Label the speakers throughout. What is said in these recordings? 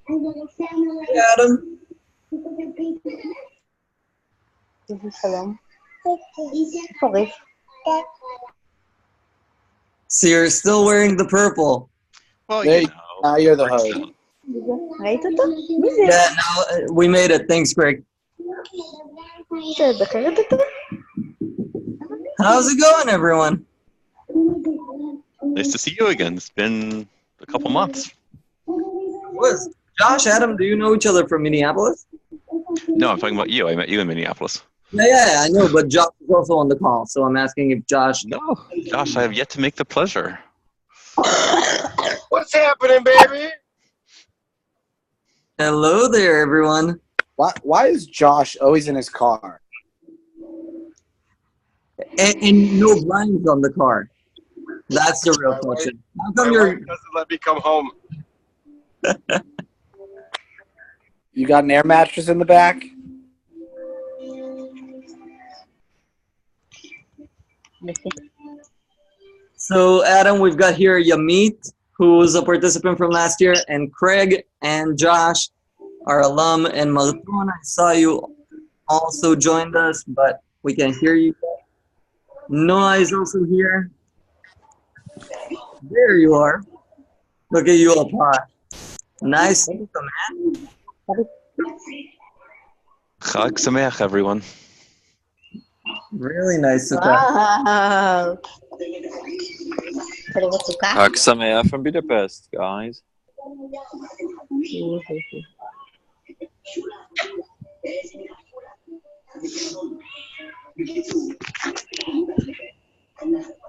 Speaker 1: Hey, Adam.
Speaker 2: Shalom. Okay.
Speaker 1: So you're still wearing the purple.
Speaker 3: Well,
Speaker 4: There
Speaker 3: you
Speaker 4: you-
Speaker 3: know.
Speaker 4: Now you're the host.
Speaker 2: ראית אותו? מי זה?
Speaker 1: Yeah, now we made it. Thanks, Greg.
Speaker 2: זה בחרת אותו?
Speaker 1: How's it going, everyone?
Speaker 3: Nice to see you again. It's been a couple months.
Speaker 1: Was Josh, Adam, do you know each other from Minneapolis?
Speaker 3: No, I'm talking about you. I met you in Minneapolis.
Speaker 1: Yeah, I know, but Josh is also on the call, so I'm asking if Josh.
Speaker 3: No, Josh, I have yet to make the pleasure.
Speaker 5: What's happening, baby?
Speaker 1: Hello there, everyone.
Speaker 4: Why is Josh always in his car?
Speaker 1: And no blinds on the car. That's the real question. How come
Speaker 5: My
Speaker 1: you're?
Speaker 5: wife doesn't let me come home.
Speaker 4: You got an air mattress in the back?
Speaker 1: So, Adam, we've got here Yamit, who's a participant from last year, and Craig and Josh, our alum, and Malton. I saw you also joined us, but we can't hear you. Noah is also here. There you are. Look at you up high. Nice, man.
Speaker 3: Chag Sameach, everyone.
Speaker 1: Really nice Sukkah.
Speaker 2: וואו. אתה לראות סוכה?
Speaker 6: Chag Sameach from Budapest, guys.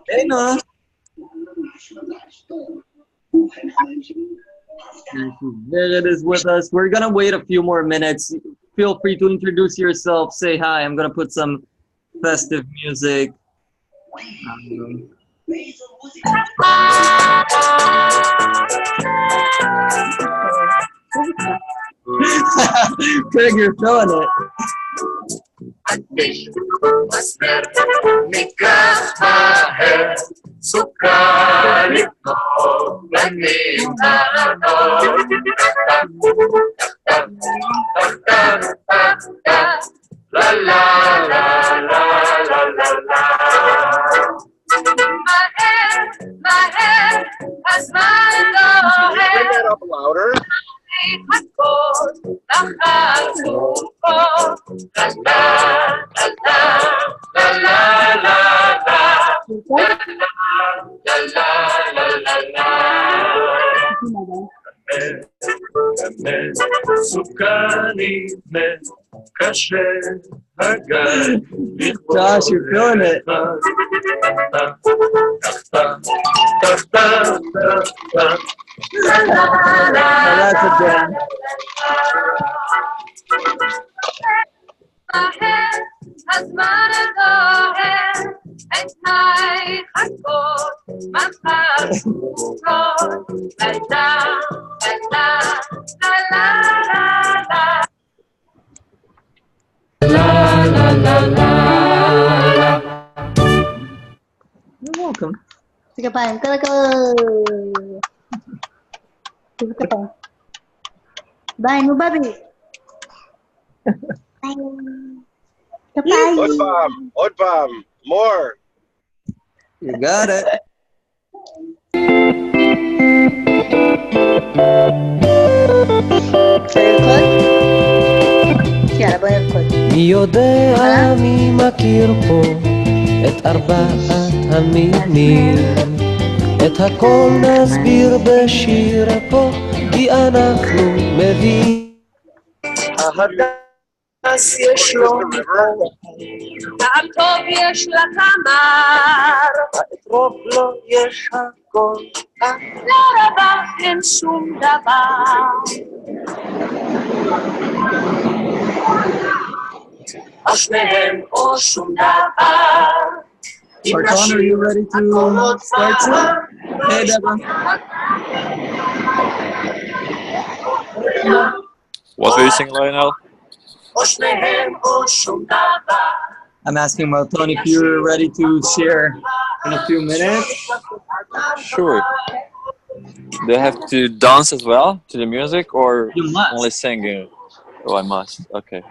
Speaker 1: Hey, Noah. Vered is with us. We're gonna wait a few more minutes. Feel free to introduce yourself. Say hi. I'm gonna put some festive music. Craig, you're feeling it.
Speaker 7: My head has my
Speaker 5: Bring that up louder.
Speaker 1: Josh, you're feeling it. Now that's a jam.
Speaker 7: My head has my hair and my heart my heart la la la la.
Speaker 1: You're welcome.
Speaker 2: Sige pa, talaga. Sige pa. Bye, mo baby. Bye.
Speaker 5: Odd bomb. More.
Speaker 1: You got it.
Speaker 2: יאללה, בוא נרקוד.
Speaker 8: מי יודע מי מכיר פה את ארבעת המינים, את הכל נסביר בשיר פה, כי אנחנו מבינים. ההדס יש לו
Speaker 7: טעם טוב יש לתמר,
Speaker 8: האתרוג לו יש הכל,
Speaker 7: לרבה אין שום דבר. או שניהם או שום דבר.
Speaker 1: Marton, are you ready to start soon? Hey, Deborah.
Speaker 6: What do you sing, Lionel?
Speaker 7: או שניהם או שום דבר.
Speaker 1: I'm asking Marton if you're ready to share in a few minutes.
Speaker 6: Sure. Do I have to dance as well to the music or
Speaker 1: You must.
Speaker 6: only singing? Oh, I must. Okay.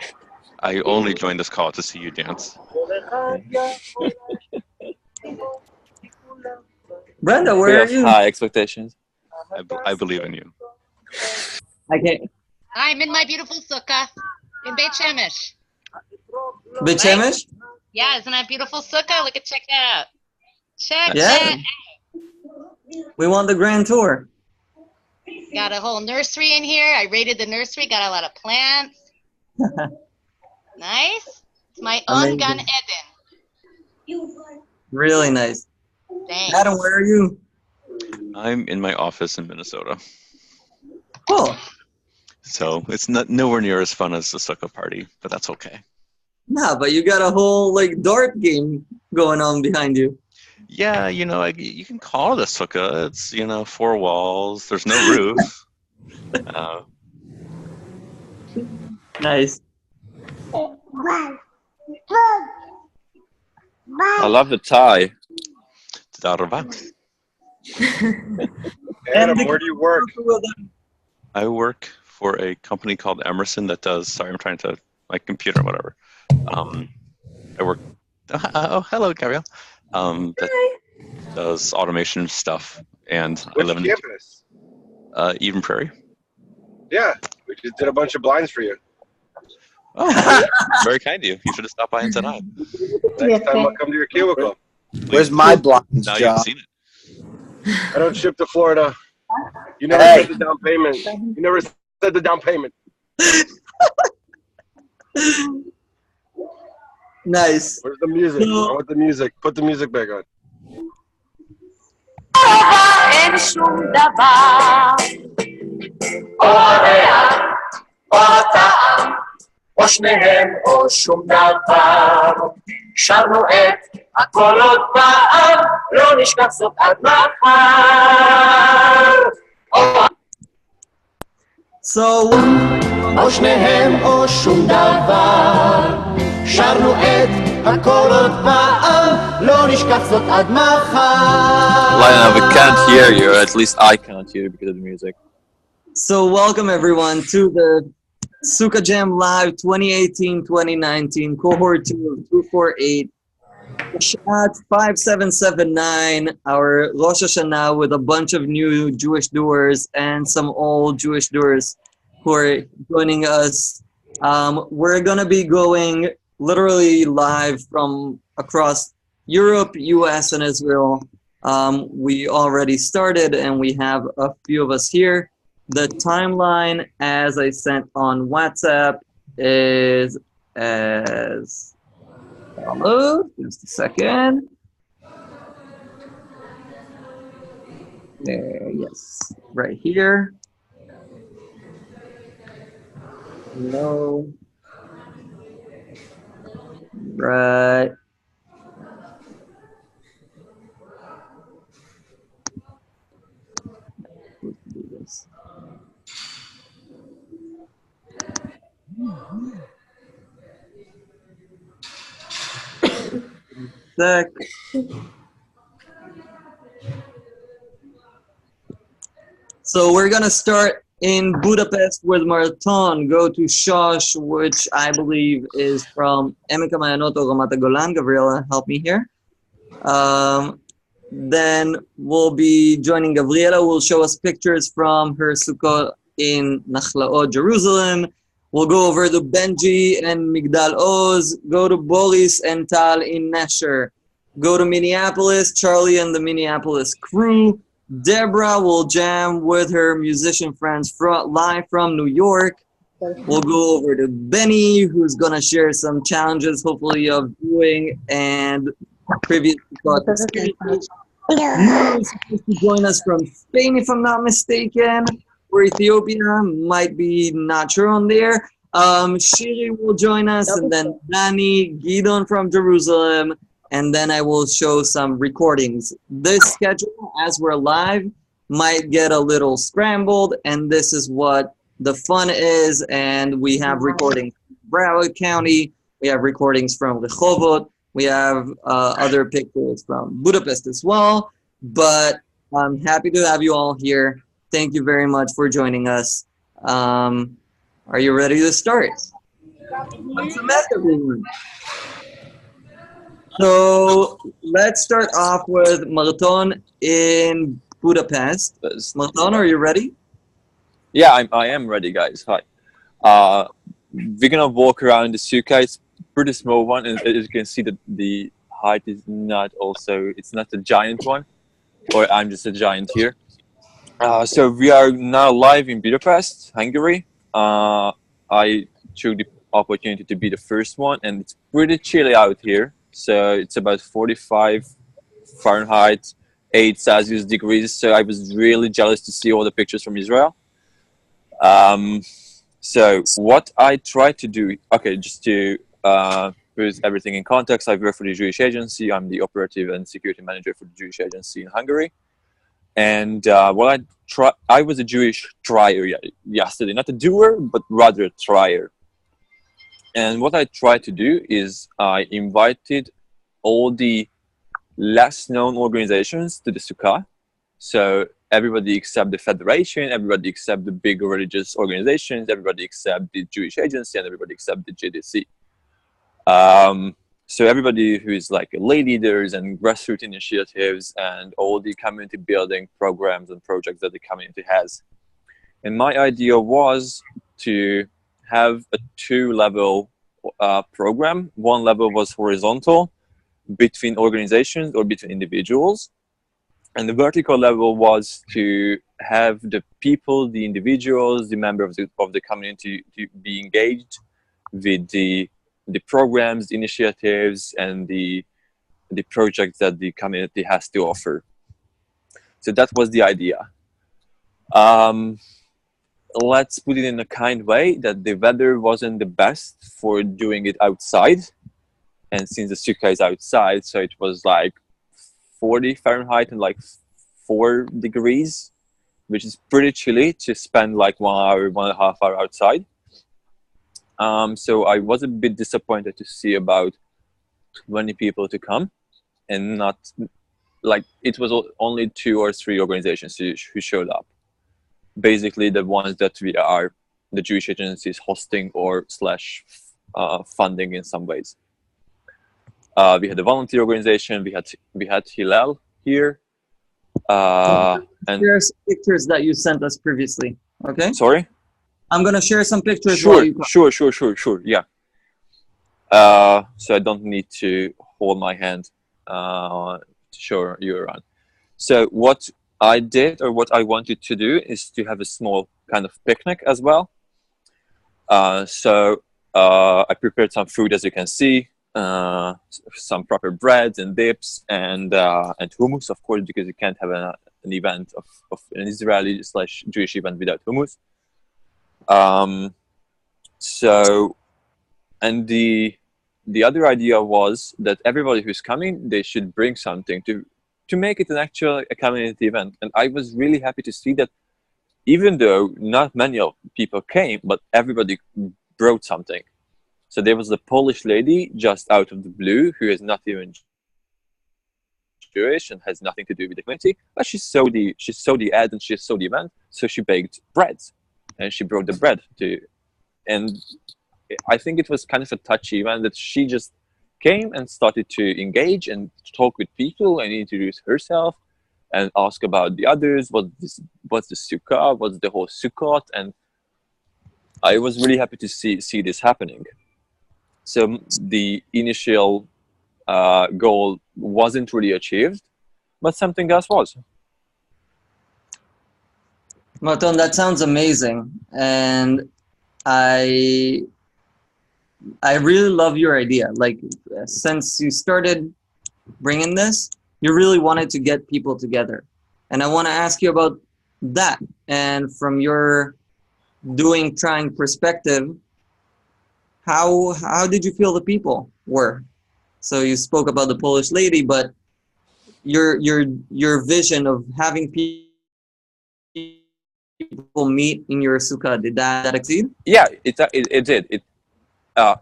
Speaker 3: I only joined this call to see you dance.
Speaker 1: Brenda,
Speaker 6: We
Speaker 1: where are
Speaker 6: have
Speaker 1: you?
Speaker 6: high expectations.
Speaker 3: I believe in you.
Speaker 1: I can't.
Speaker 9: I'm in my beautiful sukkah in Beit Shemesh.
Speaker 1: Beit Shemesh?
Speaker 9: Yeah, isn't that beautiful sukkah? Look at check that out. Check
Speaker 1: Yeah.
Speaker 9: that.
Speaker 1: We want the grand tour.
Speaker 9: Got a whole nursery in here. I raided the nursery. Got a lot of plants. Nice. It's my own
Speaker 1: Amazing.
Speaker 9: Gan Eden.
Speaker 1: Really nice.
Speaker 9: Thanks.
Speaker 1: Adam, where are you?
Speaker 3: I'm in my office in Minnesota.
Speaker 1: Oh,
Speaker 3: So it's not nowhere near as fun as the Sukkah party, but that's okay.
Speaker 1: nah, but you got a whole like dart game going on behind you.
Speaker 3: Yeah, you can call it a Sukkah. It's, 4 walls. There's no roof.
Speaker 1: Nice.
Speaker 6: I love the tie.
Speaker 3: Tודה רבה.
Speaker 5: Adam, where do you work?
Speaker 3: I work for a company called Emerson that does. Sorry, I'm trying to my computer, whatever. I work. Oh, hello, Gabrielle. That does automation stuff, and I
Speaker 5: Which
Speaker 3: live in
Speaker 5: campus?
Speaker 3: Eden Prairie.
Speaker 5: Yeah, we just did a bunch of blinds for you.
Speaker 3: Oh, very kind of you. You should have stopped by and said hi.
Speaker 5: Next time I'll come to your cubicle.
Speaker 4: Where's my blinds,
Speaker 3: Now you've
Speaker 4: Josh?
Speaker 3: seen it.
Speaker 5: I don't ship to Florida. You never
Speaker 4: Hey.
Speaker 5: said the down payment. You never said the down payment.
Speaker 1: Nice.
Speaker 5: Where's the music? I want the music. Put the music back on.
Speaker 7: אין שום דבר, או הריח, או הטעם, או שניהם, או שום דבר. שרנו את הכל עוד פעם, לא נשכח זאת עד מחר.
Speaker 1: So,
Speaker 8: או שניהם או שום דבר, שרנו את הכל עוד פעם, לא נשכח זאת עד מחר.
Speaker 6: Lionel, we can't hear you. At least I can't hear you because of the music.
Speaker 1: welcome everyone to the Sukkah Jam Live 2018-2019 Cohort 2 of 248. Shot 5779, our Rosh Hashanah with a bunch of new Jewish doers and some old Jewish doers who are joining us. We're going to be going literally live from across Europe, US, and Israel. We already started and we have a few of us here. The timeline, as I sent on WhatsApp, is as follows. Just a second. There, yes, right here. No. Right. Let's do this. Sec. So we're gonna start in Budapest with Marathon. Go to Shosh, which I believe is from Emek HaMayanot or Ramat HaGolan. Gabriela, help me here. Then we'll be joining Gabriela, who will show us pictures from her sukkah in Nachlaot, Jerusalem. We'll go over to Benji and Migdal Oz. Go to Boris and Tal in Nesher. Go to Minneapolis, Charlie and the Minneapolis crew. Deborah will jam with her musician friends live from New York. We'll go over to Benny, who's going to share some challenges, hopefully, of doing and previous experiences. Muru is supposed to join us from Spain, if I'm not mistaken, or Ethiopia, might be not sure on there. Shiri will join us, and then Dani, Gideon from Jerusalem, and then I will show some recordings. This schedule, as we're live, might get a little scrambled, and this is what the fun is, and we have recordings from Broward County, we have recordings from Rehovot, we have other pictures from Budapest as well, but I'm happy to have you all here. Thank you very much for joining us. Are you ready to start? What's the matter, everyone? So let's start off with Marton in Budapest. Marton, are you ready?
Speaker 6: Yeah, I am ready, guys. Hi. We're gonna walk around the sukkah. It's a pretty small one, and as you can see, that the height is not it's not a giant one, or I'm just a giant here. So we are now live in Budapest, Hungary. I took the opportunity to be the first one, and it's pretty chilly out here. So it's about 45 Fahrenheit, 8 Celsius degrees. So I was really jealous to see all the pictures from Israel. So what I try to do, okay, just to put everything in context, I work for the Jewish Agency. I'm the operative and security manager for the Jewish Agency in Hungary. And what I was a Jewish trier yesterday, not a doer, but rather a trier. And what I tried to do is I invited all the less known organizations to the Sukkah. So everybody except the Federation, everybody except the big religious organizations, everybody except the Jewish Agency, and everybody except the JDC. So everybody who is like lay leaders and grassroots initiatives and all the community building programs and projects that the community has. And my idea was to have a two-level program. One level was horizontal between organizations or between individuals. And the vertical level was to have the people, the individuals, the members of the community to be engaged with the programs, initiatives, and the projects that the community has to offer. So that was the idea. Let's put it in a kind way that the weather wasn't the best for doing it outside. And since the sukkah is outside, so it was like 40 Fahrenheit and like 4 degrees, which is pretty chilly to spend like 1 hour, 1.5 hours outside. So I was a bit disappointed to see about 20 people to come, and not like it was only 2 or 3 organizations who showed up. Basically, the ones that the Jewish Agency is hosting or / funding in some ways. We had a volunteer organization. We had Hillel here. And
Speaker 1: share some pictures that you sent us previously. Okay.
Speaker 6: Sorry.
Speaker 1: I'm gonna share some pictures.
Speaker 6: Sure. Yeah. So I don't need to hold my hand to show you around. So what I did, or what I wanted to do, is to have a small kind of picnic as well. So I prepared some food, as you can see, some proper breads and dips, and hummus, of course, because you can't have an event of an Israeli / Jewish event without hummus. So, and the other idea was that everybody who's coming, they should bring something to make it an actual community event. And I was really happy to see that even though not many people came, but everybody brought something. So there was a Polish lady just out of the blue who is not even Jewish and has nothing to do with the community, but she saw the ad and she saw the event, so she baked bread. And she brought the bread and I think it was kind of a touchy event that she just came and started to engage and talk with people and introduce herself and ask about the others, what's the sukkah, what's the whole sukkot, and I was really happy to see this happening. So the initial goal wasn't really achieved, but something else was.
Speaker 1: Marton, that sounds amazing, and I really love your idea. Like, since you started bringing this, you really wanted to get people together, and I want to ask you about that. And from your trying perspective, how did you feel the people were? So you spoke about the Polish lady, but your vision of having people meet in your sukkah, did that exceed?
Speaker 6: Yeah, it did.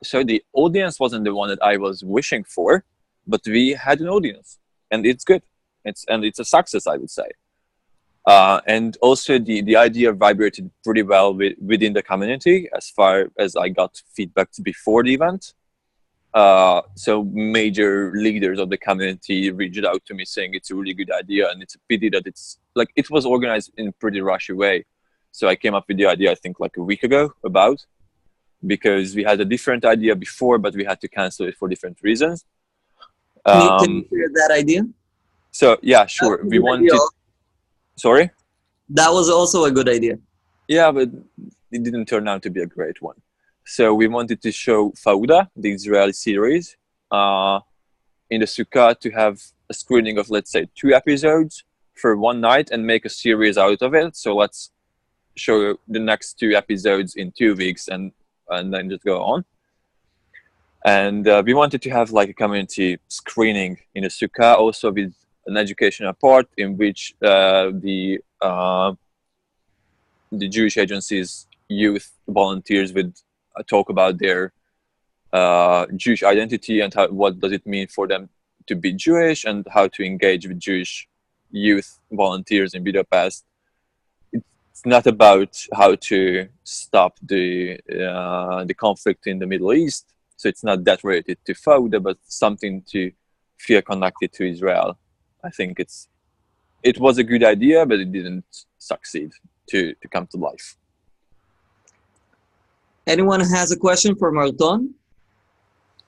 Speaker 6: So the audience wasn't the one that I was wishing for, but we had an audience, and it's good. It's a success, I would say. And also the idea vibrated pretty well within the community as far as I got feedback before the event. So major leaders of the community reached out to me saying it's a really good idea, and it's a pity that it's like it was organized in a pretty rushy way. So I came up with the idea, I think, like a week ago because we had a different idea before, but we had to cancel it for different reasons.
Speaker 1: Can you share that idea?
Speaker 6: So yeah, sure. We wanted. Sorry?
Speaker 1: That was also a good idea.
Speaker 6: Yeah, but it didn't turn out to be a great one. So we wanted to show Fauda, the Israeli series, in the Sukkah, to have a screening of, let's say, 2 episodes for one night and make a series out of it. So let's show the next 2 episodes in 2 weeks and then just go on. And we wanted to have like a community screening in the Sukkah, also with an educational part in which the Jewish agencies youth volunteers would talk about their Jewish identity and what does it mean for them to be Jewish and how to engage with Jewish youth volunteers in Budapest. It's not about how to stop the conflict in the Middle East, so it's not that related to Fauda, but something to feel connected to Israel. I think it was a good idea, but it didn't succeed to come to life.
Speaker 1: Anyone has a question for Marton?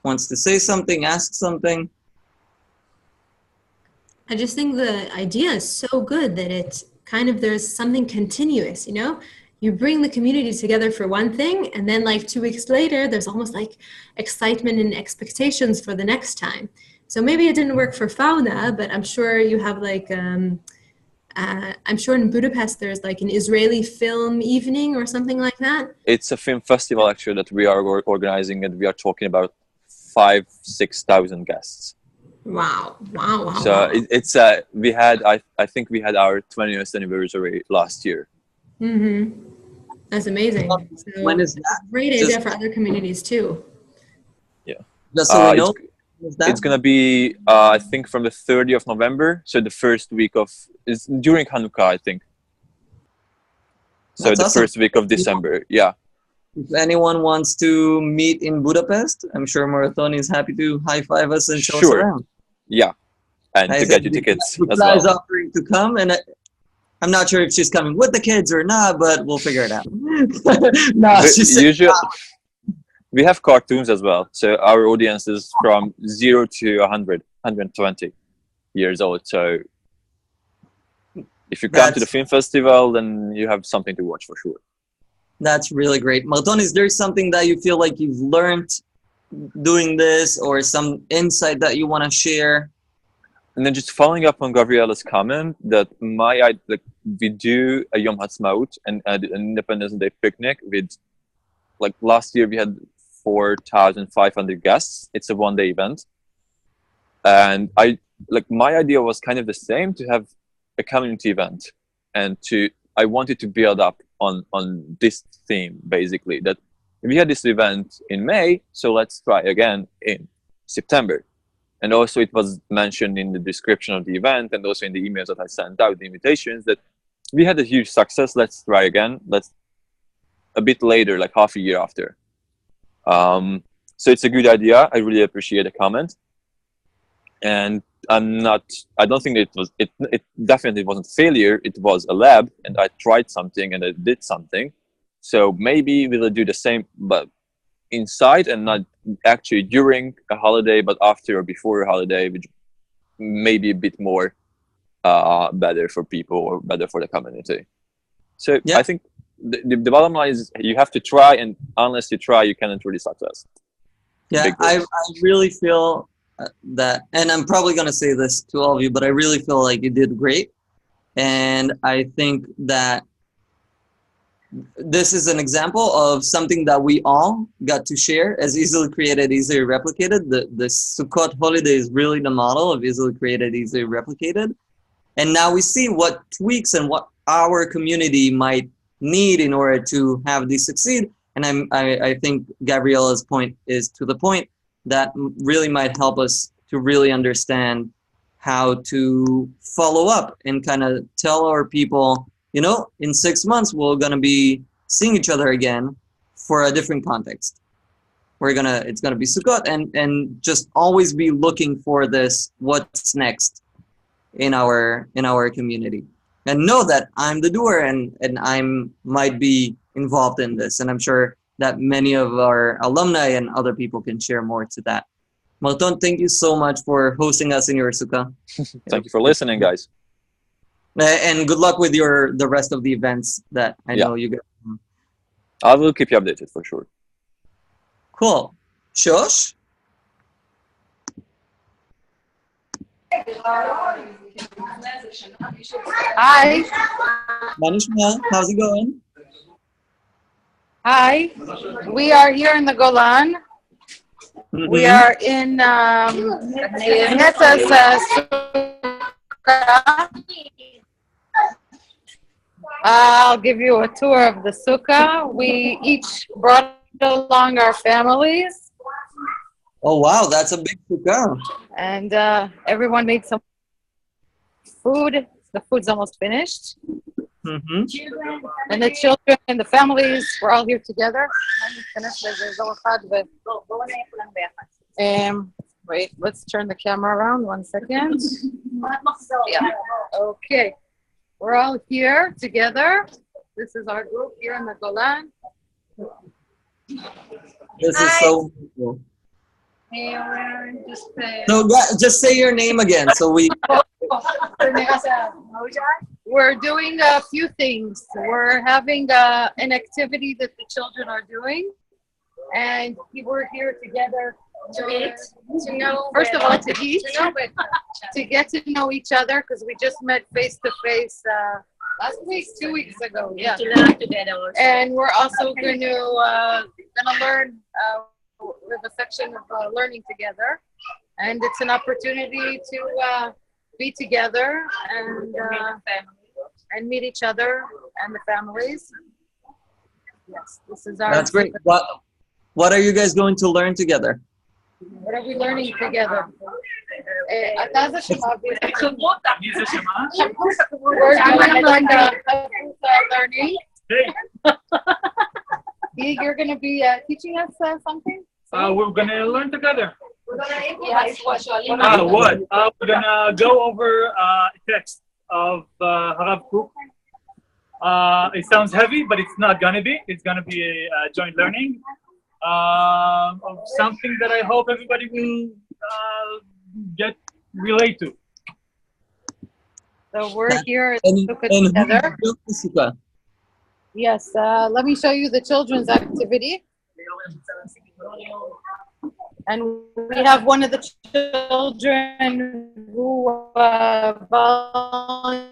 Speaker 1: Wants to say something, ask something?
Speaker 10: I just think the idea is so good that it's kind of, there's something continuous, you know? You bring the community together for one thing, and then like 2 weeks later, there's almost like excitement and expectations for the next time. So maybe it didn't work for Fauna, but I'm sure you have like, I'm sure in Budapest there's like an Israeli film evening or something like that.
Speaker 6: It's a film festival actually that we are organizing, and we are talking about 5,000-6,000 guests.
Speaker 10: Wow.
Speaker 6: So it's we had I think we had our 20th anniversary last year.
Speaker 10: That's amazing. So
Speaker 1: when is that?
Speaker 10: Great idea for other communities too.
Speaker 6: Yeah.
Speaker 1: Just so we know.
Speaker 6: It's gonna be I think from the 30th of November, so the first week of is during Hanukkah, I think. So
Speaker 1: That's
Speaker 6: the
Speaker 1: awesome.
Speaker 6: first week of December, yeah.
Speaker 1: If anyone wants to meet in Budapest, I'm sure Marathon is happy to high five us and show us around.
Speaker 6: Yeah, and
Speaker 1: I
Speaker 6: to
Speaker 1: think
Speaker 6: get you tickets as
Speaker 1: Is
Speaker 6: well.
Speaker 1: offering to come, and I'm not sure if she's coming with the kids or not, but we'll figure it out. No, she said
Speaker 6: Usually, we have cartoons as well. So our audience is from 0 to 100, 120 years old. So if you come to the film festival, then you have something to watch for sure.
Speaker 1: That's really great. Marathon, is there something that you feel like you've learned doing this, or some insight that you want to share?
Speaker 6: And then just following up on Gabriela's comment that we do a Yom Ha'atzmaut and an Independence Day picnic with, like last year we had 4,500 guests. It's a one-day event. And my idea was kind of the same, to have a community event, and I wanted to build up on this theme, basically, that we had this event in May, so let's try again in September. And also it was mentioned in the description of the event and also in the emails that I sent out, the invitations, that we had a huge success. Let's try again. Let's a bit later, like half a year after. So it's a good idea. I really appreciate the comment. And I don't think it definitely wasn't a failure. It was a lab, and I tried something and I did something. So maybe we'll do the same, but inside and not actually during a holiday, but after or before a holiday, which may be a bit more better for people or better for the community. So yeah. I think the bottom line is you have to try, and unless you try, you cannot really success.
Speaker 1: Yeah, I really feel that, and I'm probably going to say this to all of you, but I really feel like you did great. And I think that this is an example of something that we all got to share as easily created, easily replicated. The Sukkot holiday is really the model of easily created, easily replicated. And now we see what tweaks and what our community might need in order to have these succeed. And I think Gabriela's point is to the point that really might help us to really understand how to follow up and kind of tell our people, you know, in 6 months we're gonna be seeing each other again for a different context. It's gonna be Sukkot, and just always be looking for this what's next in our community, and know that I'm the doer and I'm might be involved in this, and I'm sure that many of our alumni and other people can share more to that. Marton, thank you so much for hosting us in your sukkah.
Speaker 6: Thank you for listening, guys.
Speaker 1: And good luck with the rest of the events that I know you guys.
Speaker 6: I will keep you updated for sure.
Speaker 1: Cool. Shosh?
Speaker 11: Hi.
Speaker 1: Manishma, how's it going?
Speaker 11: Hi. We are here in the Golan. We are in Netzah's sukkah. I'll give you a tour of the sukkah. We each brought along our families.
Speaker 1: Oh wow, that's a big sukkah.
Speaker 11: And everyone made some food. The food's almost finished. And the children and the families were all here together. Wait, let's turn the camera around 1 second. Yeah. Okay. We're all here together. This is our group here in the Golan.
Speaker 1: This is so cool. So just say your name again. So we.
Speaker 11: We're doing a few things. We're having an activity that the children are doing, and we're here together to eat. To know, first of all, to eat, to get to know each other, because we just met face to face last week, 2 weeks ago. Yeah. And we're also going to learn. We have a section of learning together, and it's an opportunity to be together and meet each other and the families. Yes, this is our.
Speaker 1: That's great. What are you guys going to learn together?
Speaker 11: What are we learning together? We're doing learning. You're going to be teaching us something?
Speaker 12: We're going to learn together.
Speaker 11: Yes,
Speaker 12: what? We're going to go over a text of Harav Kook. It sounds heavy, but it's not going to be. It's going to be a joint learning of something that I hope everybody will relate to.
Speaker 11: So we're here together. Yes, let me show you the children's activity. And we have one of the children who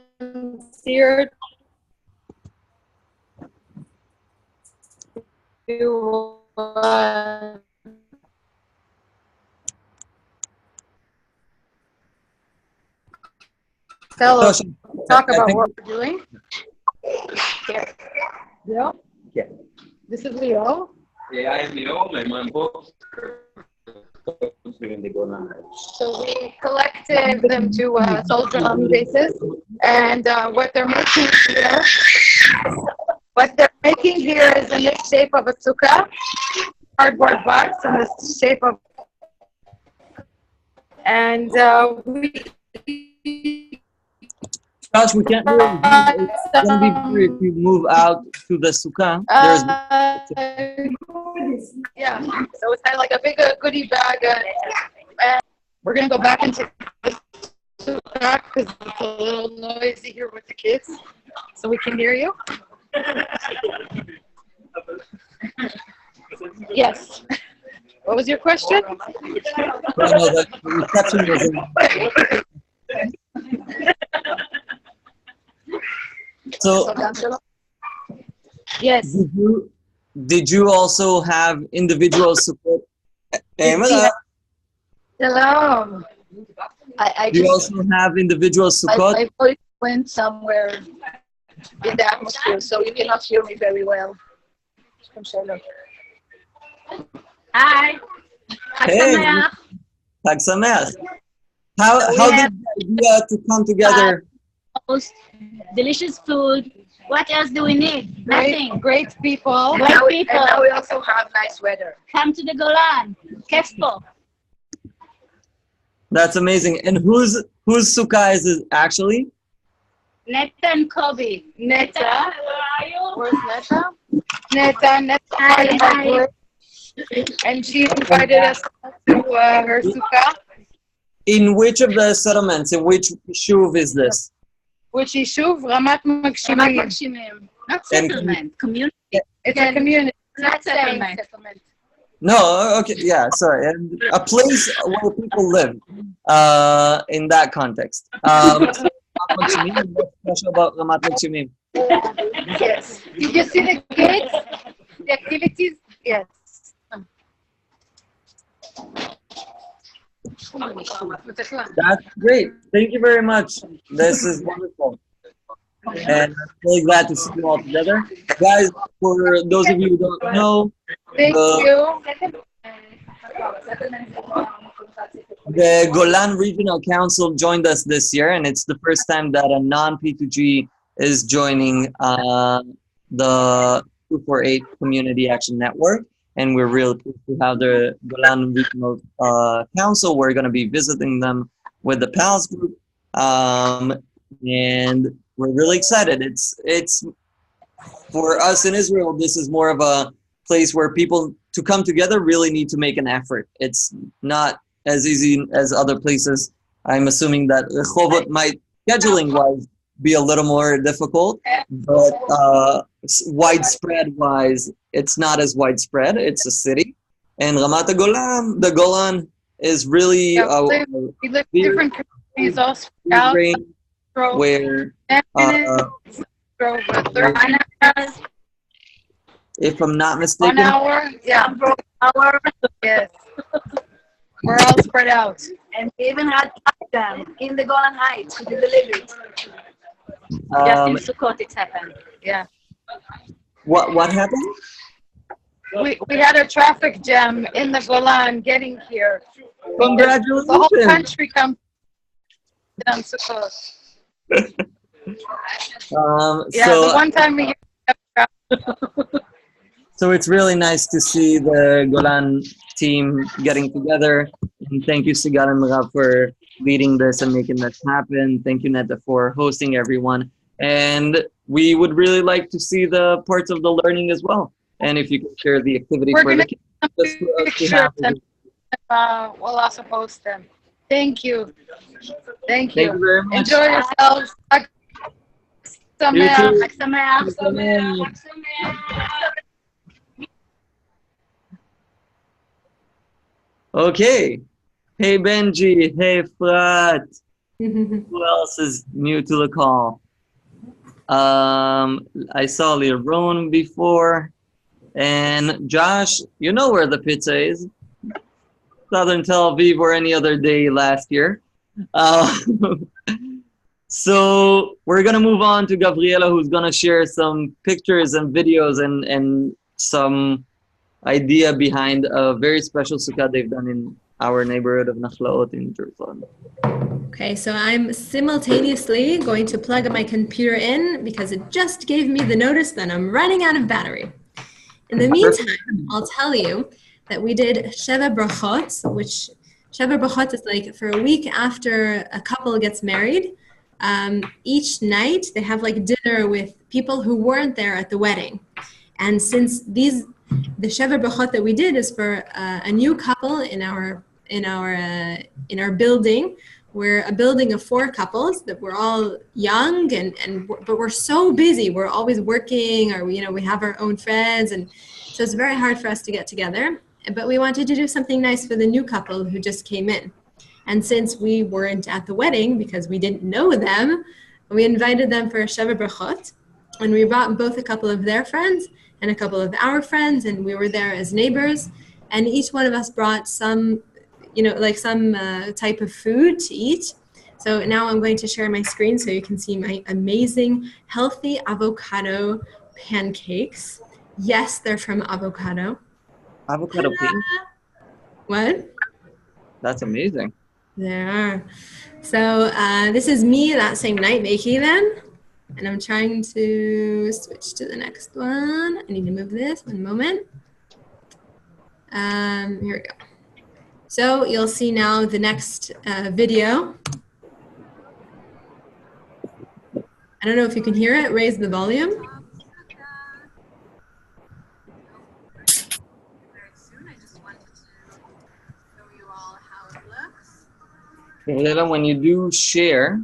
Speaker 11: volunteered to talk about what we're doing. Here. Leo?
Speaker 12: Yeah.
Speaker 11: This is Leo.
Speaker 12: Yeah, I'm Leo. My mom both.
Speaker 11: So we collected them to soldier on bases, and what they're making here is in the shape of a sukkah, cardboard box in the shape of, and
Speaker 1: Gosh, we can't really it's gonna be better if we move out to the sukkah.
Speaker 11: Yeah, so it's kind of like a big goodie bag, and we're gonna go back into the sukkah because it's a little noisy here with the kids, so we can hear you. Yes. What was your question?
Speaker 1: The reception was So,
Speaker 11: yes.
Speaker 1: Did you also have individual support?
Speaker 2: Hello.
Speaker 1: Do you also have individual support?
Speaker 2: I voice went somewhere in the atmosphere, so you cannot hear me very well. Hi.
Speaker 1: Hey. Tag Sameach. How did idea to come together.
Speaker 13: Most delicious food. What else do we need? Nothing.
Speaker 11: Great people.
Speaker 13: Great people.
Speaker 2: And now we also have nice weather.
Speaker 13: Come to the Golan. Kespo.
Speaker 1: That's amazing. And whose sukkah is it actually?
Speaker 13: Neta and Kobe.
Speaker 11: Neta.
Speaker 13: Where are you?
Speaker 11: Where's Neta? Neta part of our group. And she invited us to her sukkah.
Speaker 1: In which of the settlements? In which shuv is this?
Speaker 11: Which Yishuv? Ramat Magshimim.
Speaker 13: Magshimim. Not
Speaker 1: And-
Speaker 13: settlement. Community.
Speaker 11: It's a community.
Speaker 13: Not settlement.
Speaker 1: No, okay, yeah, sorry. And a place where people live in that context. What's special about Ramat Magshimim?
Speaker 11: Yes. Did you see the kids? The activities? Yes.
Speaker 1: That's great. Thank you very much. This is wonderful. And I'm really glad to see you all together. Guys, for those of you who don't know,
Speaker 11: Thank you.
Speaker 1: the Golan Regional Council joined us this year, and it's the first time that a non-P2G is joining the 248 Community Action Network. And we're really pleased to have the Golan Regional Council. We're going to be visiting them with the Palace Group. And we're really excited. It's for us in Israel, this is more of a place where people to come together really need to make an effort. It's not as easy as other places. I'm assuming that Rehovot might, scheduling-wise, be a little more difficult, but widespread-wise, it's not as widespread. It's a city. And Ramat Golan, the Golan, is really
Speaker 11: We live in different communities all throughout.
Speaker 1: where, if I'm not mistaken,
Speaker 11: 1 hour, yeah, 1 hour, yes. We're all spread out.
Speaker 13: And we even had them in the Golan Heights. We did believe it. Just in Sukkot, it's happened.
Speaker 11: Yeah.
Speaker 1: what happened?
Speaker 11: We had a traffic jam in the Golan getting here.
Speaker 1: Congratulations.
Speaker 11: The whole country comes on Sukkot. Yeah,
Speaker 1: So,
Speaker 11: the one time we
Speaker 1: so it's really nice to see the Golan team getting together. And thank you, Sigal and Merav, for leading this and making this happen. Thank you, Neta, for hosting everyone. And we would really like to see the parts of the learning as well. And if you can share the activity
Speaker 11: We're
Speaker 1: for
Speaker 11: gonna
Speaker 1: the kids, just for us to
Speaker 11: pictures
Speaker 1: have.
Speaker 11: and we'll also post them. Thank you. Thank
Speaker 1: Thank you very much.
Speaker 11: Enjoy yourselves. Chag
Speaker 1: You too.
Speaker 11: Sameach.
Speaker 1: Chag Sameach. Okay. Hey, Benji. Hey, Frat. Who else is new to the call? I saw Liron before. And Josh, you know where the pizza is. Southern Tel Aviv or any other day last year. So we're going to move on to Gabriela, who's going to share some pictures and videos and some idea behind a very special sukkah they've done in our neighborhood of Nachlaot in Jerusalem.
Speaker 10: Okay, so I'm simultaneously going to plug my computer in because it just gave me the notice that I'm running out of battery. In the meantime, I'll tell you that we did Sheva Brachot, which Sheva Brachot is like for a week after a couple gets married. Each night they have like dinner with people who weren't there at the wedding. And since the Sheva Brachot that we did is for a new couple in our building. We're a building of 4 couples that we're all young but we're so busy. We're always working, or we have our own friends, and so it's very hard for us to get together. But we wanted to do something nice for the new couple who just came in. And since we weren't at the wedding because we didn't know them, we invited them for a Sheva Brachot, and we brought both a couple of their friends and a couple of our friends, and we were there as neighbors. And each one of us brought some type of food to eat. So now I'm going to share my screen so you can see my amazing, healthy avocado pancakes. Yes, they're from avocado.
Speaker 1: Avocado pink?
Speaker 10: What?
Speaker 1: That's amazing.
Speaker 10: There are. So this is me that same night, Gideon Ven, and I'm trying to switch to the next one. I need to move this, one moment. Here we go. So you'll see now the next video. I don't know if you can hear it. Raise the volume.
Speaker 1: Leila, when you do share,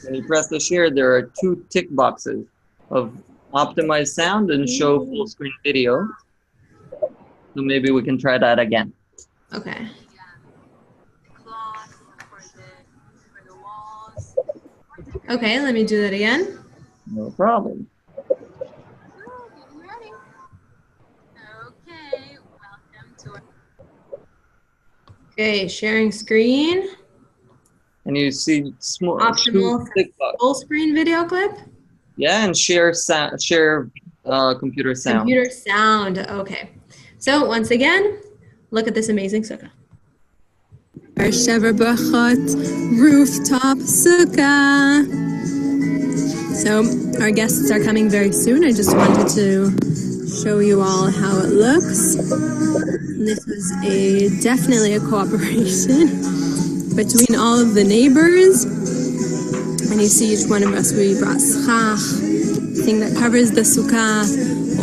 Speaker 1: when you press the share, there are two tick boxes of optimize sound and show full screen video. So maybe we can try that again.
Speaker 10: Okay. Okay, let me do that again.
Speaker 1: No problem.
Speaker 10: Okay, sharing screen.
Speaker 1: And you see small
Speaker 10: Optimal full screen video clip.
Speaker 1: Yeah, and share sound, share computer sound.
Speaker 10: Computer sound. Okay. So once again, look at this amazing sukkah. Our Shever Brachot rooftop sukkah. So our guests are coming very soon. I just wanted to show you all how it looks. This was definitely a cooperation between all of the neighbors. And you see each one of us, we brought schach, thing that covers the sukkah,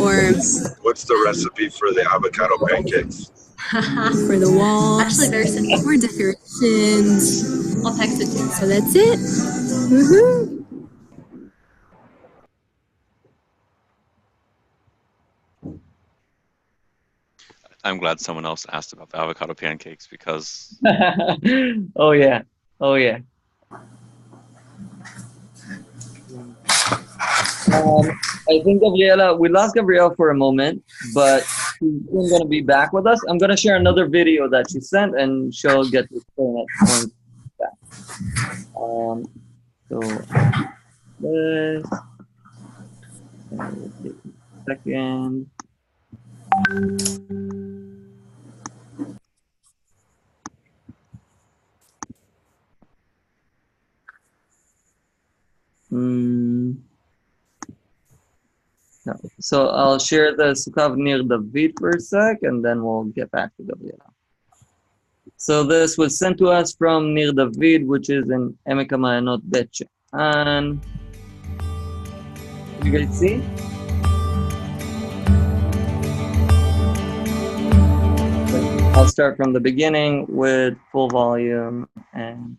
Speaker 10: or...
Speaker 5: What's the recipe for the avocado pancakes?
Speaker 10: for the walls. Actually, there's some more decorations. I'll text it to you. So that's it. Woohoo!
Speaker 3: I'm glad someone else asked about the avocado pancakes because...
Speaker 1: Oh, yeah. Oh, yeah. I think Gabriela, we lost Gabriela for a moment, but she's going to be back with us. I'm going to share another video that she sent, and she'll get to explain it once back. So this, and we'll take a second. No. So I'll share the Sukkah near David for a sec, and then we'll get back to Gabriela. So this was sent to us from Nir David, which is in Emek HaMa'ayanot Bet She'an. You guys see? I'll start from the beginning with full volume and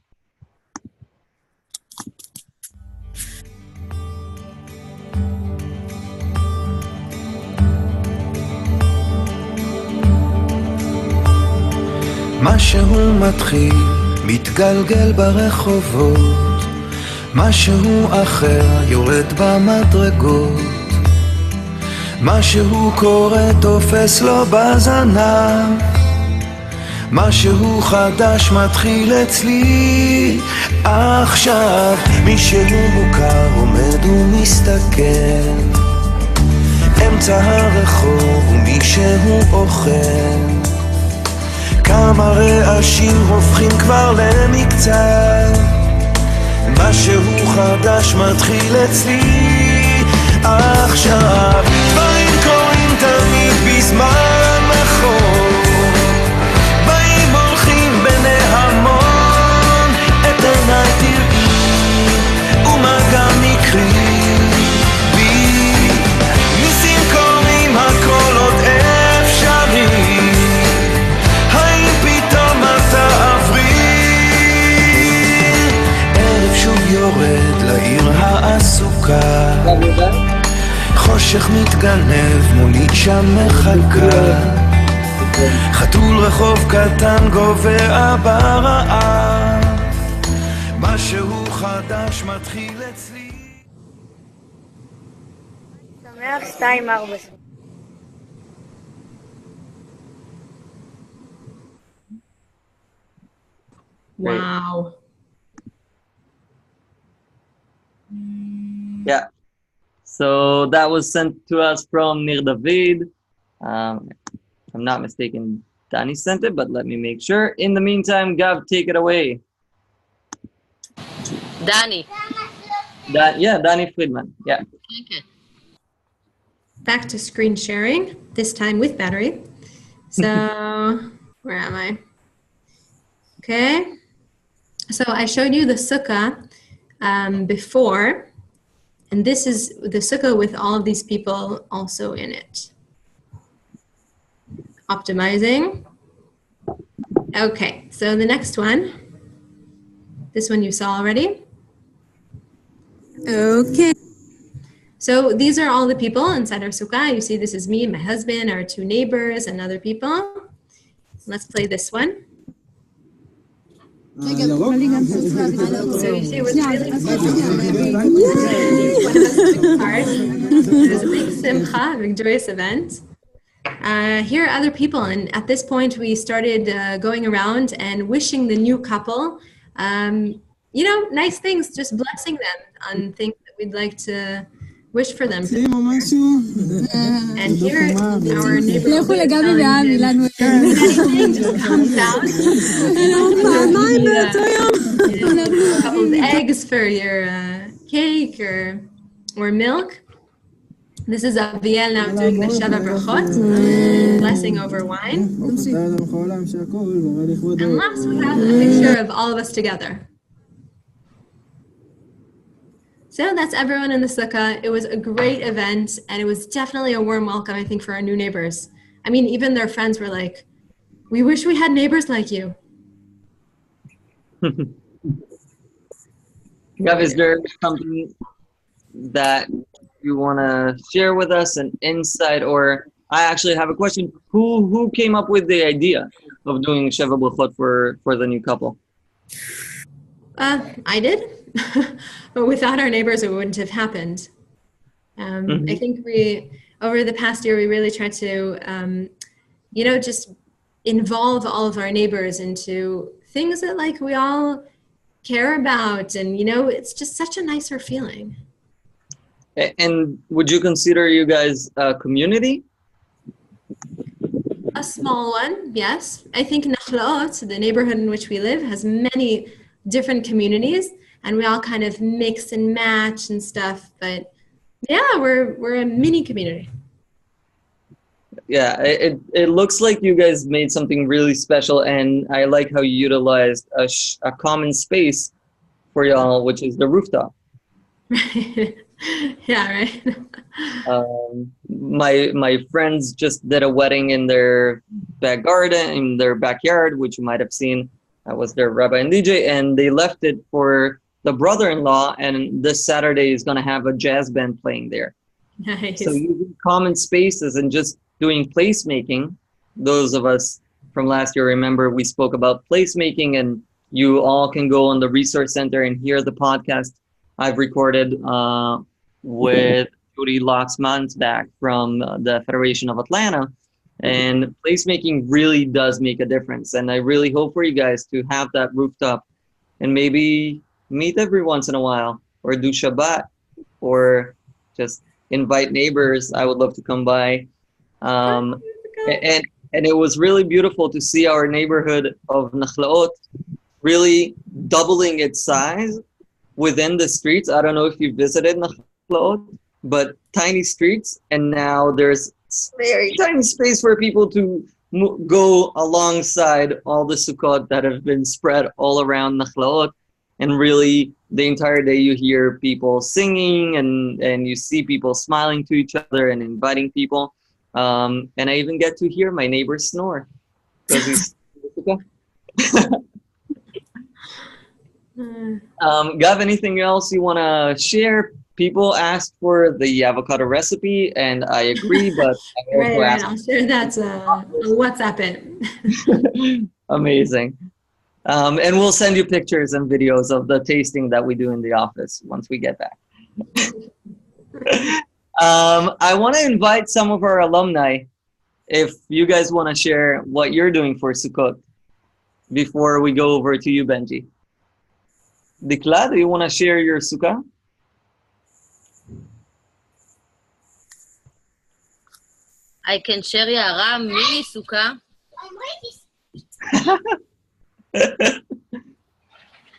Speaker 14: משהו מתחיל, מתגלגל ברחובות, משהו אחר יורד במדרגות, משהו קורה תופס לו בזנב, משהו חדש מתחיל אצלי עכשיו, מישהו מוכר עומד ומסתכל, אמצע הרחוב ומישהו אוכל, כמה רעשים הופכים כבר למקצת, משהו חדש מתחיל אצלי עכשיו, דברים קורים תמיד בזמן נכון, באים הולכים בני המון, את עיניי תראי ומה גם מקרי בי, ניסים קורים הכל עוד אפשרי, יורד לעיר העסוקה, חושך מתגנב מולית שם מחכה, חתול רחוב קטן גובע ברעב, משהו חדש מתחיל אצלי.
Speaker 15: שמח 2-4.
Speaker 10: Wow.
Speaker 1: Yeah, so that was sent to us from Nir David. If I'm not mistaken, Danny sent it, but let me make sure. In the meantime, Gav, take it away.
Speaker 15: Danny.
Speaker 1: Danny Friedman. Yeah.
Speaker 15: Okay.
Speaker 10: Back to screen sharing, this time with battery. So, where am I? Okay. So I showed you the sukkah before, and this is the sukkah with all of these people also in it. Optimizing. Okay, so the next one, this one you saw already. Okay. So these are all the people inside our sukkah. You see this is me, my husband, our two neighbors, and other people. Let's play this one. So you see what's really special. One of us took part. It was a big simcha, a big joyous event. Here are other people, and at this point we started going around and wishing the new couple, nice things, just blessing them on things that we'd like to wish for them. And here our neighbor comes out. A couple of eggs for your cake or milk. This is Aviel now doing the Sheva Brachot, blessing over wine. And last we have a picture of all of us together. So that's everyone in the sukkah. It was a great event, and it was definitely a warm welcome, I think, for our new neighbors. I mean, even their friends were like, we wish we had neighbors like you.
Speaker 1: Gav, is there something that you want to share with us, an insight, or I actually have a question. Who came up with the idea of doing Sheva Brachot for the new couple?
Speaker 10: I did, but without our neighbors, it wouldn't have happened. I think over the past year, we really tried to, just involve all of our neighbors into things that we all care about, and it's just such a nicer feeling.
Speaker 1: And would you consider you guys a community?
Speaker 10: A small one, yes. I think Nachlaot, the neighborhood in which we live, has many different communities, and we all kind of mix and match and stuff. But yeah, we're a mini community.
Speaker 1: Yeah, it looks like you guys made something really special, and I like how you utilized a common space for y'all, which is the rooftop.
Speaker 10: Yeah, right.
Speaker 1: My friends just did a wedding in their back garden, in their backyard, which you might have seen. I was their rabbi and DJ, and they left it for the brother-in-law, and this Saturday is going to have a jazz band playing there.
Speaker 10: Nice.
Speaker 1: So using common spaces and just doing placemaking, those of us from last year remember we spoke about placemaking, and you all can go on the Resource Center and hear the podcast I've recorded with Judy Locks-Mansbach from the Federation of Atlanta. And placemaking really does make a difference. And I really hope for you guys to have that rooftop and maybe meet every once in a while, or do Shabbat, or just invite neighbors. I would love to come by. And it was really beautiful to see our neighborhood of Nachlaot really doubling its size within the streets. I don't know if you visited Nachlaot, but tiny streets, and now there's very tiny space for people to go alongside all the sukkot that have been spread all around Nachlaot. And really, the entire day you hear people singing, and you see people smiling to each other and inviting people. And I even get to hear my neighbor snore because he's Gav, anything else you want to share? People asked for the avocado recipe, and I agree, but I
Speaker 10: right. I'll share that WhatsApp it.
Speaker 1: Amazing. And we'll send you pictures and videos of the tasting that we do in the office once we get back. I want to invite some of our alumni, if you guys want to share what you're doing for Sukkot before we go over to you, Benji. Dikla, do you want to share your Sukkah?
Speaker 15: I can share Yara mini Sukkah.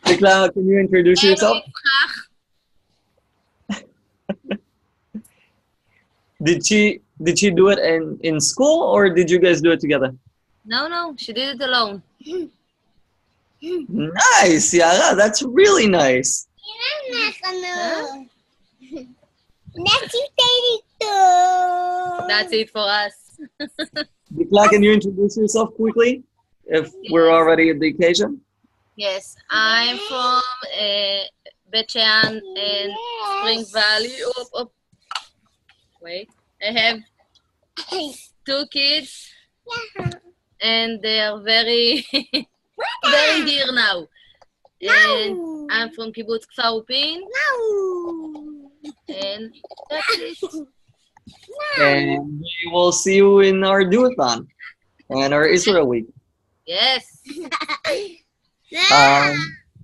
Speaker 1: Dikla, can you introduce yourself? Did she do it in school, or did you guys do it together?
Speaker 15: No, she did it alone.
Speaker 1: Nice, Yara. That's really nice.
Speaker 15: That's it for us.
Speaker 1: Dikla, can you introduce yourself quickly, if we're already at the occasion?
Speaker 15: Yes, I'm from Bet Shean and Spring Valley. Wait, I have 2 kids, and they are very, very dear now. And I'm from Kibbutz Kfar Upin. And that's it.
Speaker 1: And we will see you in our Duathon and our Israel Week.
Speaker 15: Yes.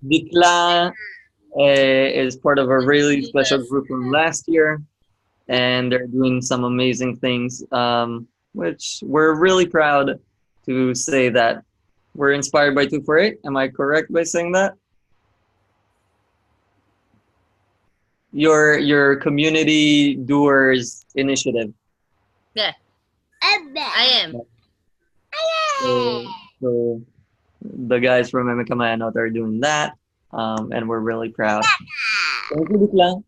Speaker 1: Dikla is part of a really special group from last year, and they're doing some amazing things, which we're really proud to say that we're inspired by 248. Am I correct by saying that? Your community doers initiative.
Speaker 15: Yeah, I am.
Speaker 1: So the guys from Emekamayanoth are doing that, and we're really proud. Thank you, Dikla.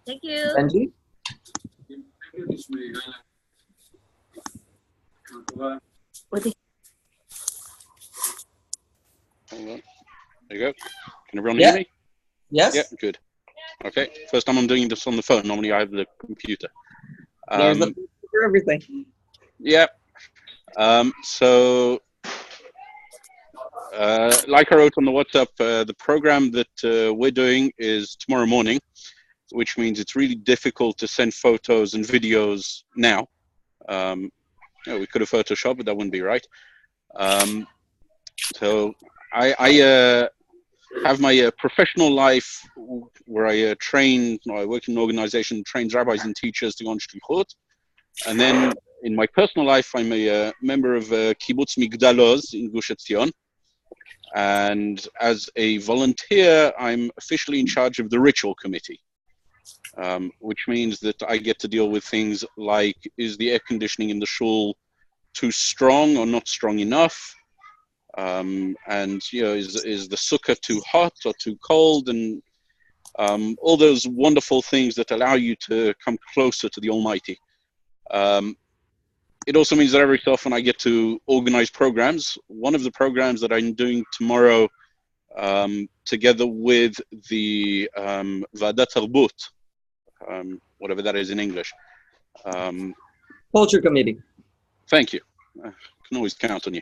Speaker 15: Thank you.
Speaker 1: Benji?
Speaker 16: Hold on. There you go. Can everyone hear me?
Speaker 1: Yes.
Speaker 16: Yeah, good. Okay. First time I'm doing this on the phone. Normally I have the computer.
Speaker 1: There's the for everything.
Speaker 16: Yeah. So, like I wrote on the WhatsApp, the program that we're doing is tomorrow morning, which means it's really difficult to send photos and videos now. We could have Photoshopped, but that wouldn't be right. So I have my professional life where I I work in an organization that trains rabbis and teachers to go on shlichut. And then in my personal life, I'm a member of Kibbutz Migdal Oz in Gush Etzion. And as a volunteer, I'm officially in charge of the ritual committee, which means that I get to deal with things like, is the air conditioning in the shul too strong or not strong enough? And is the sukkah too hot or too cold? And all those wonderful things that allow you to come closer to the Almighty. It also means that every so often I get to organize programs. One of the programs that I'm doing tomorrow, together with the Vadat Tarbut, whatever that is in English.
Speaker 1: Culture Committee.
Speaker 16: Thank you. I can always count on you.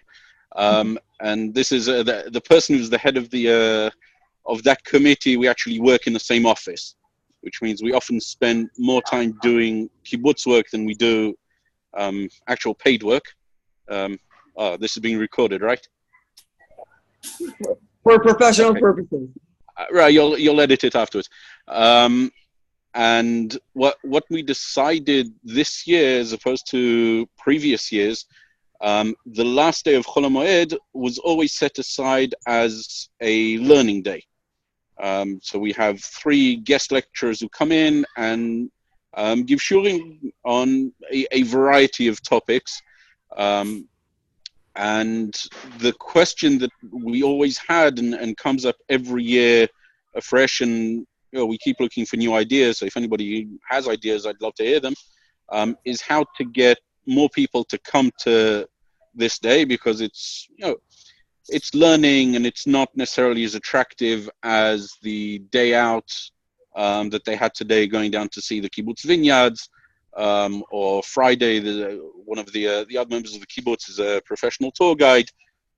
Speaker 16: And this is the person who's the head of that committee. We actually work in the same office, which means we often spend more time doing kibbutz work than we do actual paid work. This is being recorded, right?
Speaker 1: For professional purposes.
Speaker 16: Right, you'll edit it afterwards. And what we decided this year, as opposed to previous years, the last day of Chol HaMoed was always set aside as a learning day. So we have 3 guest lecturers who come in and give shurim on a variety of topics. And the question that we always had and comes up every year afresh, and we keep looking for new ideas. So if anybody has ideas, I'd love to hear them, is how to get more people to come to this day, because it's learning and it's not necessarily as attractive as the day out that they had today, going down to see the kibbutz vineyards, or Friday. One of the other members of the kibbutz is a professional tour guide,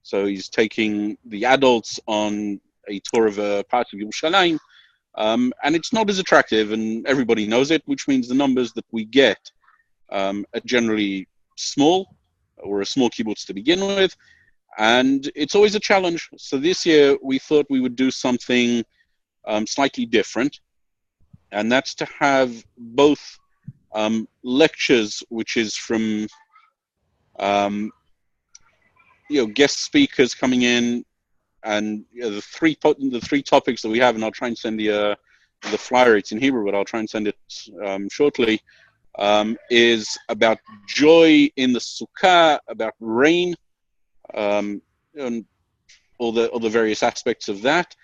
Speaker 16: so he's taking the adults on a tour of parts of Yerushalayim, and it's not as attractive, and everybody knows it, which means the numbers that we get are generally small, or a small kibbutz to begin with, and it's always a challenge. So this year we thought we would do something slightly different, and that's to have both lectures, which is from guest speakers coming in, and the three topics that we have, and I'll try and send the flyer. It's in Hebrew, but I'll try and send it shortly. Is about joy in the Sukkah, about rain, and all the various aspects of that.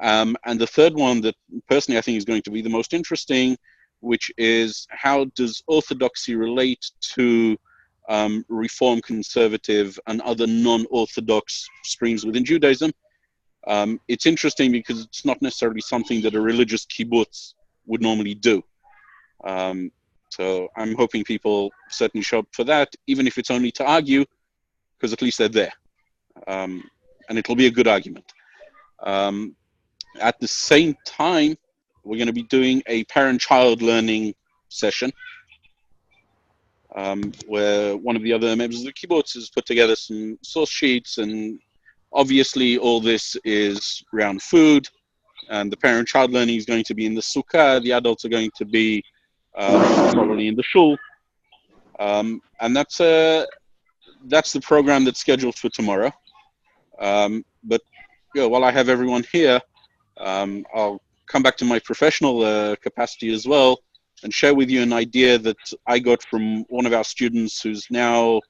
Speaker 16: And the third one that personally I think is going to be the most interesting, which is how does Orthodoxy relate to Reform, Conservative, and other non-Orthodox streams within Judaism. It's interesting because it's not necessarily something that a religious kibbutz would normally do. So I'm hoping people certainly show up for that, even if it's only to argue, because at least they're there. And it'll be a good argument. At the same time, we're going to be doing a parent-child learning session, where one of the other members of the kibbutz has put together some source sheets, and obviously all this is around food, and the parent-child learning is going to be in the sukkah. The adults are going to be probably in the shul, and that's the program that's scheduled for tomorrow. But while I have everyone here, I'll come back to my professional capacity as well and share with you an idea that I got from one of our students who's now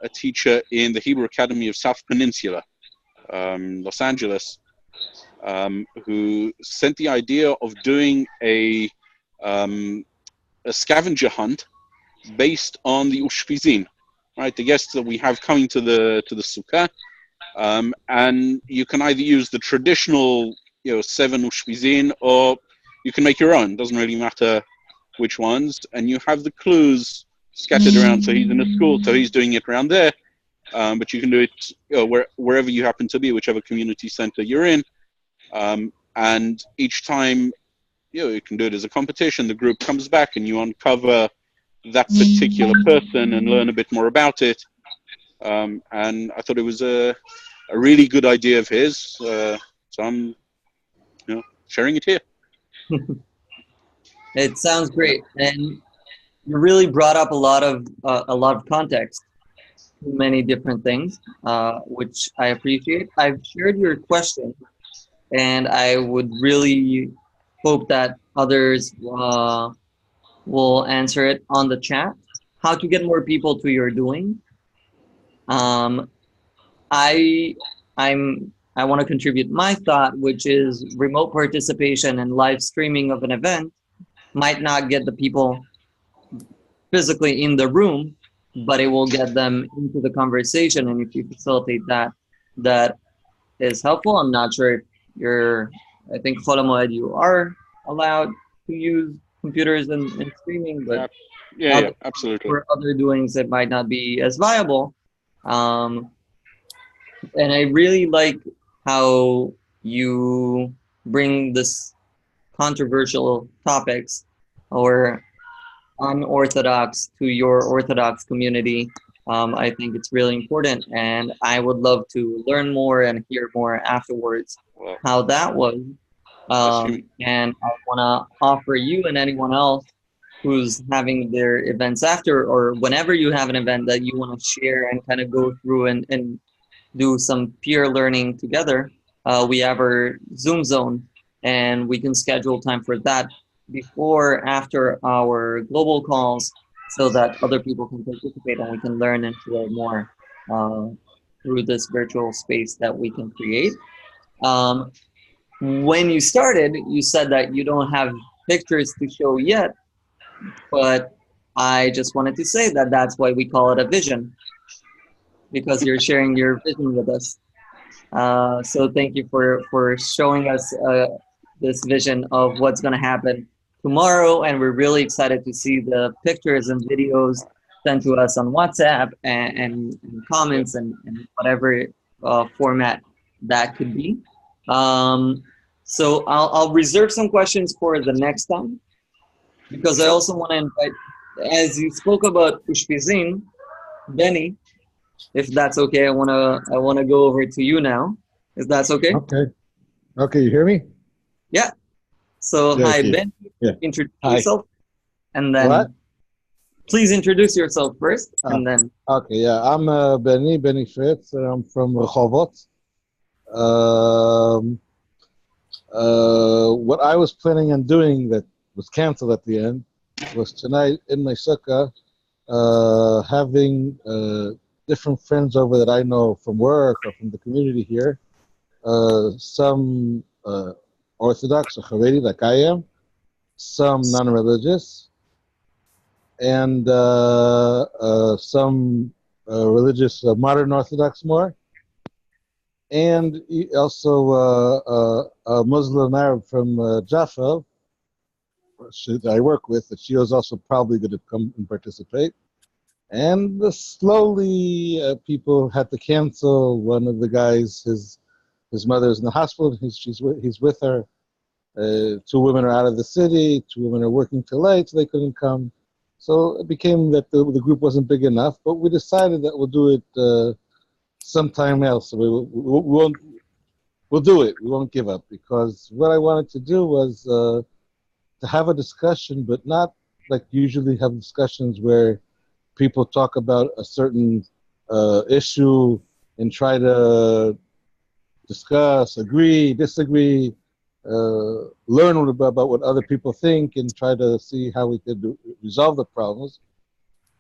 Speaker 16: a teacher in the Hebrew Academy of South Peninsula, Los Angeles, who sent the idea of doing a scavenger hunt based on the Ushpizin, right? The guests that we have coming to the sukkah, and you can either use the traditional 7 Ushpizin, or you can make your own. Doesn't really matter which ones, and you have the clues scattered around. So he's in a school, so he's doing it around there, but you can do it wherever you happen to be, whichever community center you're in, and each time you can do it as a competition. The group comes back and you uncover that particular person and learn a bit more about it, and I thought it was a really good idea of his, so I'm sharing it here.
Speaker 1: It sounds great, and you really brought up a lot of context, many different things, which I appreciate. I've shared your question, and I would really hope that others will answer it on the chat. How to get more people to your doing? I want to contribute my thought, which is remote participation and live streaming of an event might not get the people physically in the room, but it will get them into the conversation. And if you facilitate that, that is helpful. I'm not sure if I think Chol HaMoed, you are allowed to use computers and streaming, but
Speaker 16: yeah, absolutely.
Speaker 1: For other doings, it might not be as viable. And I really like how you bring this controversial topics or unorthodox to your Orthodox community. I think it's really important, and I would love to learn more and hear more afterwards how that was. And I want to offer you and anyone else who's having their events after, or whenever you have an event that you want to share and kind of go through and do some peer learning together. We have our Zoom zone, and we can schedule time for that before, after our global calls, so that other people can participate and we can learn and share more through this virtual space that we can create. When you started, you said that you don't have pictures to show yet, but I just wanted to say that that's why we call it a vision, because you're sharing your vision with us. So thank you for showing us this vision of what's going to happen tomorrow, and we're really excited to see the pictures and videos sent to us on WhatsApp and comments and whatever format that could be. So I'll reserve some questions for the next time, because I also want to invite, as you spoke about Ushpizin, Benny, if that's okay, I wanna go over to you now. If that's okay?
Speaker 17: Okay, you hear me?
Speaker 1: Yeah. So
Speaker 17: Yes,
Speaker 1: hi,
Speaker 17: yes.
Speaker 1: Ben.
Speaker 17: Yeah.
Speaker 1: Introduce
Speaker 17: Hi.
Speaker 1: yourself, and then
Speaker 17: What?
Speaker 1: please introduce yourself first, and then.
Speaker 17: Okay, yeah, I'm Benny Fritz, and I'm from Rehovot. What I was planning on doing that was canceled at the end was tonight in my sukkah, having different friends over that I know from work or from the community here. Some Orthodox or Haredi like I am, some non-religious, and some religious Modern Orthodox more, and also a Muslim Arab from Jaffa that I work with, that she was also probably going to come and participate. And slowly people had to cancel. One of the guys, his mother's in the hospital, he's with her. 2 women are out of the city, 2 women are working till late, so they couldn't come. So it became that the group wasn't big enough, but we decided that we'll do it sometime else. So we'll do it. We won't give up, because what I wanted to do was to have a discussion, but not like usually have discussions where people talk about a certain issue and try to discuss, agree, disagree, learn about what other people think, and try to see how we could resolve the problems.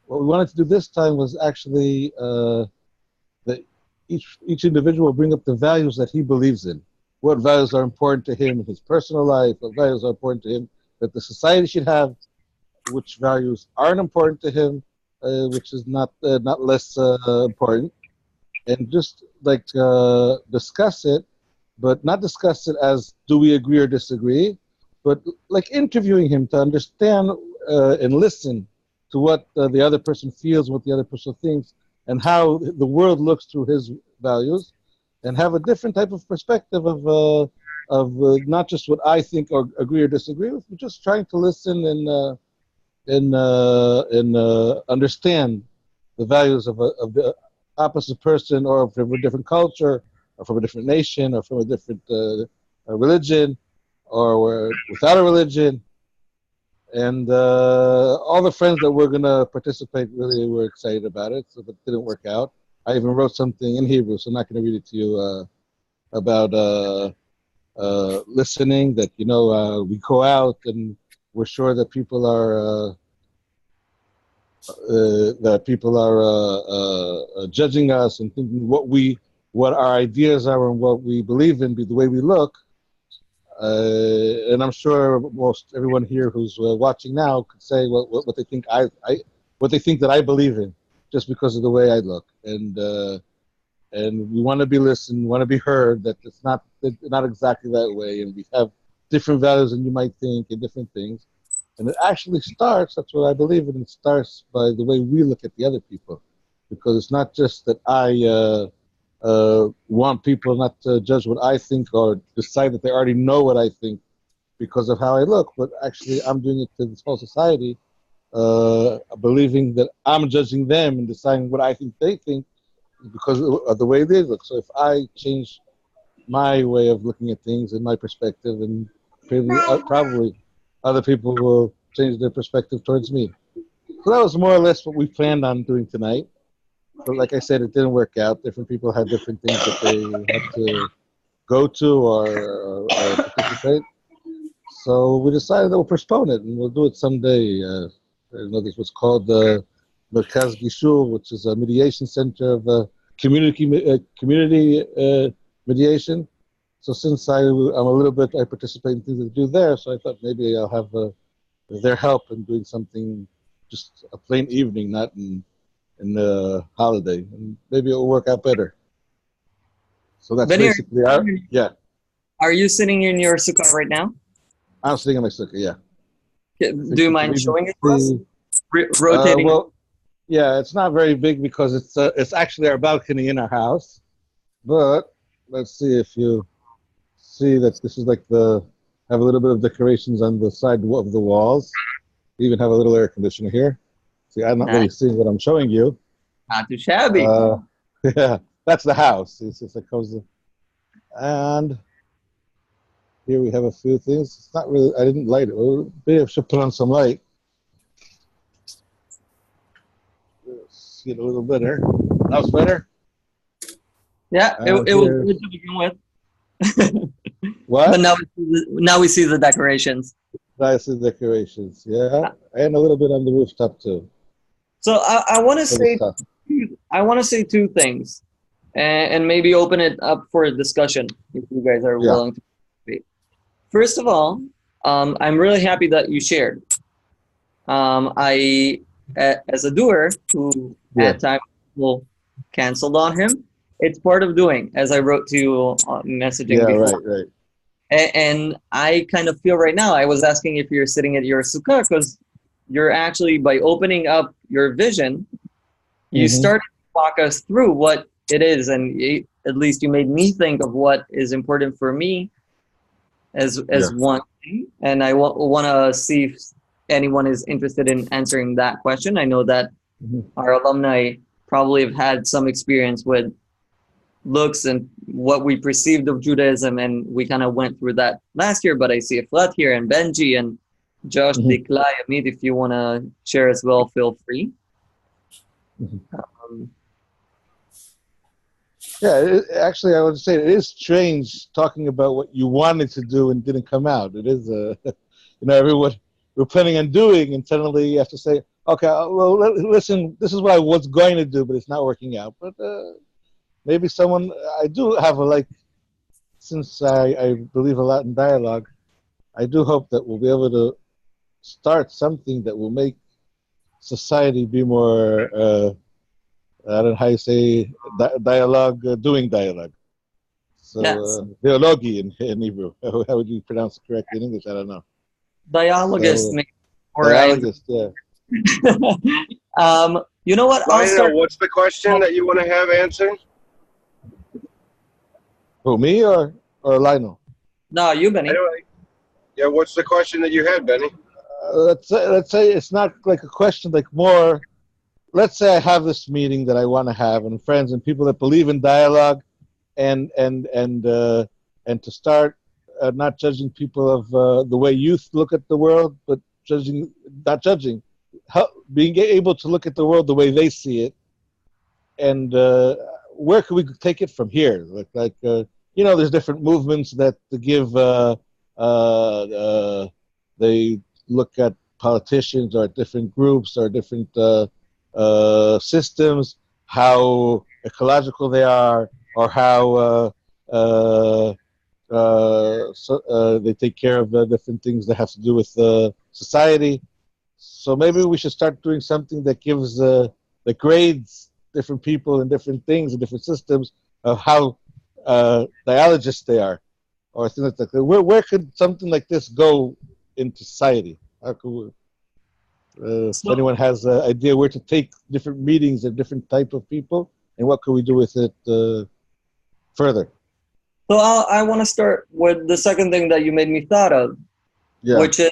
Speaker 17: What we wanted to do this time was actually that each individual bring up the values that he believes in. What values are important to him in his personal life, what values are important to him that the society should have, which values aren't important to him, which is not less important, and just like discuss it, but not discuss it as do we agree or disagree, but like interviewing him to understand and listen to what the other person feels, what the other person thinks, and how the world looks through his values, and have a different type of perspective of not just what I think or agree or disagree with, but just trying to listen and understand the values of the opposite person, or from a different culture, or from a different nation, or from a different religion, or without a religion. And all the friends that were going to participate really were excited about it, so if it didn't work out. I even wrote something in Hebrew, so I'm not going to read it to you, about listening, that, we go out and we're sure that people are judging us and thinking what our ideas are and what we believe in, be the way we look. And I'm sure most everyone here who's watching now could say what they think what they think that I believe in, just because of the way I look. And we want to be listened, want to be heard, that it's not exactly that way, and we have different values than you might think, and different things. And it actually starts, that's what I believe in, it starts by the way we look at the other people. Because it's not just that I want people not to judge what I think or decide that they already know what I think because of how I look, but actually I'm doing it to this whole society, believing that I'm judging them and deciding what I think they think because of the way they look. So if I change my way of looking at things and my perspective, and probably other people will change their perspective towards me. So that was more or less what we planned on doing tonight. But like I said, it didn't work out. Different people had different things that they had to go to or participate. So we decided that we'll postpone it and we'll do it someday. I know this was called the Merkaz Gishur, which is a mediation center of community mediation. So since I participate in things that do there, so I thought maybe I'll have their help in doing something, just a plain evening, not in the holiday, and maybe it'll work out better. So that's
Speaker 1: Benny,
Speaker 17: basically yeah.
Speaker 1: Are you sitting in your sukkah right now?
Speaker 17: I'm sitting in my sukkah, yeah.
Speaker 1: Do you mind showing it to us? Rotating.
Speaker 17: Well, yeah, it's not very big because it's actually our balcony in our house. But let's see if you see that this is like have a little bit of decorations on the side of the walls. We even have a little air conditioner here. See, I'm not really seeing what I'm showing you.
Speaker 1: Not too shabby.
Speaker 17: Yeah, that's the house. It's just like comes, and here we have a few things. It's not really. I didn't light it. Maybe I should put on some light. get a little better. That was better?
Speaker 1: Yeah, it was good to begin with.
Speaker 17: What?
Speaker 1: But now we see the decorations.
Speaker 17: I see the decorations, yeah. And a little bit on the rooftop too.
Speaker 1: So I want to say two things, and maybe open it up for a discussion if you guys are willing to participate. First of all, I'm really happy that you shared. As a doer who at times will canceled on him, it's part of doing, as I wrote to you messaging before.
Speaker 17: Right.
Speaker 1: And I kind of feel right now, I was asking if you're sitting at your sukkah, because you're actually, by opening up your vision, you started to walk us through what it is, and at least you made me think of what is important for me as one thing. And I want to see if anyone is interested in answering that question. I know that our alumni probably have had some experience with looks and what we perceived of Judaism, and we kind of went through that last year. But I see Efrat here, and Benji, and Josh, Dikla, Amit, if you want to share as well, feel free.
Speaker 17: Actually, I would say it is strange talking about what you wanted to do and didn't come out. It is, everyone we're planning on doing, and suddenly you have to say, okay, well, listen, this is what I was going to do, but it's not working out. But maybe someone, I do have since I believe a lot in dialogue, I do hope that we'll be able to start something that will make society be more, I don't know how you say, dialogue, doing dialogue. So, dialogi in Hebrew. How would you pronounce it correctly in English? I don't know.
Speaker 1: Dialogist.
Speaker 17: Dialogist, yeah.
Speaker 1: You know what?
Speaker 5: What's the question that you want to have answered?
Speaker 17: Who, me or Lionel?
Speaker 1: No, you, Benny.
Speaker 5: Anyway, yeah, what's the question that you had, Benny?
Speaker 17: Let's say it's not like a question, like more. Let's say I have this meeting that I want to have, and friends and people that believe in dialogue, and to start not judging people of the way youth look at the world, but being able to look at the world the way they see it, and where can we take it from here? There's different movements that give they look at politicians or different groups or different systems, how ecological they are, or how they take care of the different things that have to do with society. So maybe we should start doing something that gives that grades different people and different things and different systems of how dialogists they are, or things like that. Where could something like this go in society? How could if anyone has an idea where to take different meetings of different type of people, and what could we do with it further?
Speaker 1: So I want to start with the second thing that you made me thought of, which is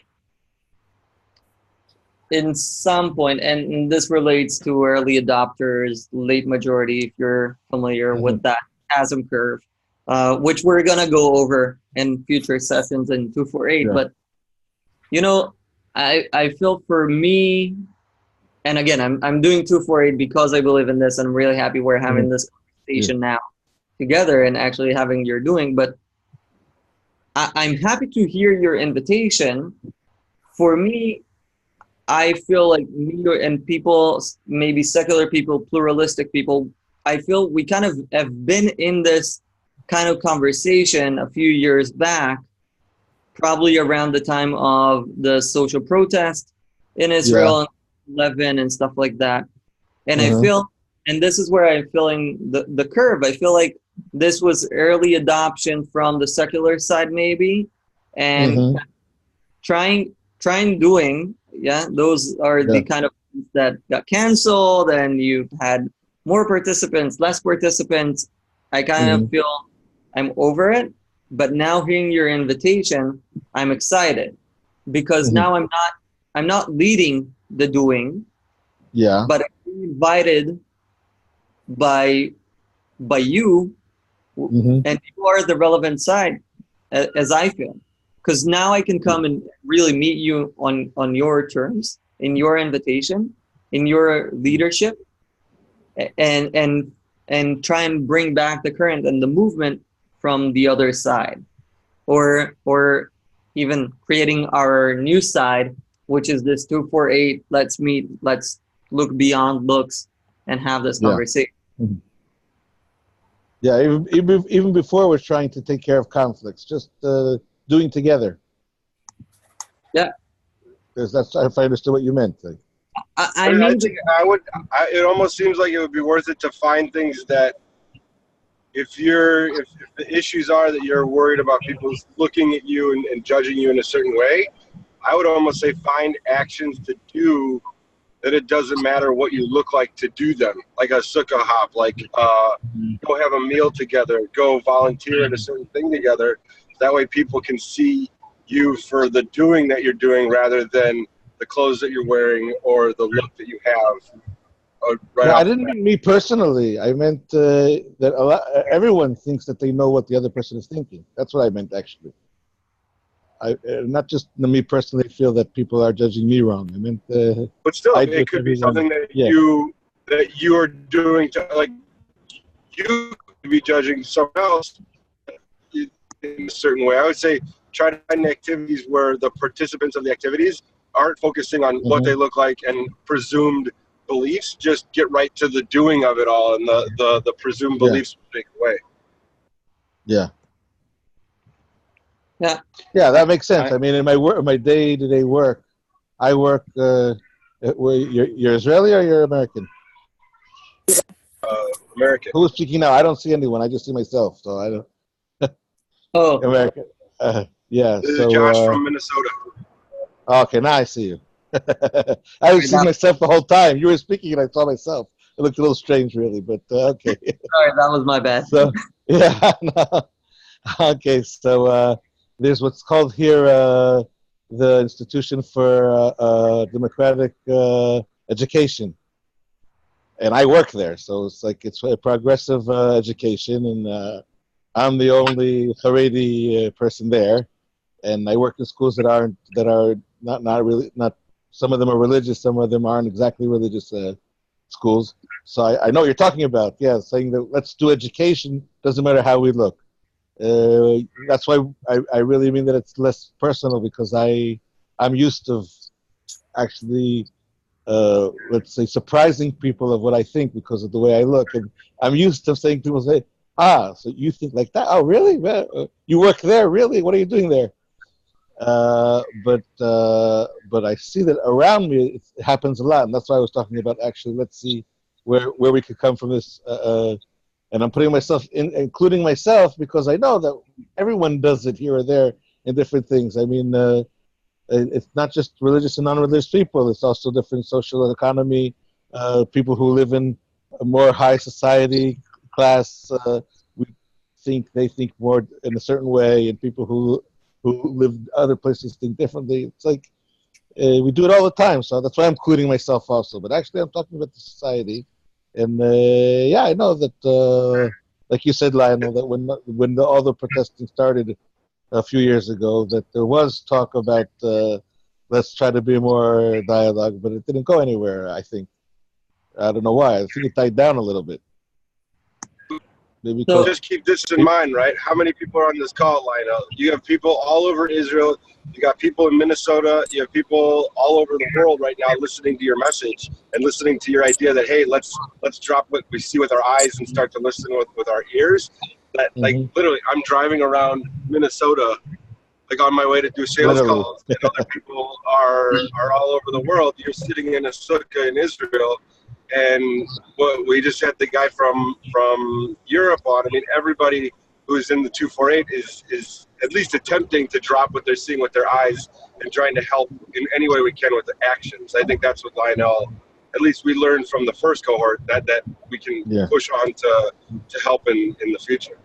Speaker 1: in some point, and this relates to early adopters, late majority, if you're familiar with that chasm curve, which we're going to go over in future sessions in 248. But, I feel for me, and again, I'm doing 248 because I believe in this. I'm really happy we're having this conversation now together and actually having your doing. But I'm happy to hear your invitation. For me, I feel like me and people, maybe secular people, pluralistic people, I feel we kind of have been in this kind of conversation a few years back, probably around the time of the social protest in Israel, 11 and stuff like that. And I feel, and this is where I'm feeling the curve. I feel like this was early adoption from the secular side, maybe, and trying doing, those are the kind of things that got canceled, and you've had more participants, less participants. I kind of feel I'm over it. But now hearing your invitation, I'm excited because now I'm not leading the doing, but I'm being invited by you, and you are the relevant side, as I feel, because now I can come and really meet you on your terms, in your invitation, in your leadership, and try and bring back the current and the movement from the other side, or even creating our new side, which is this 248. Let's meet. Let's look beyond looks and have this conversation.
Speaker 17: Mm-hmm. Yeah, even before we're trying to take care of conflicts, just doing together.
Speaker 1: Yeah,
Speaker 17: because that's if I understood what you meant. Like,
Speaker 5: I think it almost seems like it would be worth it to find things that, if the issues are that you're worried about people looking at you and judging you in a certain way, I would almost say find actions to do that it doesn't matter what you look like to do them, like a sukkah hop, like go have a meal together, go volunteer at a certain thing together. That way people can see you for the doing that you're doing rather than the clothes that you're wearing or the look that you have.
Speaker 17: No, I didn't mean me personally. I meant that everyone thinks that they know what the other person is thinking. That's what I meant, actually. Not just me personally feel that people are judging me wrong. I meant,
Speaker 5: but still, it could be something that you are doing to, like, you could be judging someone else in a certain way. I would say try to find activities where the participants of the activities aren't focusing on what they look like and presumed beliefs. Just get right to the doing of it all, and the presumed beliefs take away.
Speaker 17: Yeah.
Speaker 1: Yeah.
Speaker 17: Yeah, that makes sense. I mean, in my day-to-day work, I work. You're Israeli or you're American?
Speaker 5: American.
Speaker 17: Who's speaking now? I don't see anyone. I just see myself. So I don't.
Speaker 1: Oh,
Speaker 17: American. Yeah.
Speaker 5: This
Speaker 17: so,
Speaker 5: is Josh from Minnesota.
Speaker 17: Okay, now I see you. I was seeing myself the whole time. You were speaking, and I saw myself. It looked a little strange, really, but okay.
Speaker 1: Sorry, that was my bad.
Speaker 17: So, yeah. No. Okay, so there's what's called here the Institution for Democratic Education, and I work there. So it's a progressive education, and I'm the only Haredi person there, and I work in schools that are not really. Some of them are religious, some of them aren't exactly religious schools. So I know what you're talking about. Yeah, saying that let's do education, doesn't matter how we look. That's why I really mean that it's less personal, because I'm used to actually let's say surprising people of what I think because of the way I look, and I'm used to saying people say, so you think like that? Oh, really? You work there? Really? What are you doing there? But I see that around me it happens a lot, and that's why I was talking about actually. Let's see where we could come from this. And I'm putting myself in, including myself, because I know that everyone does it here or there in different things. I mean, it's not just religious and non-religious people. It's also different social economy, people who live in a more high society class. They think more in a certain way, and people who live other places think differently. It's like we do it all the time. So that's why I'm including myself also. But actually, I'm talking about the society. And I know that, like you said, Lionel, that when all the protesting started a few years ago, that there was talk about let's try to be more dialogue, but it didn't go anywhere. I think I don't know why. I think it died down a little bit. Maybe
Speaker 5: So just keep this in mind, right? How many people are on this call, Lionel? You have people all over Israel. You got people in Minnesota. You have people all over the world right now listening to your message and listening to your idea that, hey, let's drop what we see with our eyes and start to listen with our ears. That like literally, I'm driving around Minnesota, like on my way to do sales calls, and other people are all over the world. You're sitting in a sukkah in Israel. And we just had the guy from Europe on. I mean, everybody who's in the 248 is at least attempting to drop what they're seeing with their eyes and trying to help in any way we can with the actions. I think that's what Lionel, at least we learned from the first cohort, that we can push on to help in the future.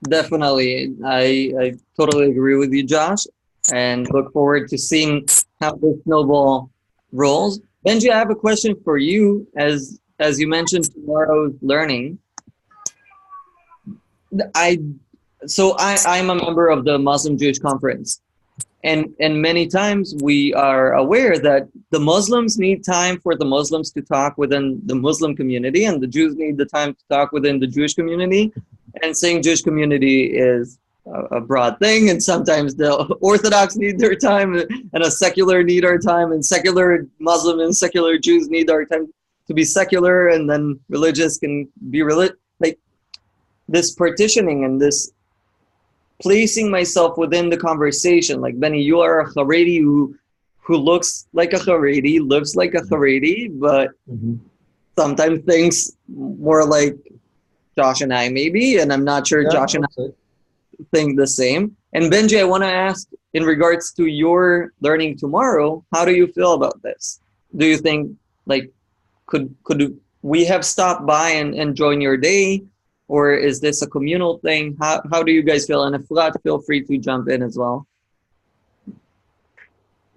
Speaker 1: Definitely. I totally agree with you, Josh, and look forward to seeing how this snowball rolls. Benji, I have a question for you. As you mentioned, tomorrow's learning. I'm a member of the Muslim Jewish Conference, And many times we are aware that the Muslims need time for the Muslims to talk within the Muslim community, and the Jews need the time to talk within the Jewish community. And saying Jewish community is a broad thing, and sometimes the Orthodox need their time, and a secular need our time, and secular Muslim and secular Jews need our time to be secular, and then religious can be religious. Like this partitioning and this placing myself within the conversation. Like, Benny, you are a Haredi who looks like a Haredi, lives like a Haredi, but sometimes thinks more like Josh and I maybe, and I'm not sure Josh and I think the same. And Benji, I want to ask, in regards to your learning tomorrow, how do you feel about this? Do you think, like, could we have stopped by and join your day? Or is this a communal thing? How do you guys feel? And if Vlad, feel free to jump in as well.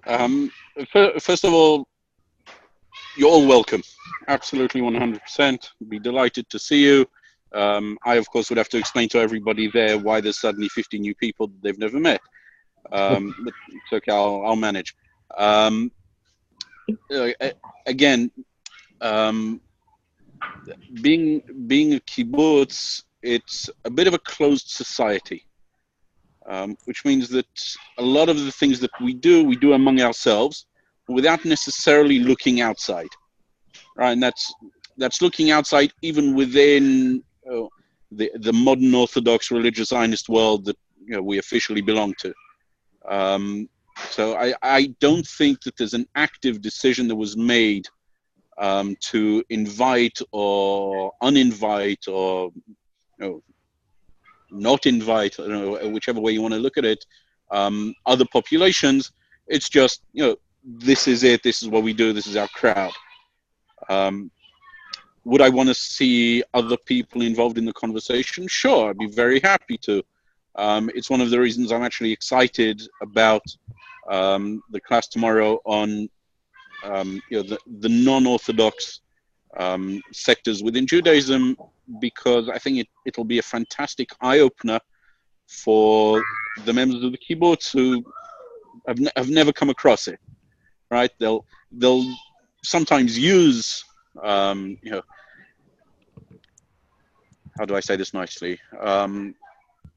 Speaker 16: First of all, you're all welcome. Absolutely 100%. Be delighted to see you. I, of course, would have to explain to everybody there why there's suddenly 50 new people that they've never met. But it's okay, I'll manage. Again, being a kibbutz, it's a bit of a closed society, which means that a lot of the things that we do among ourselves without necessarily looking outside, right? And that's looking outside even within the modern Orthodox religious Zionist world that we officially belong to. So I don't think that there's an active decision that was made to invite or uninvite or not invite, whichever way you want to look at it, other populations. It's just, this is it, this is what we do, this is our crowd. Would I want to see other people involved in the conversation? Sure, I'd be very happy to. It's one of the reasons I'm actually excited about the class tomorrow on the non-Orthodox sectors within Judaism, because I think it'll be a fantastic eye-opener for the members of the kibbutz who have never come across it. Right? They'll sometimes use how do I say this nicely?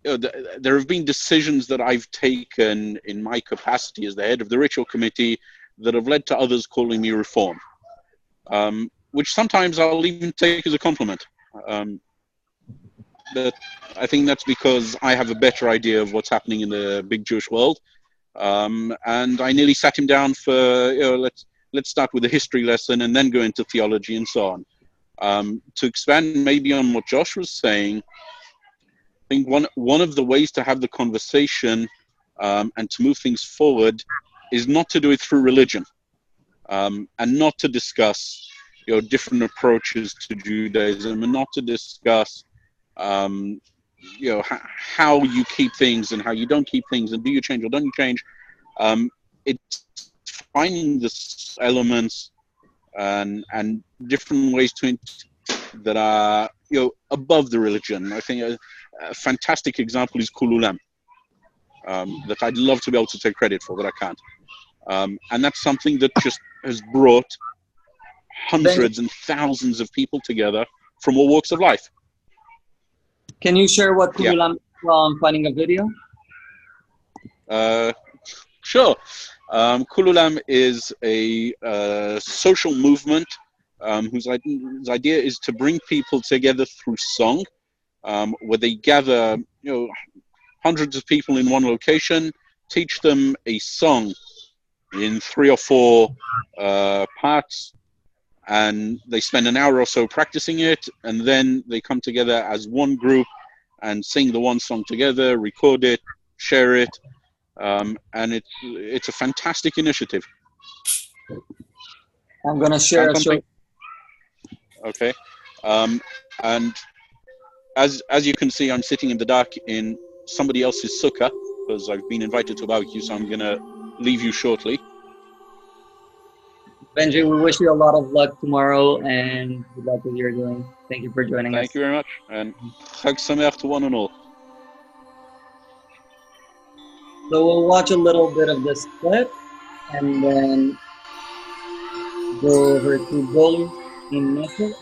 Speaker 16: There have been decisions that I've taken in my capacity as the head of the ritual committee that have led to others calling me reform, which sometimes I'll even take as a compliment. But I think that's because I have a better idea of what's happening in the big Jewish world. And I nearly sat him down for, let's start with a history lesson and then go into theology and so on. To expand maybe on what Josh was saying, I think one of the ways to have the conversation and to move things forward is not to do it through religion, and not to discuss different approaches to Judaism, and not to discuss how you keep things and how you don't keep things, and do you change or don't you change. It's finding the elements and different ways that are above the religion. I think a fantastic example is Kululam, that I'd love to be able to take credit for, but I can't. And that's something that just has brought hundreds and thousands of people together from all walks of life.
Speaker 1: Can you share what Kululam is while I'm finding a video?
Speaker 16: Sure. Kululam is a social movement whose idea is to bring people together through song, where they gather hundreds of people in one location, teach them a song in 3 or 4 parts, and they spend an hour or so practicing it, and then they come together as one group and sing the one song together, record it, share it, and it's a fantastic initiative.
Speaker 1: I'm gonna share a show.
Speaker 16: Okay, and as you can see, I'm sitting in the dark in somebody else's sukkah because I've been invited to a barbecue, so I'm gonna leave you shortly.
Speaker 1: Benji, we wish you a lot of luck tomorrow and good luck with what you're doing. Thank you for joining us.
Speaker 16: Thank you very much, and Chag Sameach to one and all.
Speaker 1: So we'll watch a little bit of this clip and then go over to goals in nature.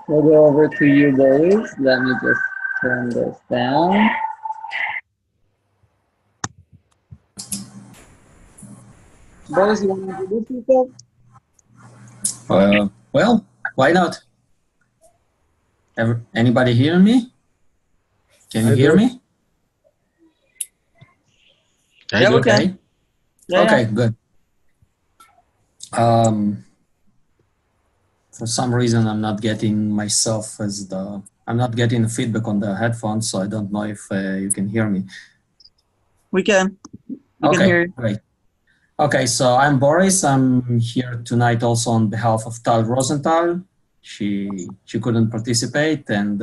Speaker 1: We'll go over to you, boys. Let me just turn this down. Boris, you want to introduce yourself?
Speaker 18: Well, why not? Anybody hear me? Can you hear me?
Speaker 1: Yeah, we
Speaker 18: okay.
Speaker 1: can. Yeah,
Speaker 18: okay,
Speaker 1: yeah.
Speaker 18: Good. For some reason, I'm not getting myself I'm not getting feedback on the headphones, so I don't know if you can hear me.
Speaker 1: We can. We can hear you.
Speaker 18: Great. Okay, so I'm Boris. I'm here tonight also on behalf of Tal Rosenthal. She couldn't participate, and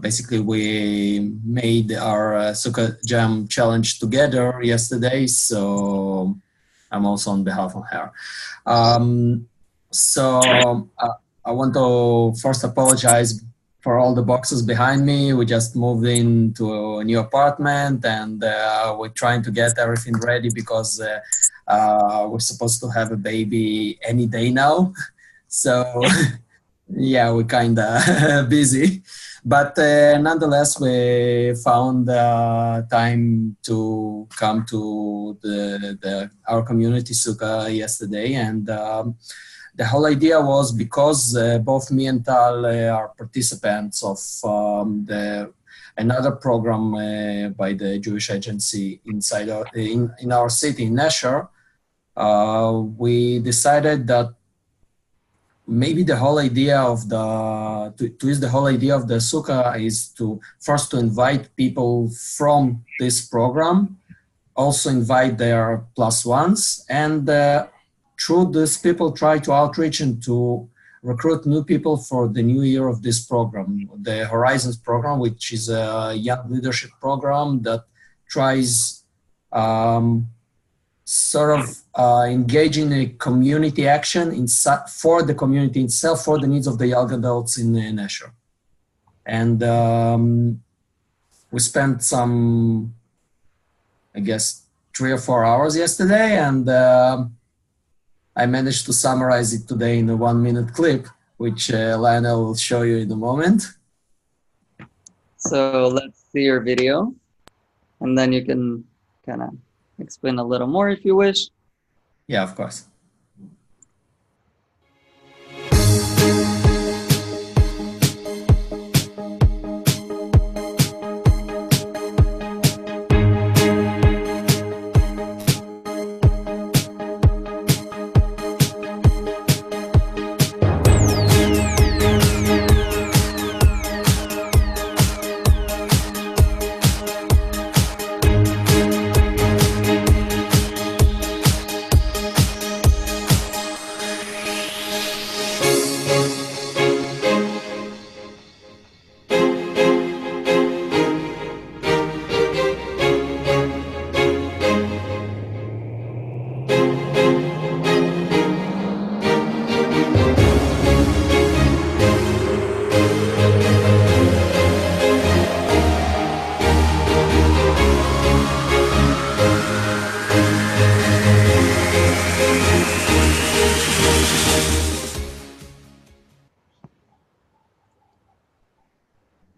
Speaker 18: basically we made our Sukkah Jam challenge together yesterday, so I'm also on behalf of her. I want to first apologize for all the boxes behind me. We just moved into a new apartment, and we're trying to get everything ready because we're supposed to have a baby any day now. So yeah, we're kind of busy. But nonetheless, we found time to come to our community Sukkah yesterday, and the whole idea was because both me and Tal are participants of another program by the Jewish Agency inside in our city, in Nasher. We decided that maybe the whole idea of to use the whole idea of the Sukkah is to first to invite people from this program, also invite their plus ones, and through this people try to outreach and to recruit new people for the new year of this program, the Horizons program, which is a young leadership program that tries sort of engaging a community action for the community itself, for the needs of the young adults in Nasher. And we spent some, I guess, 3 or 4 hours yesterday, and I managed to summarize it today in a 1-minute clip, which Lionel will show you in a moment.
Speaker 1: So let's see your video, and then you can kind of explain a little more if you wish.
Speaker 18: Yeah, of course.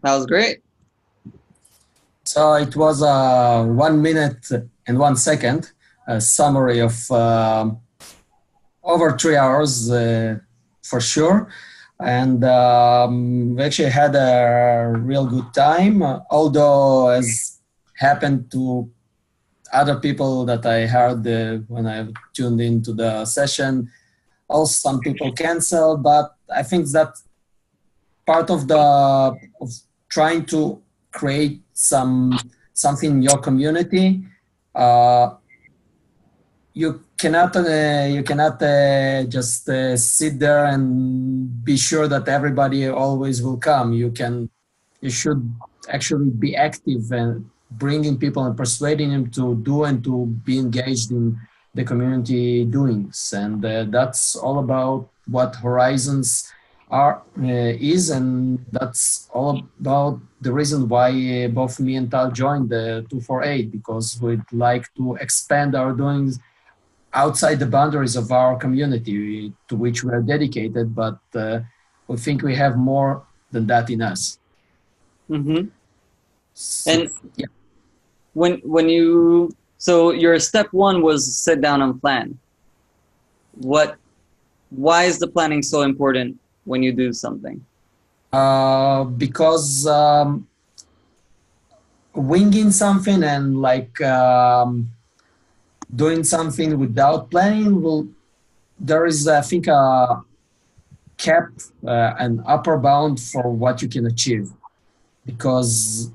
Speaker 1: That was great.
Speaker 18: So it was a 1 minute and 1 second summary of over 3 hours for sure. And we actually had a real good time, although as happened to other people that I heard when I tuned into the session, also some people canceled, but I think that part of trying to create something in your community. You cannot just sit there and be sure that everybody always will come. You should actually be active and bringing people and persuading them to do and to be engaged in the community doings. And that's all about what Horizons is, and that's all about the reason why both me and Tal joined the 248, because we'd like to expand our doings outside the boundaries of our community to which we are dedicated, but we think we have more than that in us.
Speaker 1: Mm-hmm.
Speaker 18: So,
Speaker 1: and
Speaker 18: yeah.
Speaker 1: when you, so your step one was sit down and plan. Why is the planning so important when you do something?
Speaker 18: Because winging something and doing something without planning there is, I think, a cap, an upper bound for what you can achieve. Because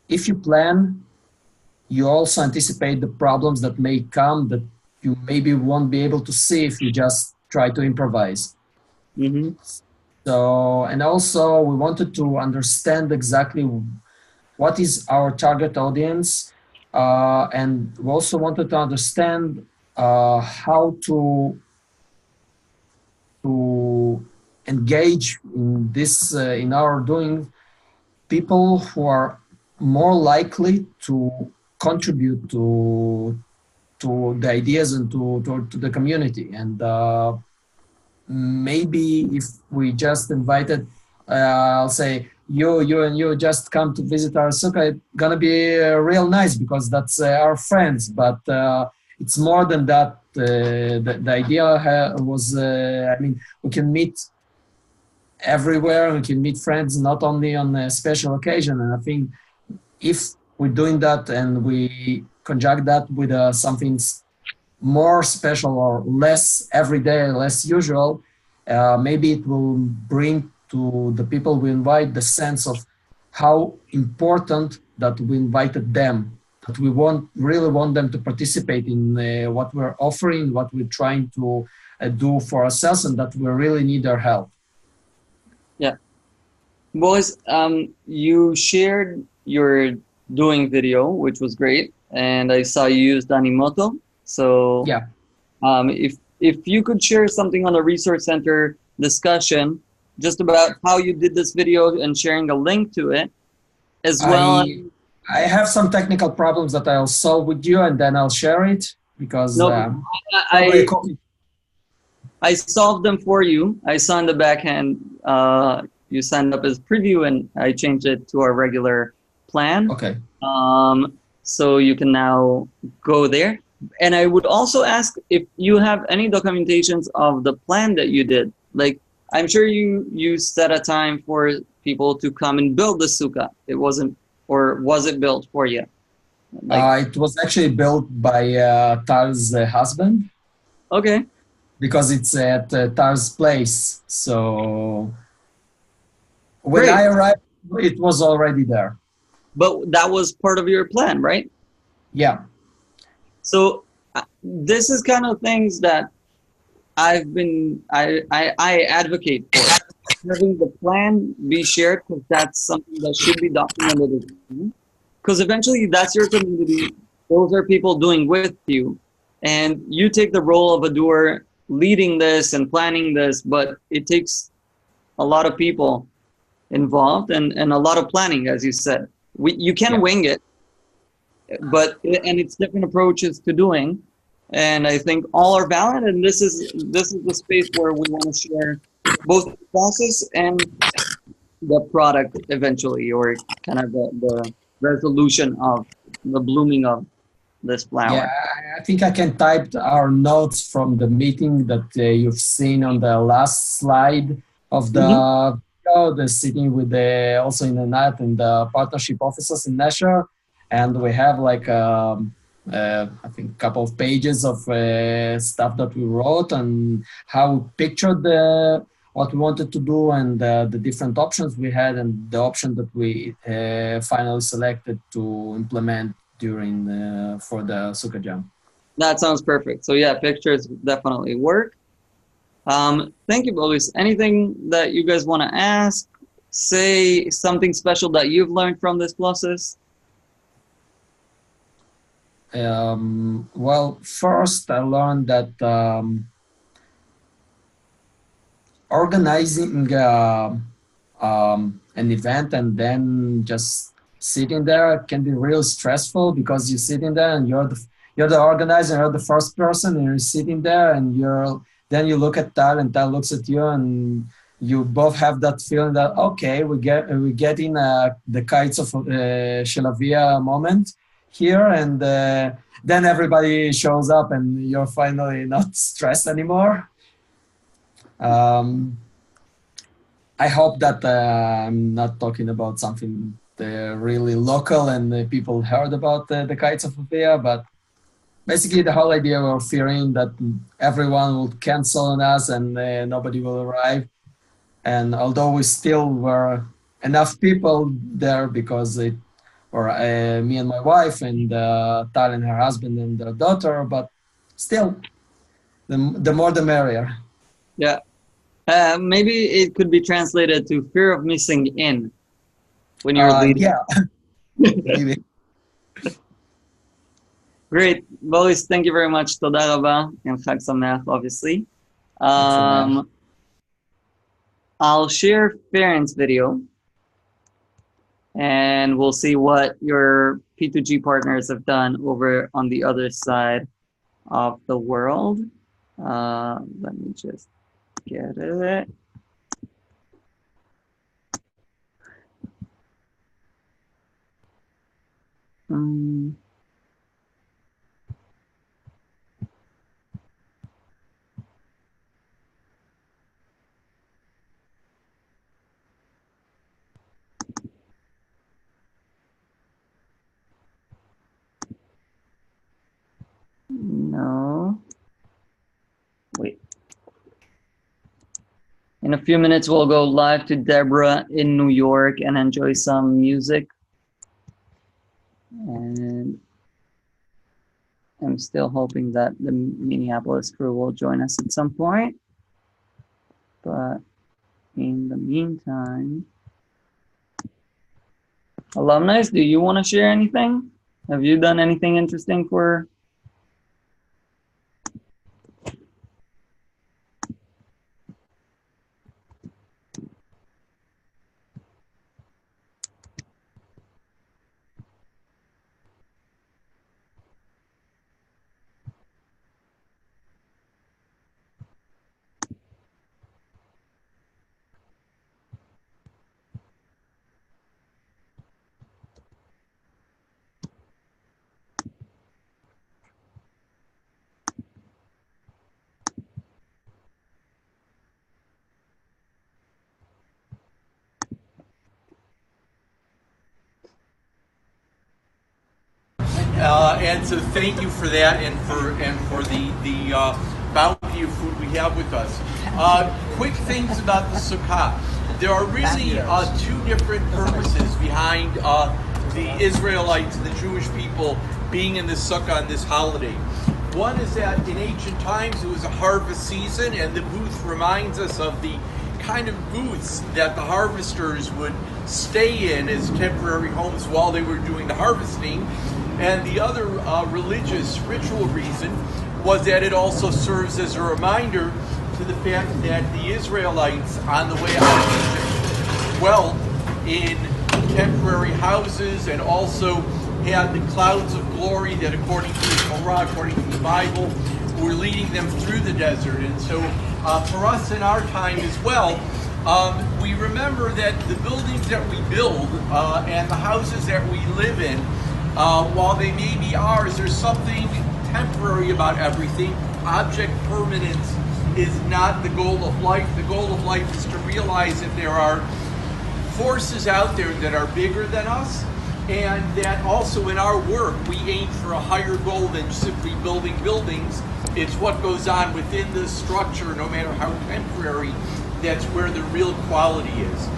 Speaker 18: if you plan, you also anticipate the problems that may come that you maybe won't be able to see if you just try to improvise.
Speaker 1: Mm-hmm.
Speaker 18: So, and also we wanted to understand exactly what is our target audience, and we also wanted to understand how to engage in this, in our doing, people who are more likely to contribute to the ideas and to the community. And maybe if we just invited, I'll say, you just come to visit our sukkah, it's gonna be real nice because that's our friends. But it's more than that. The idea was, I mean, we can meet everywhere. We can meet friends not only on a special occasion. And I think if we're doing that and we conjunct that with something more special or less everyday, less usual, maybe it will bring to the people we invite the sense of how important that we invited them, that we really want them to participate in what we're offering, what we're trying to do for ourselves, and that we really need their help.
Speaker 1: Yeah. Boys, you shared your doing video, which was great, and I saw you use Danimoto. So
Speaker 18: yeah,
Speaker 1: if you could share something on the Resource Center discussion, just about how you did this video and sharing a link to it, as well.
Speaker 18: I have some technical problems that I'll solve with you, and then I'll share it because
Speaker 1: I solved them for you. I saw in the backhand you signed up as preview, and I changed it to our regular plan.
Speaker 18: Okay.
Speaker 1: So you can now go there. And I would also ask if you have any documentations of the plan that you did. Like, I'm sure you set a time for people to come and build the sukkah. It wasn't, or was it built for you?
Speaker 18: It was actually built by Tar's husband.
Speaker 1: Okay.
Speaker 18: Because it's at Tar's place. So when I arrived, it was already there.
Speaker 1: But that was part of your plan, right?
Speaker 18: Yeah.
Speaker 1: So this is kind of things that I advocate for. Having the plan be shared, because that's something that should be documented. Because eventually that's your community. Those are people doing with you. And you take the role of a doer leading this and planning this, but it takes a lot of people involved and a lot of planning, as you said. You can wing it, but it's different approaches to doing, and I think all are valid. And this is the space where we want to share both the process and the product eventually, or kind of the resolution of the blooming of this flower?
Speaker 18: Yeah, I think I can type our notes from the meeting that you've seen on the last slide of the video, the sitting with the also in the night and the partnership officers in Nasher, and we have like I think a couple of pages of stuff that we wrote and how we pictured what we wanted to do and the different options we had and the option that we finally selected to implement during for the Sukkah Jam.
Speaker 1: That sounds perfect. So yeah, pictures definitely work. Thank you, Bolis. Anything that you guys want to ask? Say something special that you've learned from this process?
Speaker 18: Well, first I learned that organizing an event and then just sitting there can be real stressful because you're sitting there and you're the organizer, you're the first person, and you're sitting there and then you look at Tal and Tal looks at you and you both have that feeling that okay, we get in the kites of Shelavia moment here, and then everybody shows up and you're finally not stressed anymore. I hope that I'm not talking about something really local and people heard about the kites of Shelavia, but basically the whole idea of fearing that everyone will cancel on us and nobody will arrive. And although we still were enough people there because me and my wife and Tal and her husband and their daughter, but still, the more the merrier.
Speaker 1: Yeah. Maybe it could be translated to fear of missing in when you're leading.
Speaker 18: Yeah. Maybe.
Speaker 1: Great. Bolis, thank you very much. Toda raba and Chag Sameach, obviously. I'll share Farron's video and we'll see what your P2G partners have done over on the other side of the world. Let me just get it. No. Wait. In a few minutes, we'll go live to Deborah in New York and enjoy some music. And I'm still hoping that the Minneapolis crew will join us at some point. But in the meantime, alumni, do you want to share anything? Have you done anything interesting for?
Speaker 19: And so thank you for that and for the bounty of food we have with us. Quick things about the Sukkah. There are really two different purposes behind the Israelites and the Jewish people being in this Sukkah on this holiday. One is that in ancient times it was a harvest season, and the booth reminds us of the kind of booths that the harvesters would stay in as temporary homes while they were doing the harvesting. And the other religious ritual reason was that it also serves as a reminder to the fact that the Israelites on the way out of Egypt dwelt in temporary houses and also had the clouds of glory that according to the Torah, according to the Bible, were leading them through the desert. And so for us in our time as well, we remember that the buildings that we build and the houses that we live in, while they may be ours, there's something temporary about everything. Object permanence is not the goal of life. The goal of life is to realize that there are forces out there that are bigger than us, and that also in our work we aim for a higher goal than simply building buildings. It's what goes on within this structure, no matter how temporary. That's where the real quality is.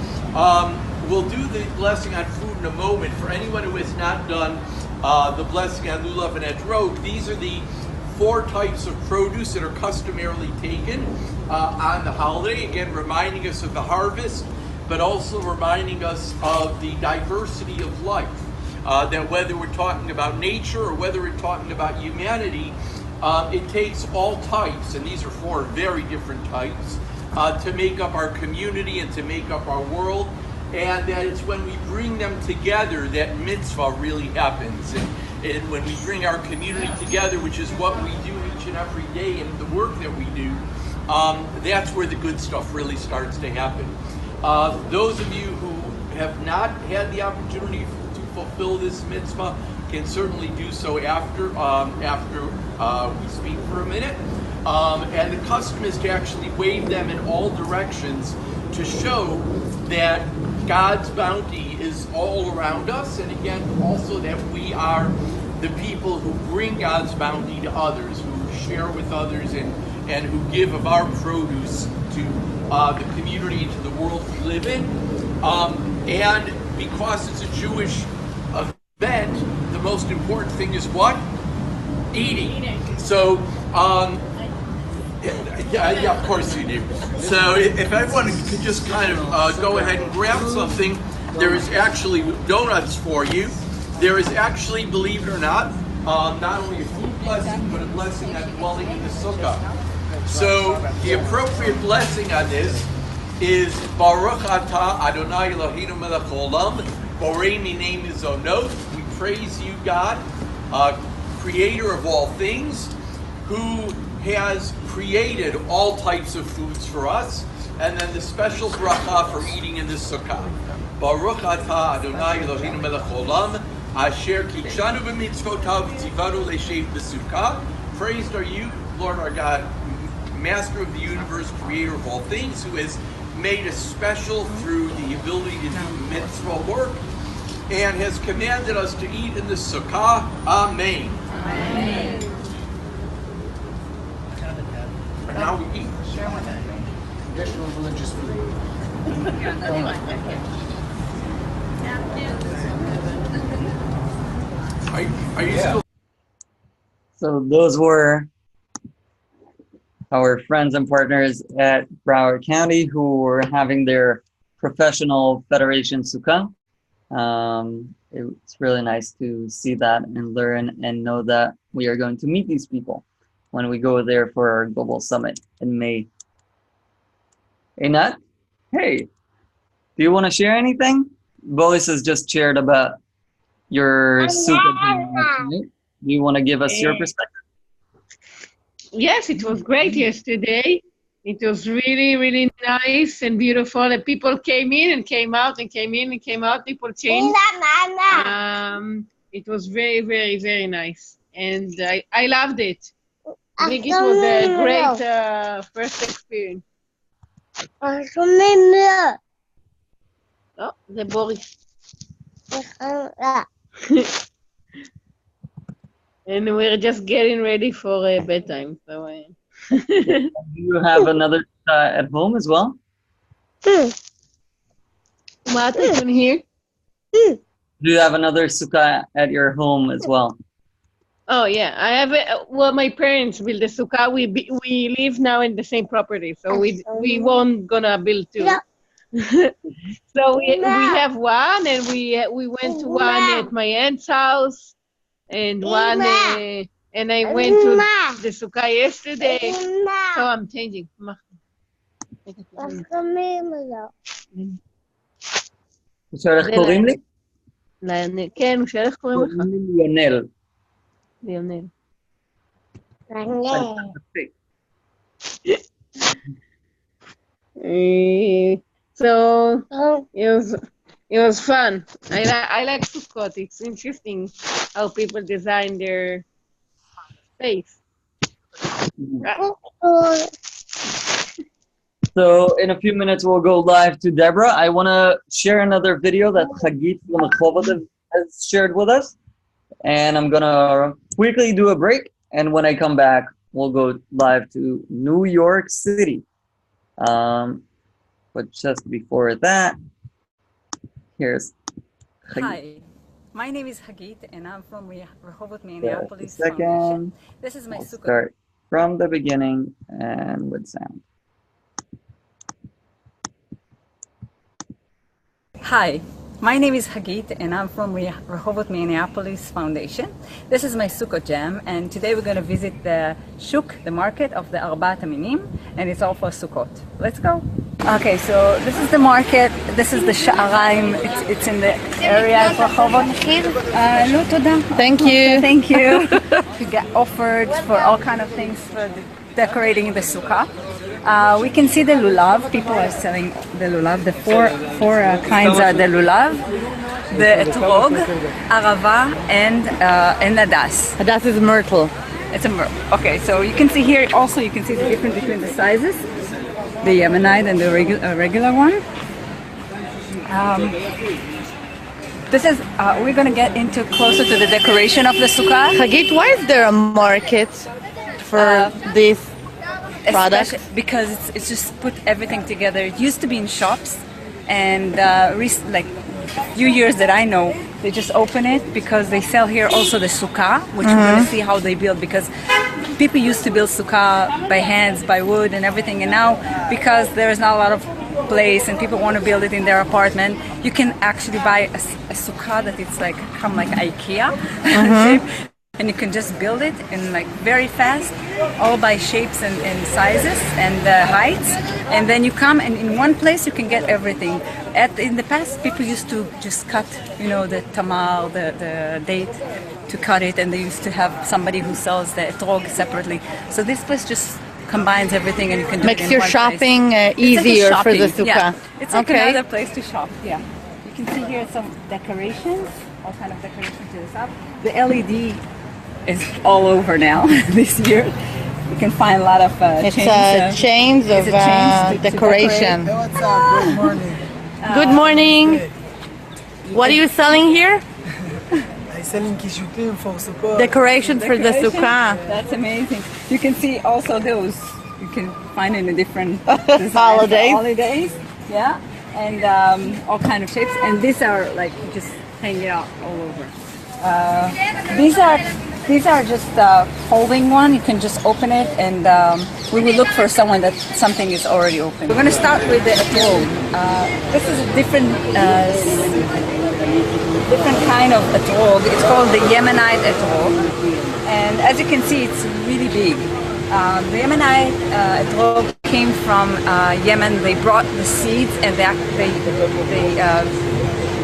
Speaker 19: We'll do the blessing on food in a moment. For anyone who has not done the blessing on lulav and edrog, these are the 4 types of produce that are customarily taken on the holiday. Again, reminding us of the harvest, but also reminding us of the diversity of life. That whether we're talking about nature or whether we're talking about humanity, it takes all types, and these are 4 very different types, to make up our community and to make up our world. And that it's when we bring them together that mitzvah really happens. And when we bring our community together, which is what we do each and every day and the work that we do, that's where the good stuff really starts to happen. Those of you who have not had the opportunity to fulfill this mitzvah can certainly do so after we speak for a minute. And the custom is to actually wave them in all directions to show that God's bounty is all around us, and again, also that we are the people who bring God's bounty to others, who share with others, and who give of our produce to the community and to the world we live in. And because it's a Jewish event, the most important thing is what? Eating. So, yeah, of course you do. So if everyone could just kind of go ahead and grab something, there is actually donuts for you. There is actually, believe it or not only a food blessing, but a blessing on dwelling in the sukkah. So the appropriate blessing on this is Baruch Atah Adonai Eloheinu melech haolam, Borei minei mizonot. We praise you, God, creator of all things, who has created all types of foods for us, and then the special bracha for eating in the sukkah. Baruch atah Adonai Eloheinu melech haolam, asher kidshanu b'mitzvotav v'tzivanu le'shev b'sukkah. Praised are you, Lord our God, Master of the universe, creator of all things, who has made us special through the ability to do mitzvah work, and has commanded us to eat in the sukkah. Amen. Amen. Now we eat.
Speaker 8: Traditional religious food.
Speaker 19: Are you still?
Speaker 1: So those were our friends and partners at Broward County who were having their professional Federation Sukkah. It's really nice to see that and learn and know that we are going to meet these people when we go there for our global summit in May. Einat, hey, do you want to share anything? Boris has just shared about your Sukkah Jam. Do you want to give us your perspective?
Speaker 11: Yes, it was great yesterday. It was really, really nice and beautiful. The people came in and came out and came in and came out. People changed. It was very, very, very nice. And I loved it. I think it was a great first experience. Oh, the Boris. And we're just getting ready for bedtime. So,
Speaker 1: Do you have another at home as well?
Speaker 11: What? I can hear.
Speaker 1: Do you have another sukkah at your home as well?
Speaker 11: Oh yeah, I have. Well, my parents build the sukkah. We live now in the same property, so we won't gonna build two. So we have one, and we went to one at my aunt's house, and one and I went to the sukkah yesterday. So I'm changing.
Speaker 1: איך קוראים לי?
Speaker 11: כן, איך קוראים לך?
Speaker 1: ליונל.
Speaker 11: ליונל. So it was fun. I like Sukkot. It's interesting how people design their space.
Speaker 1: So in a few minutes, we'll go live to Deborah. I want to share another video that Chagit from Rehovot has shared with us. And I'm going to quickly do a break. And when I come back, we'll go live to New York City. But just before that, here's Chagit.
Speaker 20: Hi, my name is Hagit, and I'm from Rehovot, Minneapolis Foundation. This is my Sukkah.
Speaker 1: Start from the beginning and with sound.
Speaker 20: Hi, my name is Hagit, and I'm from Rehovot, Minneapolis Foundation. This is my Sukkah Jam, and today we're going to visit the Shuk, the market of the Arbat Aminim, and it's all for Sukkot. Let's go. Okay, so this is the market. This is the Sha'araim. It's in the area of Rehovot. No, toda.
Speaker 11: Thank you.
Speaker 20: Thank you. We get offered for all kind of things for decorating the Sukkah. We can see the lulav. People are selling the lulav. The four kinds are the lulav, the etrog, arava, and nadas.
Speaker 11: Nadas is myrtle.
Speaker 20: It's a myrtle. Okay, so you can see here also. You can see the difference between the sizes, the Yemenite and the regular one. This is. We're gonna get into closer to the decoration of the sukkah.
Speaker 11: Hagit, why is there a market for this product?
Speaker 20: Because it's just put everything together. It used to be in shops, and like a few years that I know, they just open it because they sell here also the sukkah, which we're going to see how they build, because people used to build sukkah by hands, by wood and everything, and now because there is not a lot of place and people want to build it in their apartment, you can actually buy a sukkah that it's like come like IKEA shape. And you can just build it in like very fast, all by shapes and sizes and heights. And then you come and in one place you can get everything. In the past, people used to just cut, the tamar, the date, to cut it, and they used to have somebody who sells the etrog separately. So this place just combines everything, and you can do
Speaker 11: makes
Speaker 20: it in
Speaker 11: your
Speaker 20: one
Speaker 11: shopping
Speaker 20: place.
Speaker 11: easier
Speaker 20: It's like
Speaker 11: for the sukkah.
Speaker 20: Yeah. It's like another place to shop. Yeah. You can see here some decorations, all kind of decorations to the south. The LED is all over now this year. You can find a lot of
Speaker 11: chains of decoration.
Speaker 21: Hey, what's up? Good morning.
Speaker 11: Good morning. What are you selling here?
Speaker 21: I'm selling kishutim for Sukkot.
Speaker 11: Decorations for the sukkah.
Speaker 20: That's amazing. You can see also those. You can find in the different holidays. Yeah, and all kind of shapes. And these are like just hanging out all over. These are just folding one. You can just open it, and we will look for someone that something is already open. We're going to start with the etrog. This is a different kind of etrog. It's called the Yemenite etrog, and as you can see, it's really big. The Yemenite etrog came from Yemen. They brought the seeds, and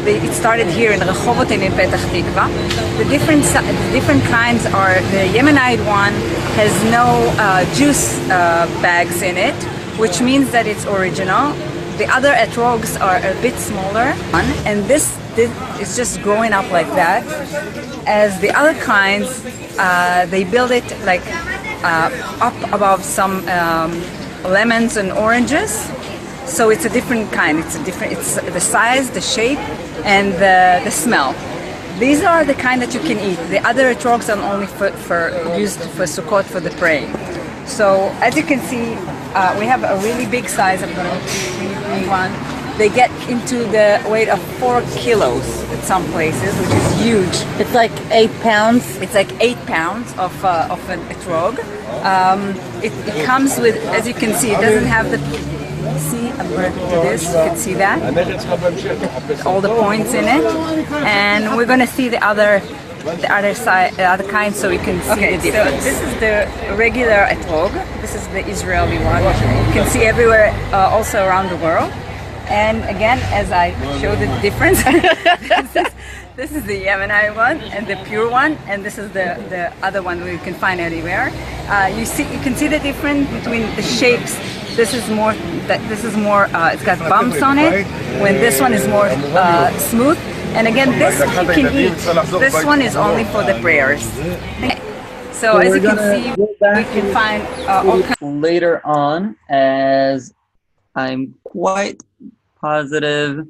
Speaker 20: it started here in Rehovot and in Petach Tikva. The different kinds are, the Yemenite one has no juice bags in it, which means that it's original. The other etrogs are a bit smaller, and this is just growing up like that. As the other kinds, they build it like up above some lemons and oranges. So it's a different kind. It's the size, the shape, and the smell. These are the kind that you can eat. The other etrogs are only used for Sukkot, for the praying. So as you can see, we have a really big size of the one. They get into the weight of 4 kilos at some places, which is huge.
Speaker 11: It's like 8 pounds.
Speaker 20: It's like 8 pounds of an etrog. It comes with, as you can see, it doesn't have the. See, I'm going to do this. You can see that. All the points in it, and we're going to see the other side, the other kind, so we can see the difference. So this is the regular etrog. This is the Israeli one. You can see everywhere, also around the world. And again, as I showed the difference, this is the Yemenite one and the pure one, and this is the other one we can find anywhere. You can see the difference between the shapes This is more. It's got bumps on it. When this one is more smooth. And again, this one you can eat. This one is only for the prayers. So as you can see, we can find all kinds
Speaker 1: later on, as I'm quite positive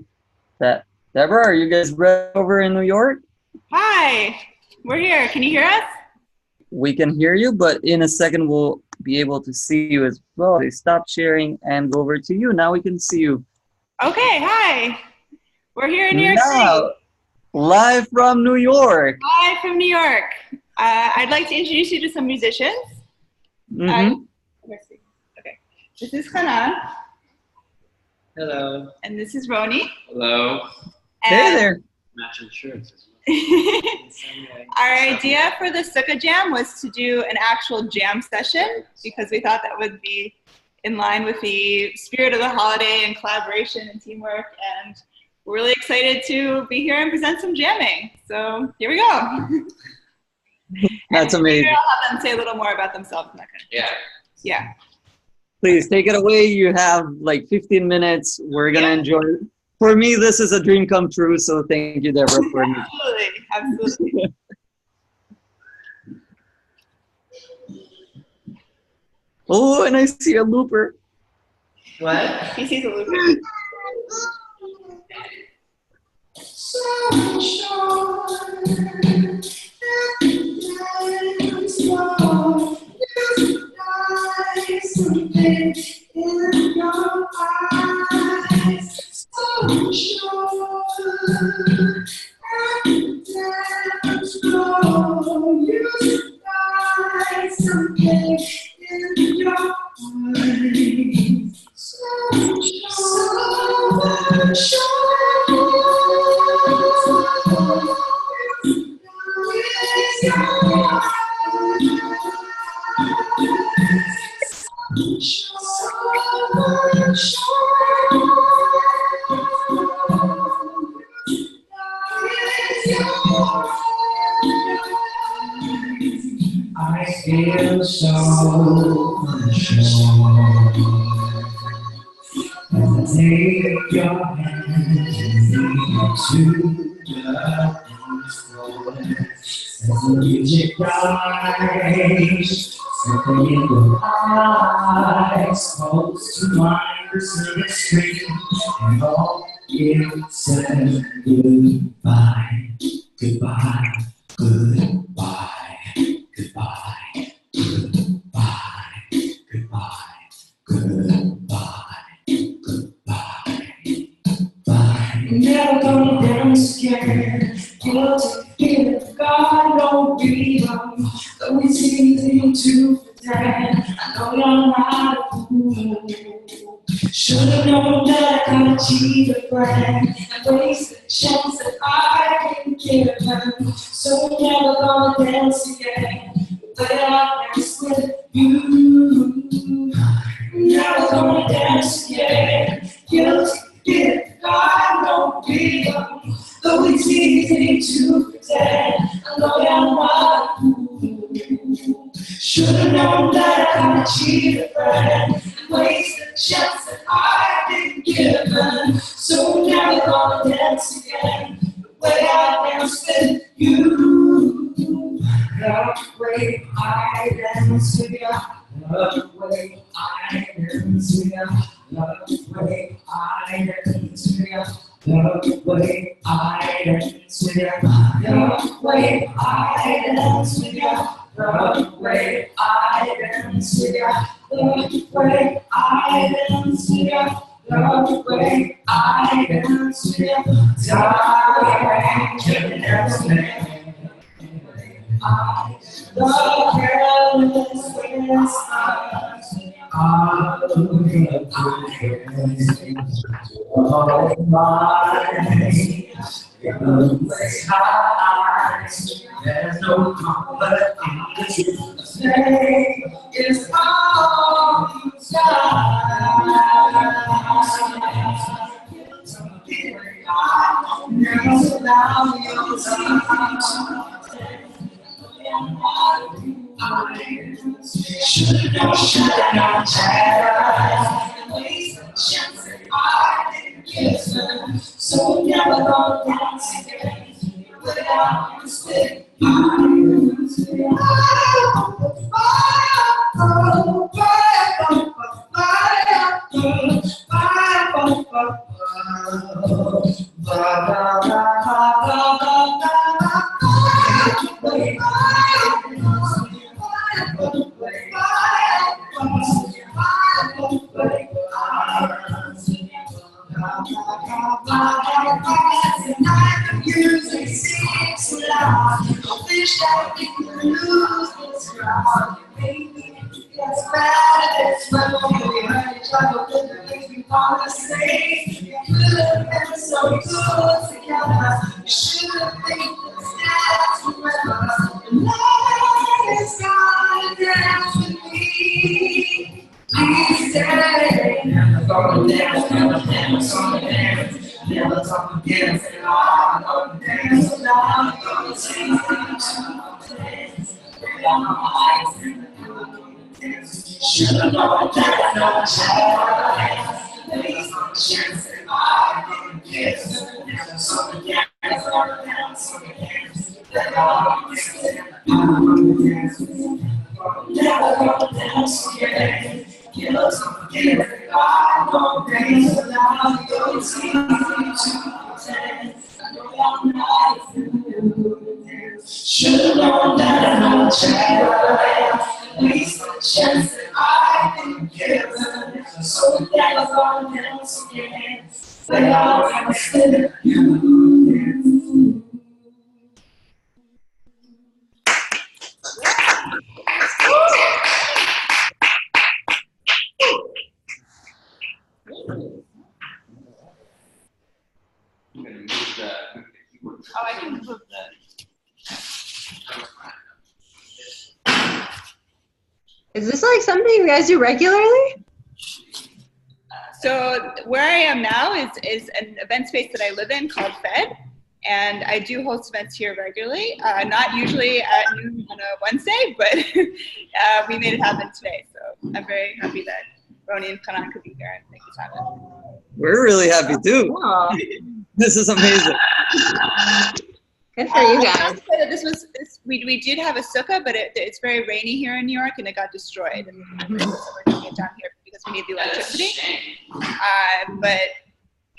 Speaker 1: that Deborah, are you guys ready over in New York?
Speaker 9: Hi, we're here. Can you hear us?
Speaker 1: We can hear you, but in a second we'll be able to see you as well. They stop sharing and go over to you. Now we can see you.
Speaker 9: Okay, hi. We're here in New York City.
Speaker 1: Live from New York.
Speaker 9: Live from New York. I'd like to introduce you to some musicians. Let's see. Okay. This is Hanan.
Speaker 22: Hello.
Speaker 9: And this is Roni.
Speaker 22: Hello.
Speaker 1: Hey there.
Speaker 22: Matching shirts.
Speaker 9: Our idea for the Sukkah Jam was to do an actual jam session because we thought that would be in line with the spirit of the holiday and collaboration and teamwork, and we're really excited to be here and present some jamming. So here we go.
Speaker 1: That's amazing.
Speaker 9: I'll have them say a little more about themselves. Yeah.
Speaker 1: Please take it away. You have like 15 minutes. We're going to enjoy it. For me, this is a dream come true. So thank you, Deborah, for me.
Speaker 9: Absolutely.
Speaker 1: Oh, and I see a looper.
Speaker 9: What? He sees a looper.
Speaker 8: I feel so unsure. Take your hand and lead to the floor. As the music dies, something in your eyes calls to mind the silver string, and all it said goodbye, goodbye, goodbye. Goodbye, goodbye, goodbye, goodbye, goodbye, goodbye. Never gonna dance again. Guilty, feeling God don't believe them. Though it's easy to pretend, I know you're not a fool. Should've known that I could achieve a friend and waste the chance that I didn't give them. So we're never gonna dance again, but I dance with you. Never gonna dance again. Guilty, guilty, I don't feel. Though it's easy to pretend, I know you're not a fool. Should've known that I could achieve a friend and waste the chance that I didn't give them. So we're never gonna dance again the way I danced with you. Love the way I dance with you. Love the way I dance with you. Love the way I dance with you. Love the way I dance with you. Love the way I dance with you. Love the way I dance with you. Love the way I dance with you. Love the way I dance with you. Darling, can dance with me. The careless ways of mine. There's no comfort in the truth. Say it's all never allow you to So never go down again without stick. Music seems so loud. I wish I could lose this crowd. Maybe it's bad, it's funny. I trouble with the things we want to say. You could have been so good together. You should have been sad forever. And love is gonna dance with me. Please stay. Never gonna dance, never gonna dance. Never talk again, say, I'm gonna dance without you. Should have known that no chance. There's no chance that I'm gonna kiss. Never talk again, never gonna dance again. Never gonna dance again. Never gonna dance again. Give us some gift. I don't dance without your tears. I know I'm not you. Should've known that no chance. At least a chance that I can give. So we never gonna dance again. But I'll consider you.
Speaker 9: Oh, I can move
Speaker 4: Is this like something you guys do regularly?
Speaker 9: So where I am now is an event space that I live in called Fed, and I do host events here regularly. Not usually at noon on a Wednesday, but we made it happen today. So I'm very happy that Roni and Kanan could be here and make this happen.
Speaker 1: We're really happy too. This is amazing.
Speaker 4: Good for you guys.
Speaker 9: We did have a sukkah, but it's very rainy here in New York, and it got destroyed. And so we're doing it down here because we need the electricity. But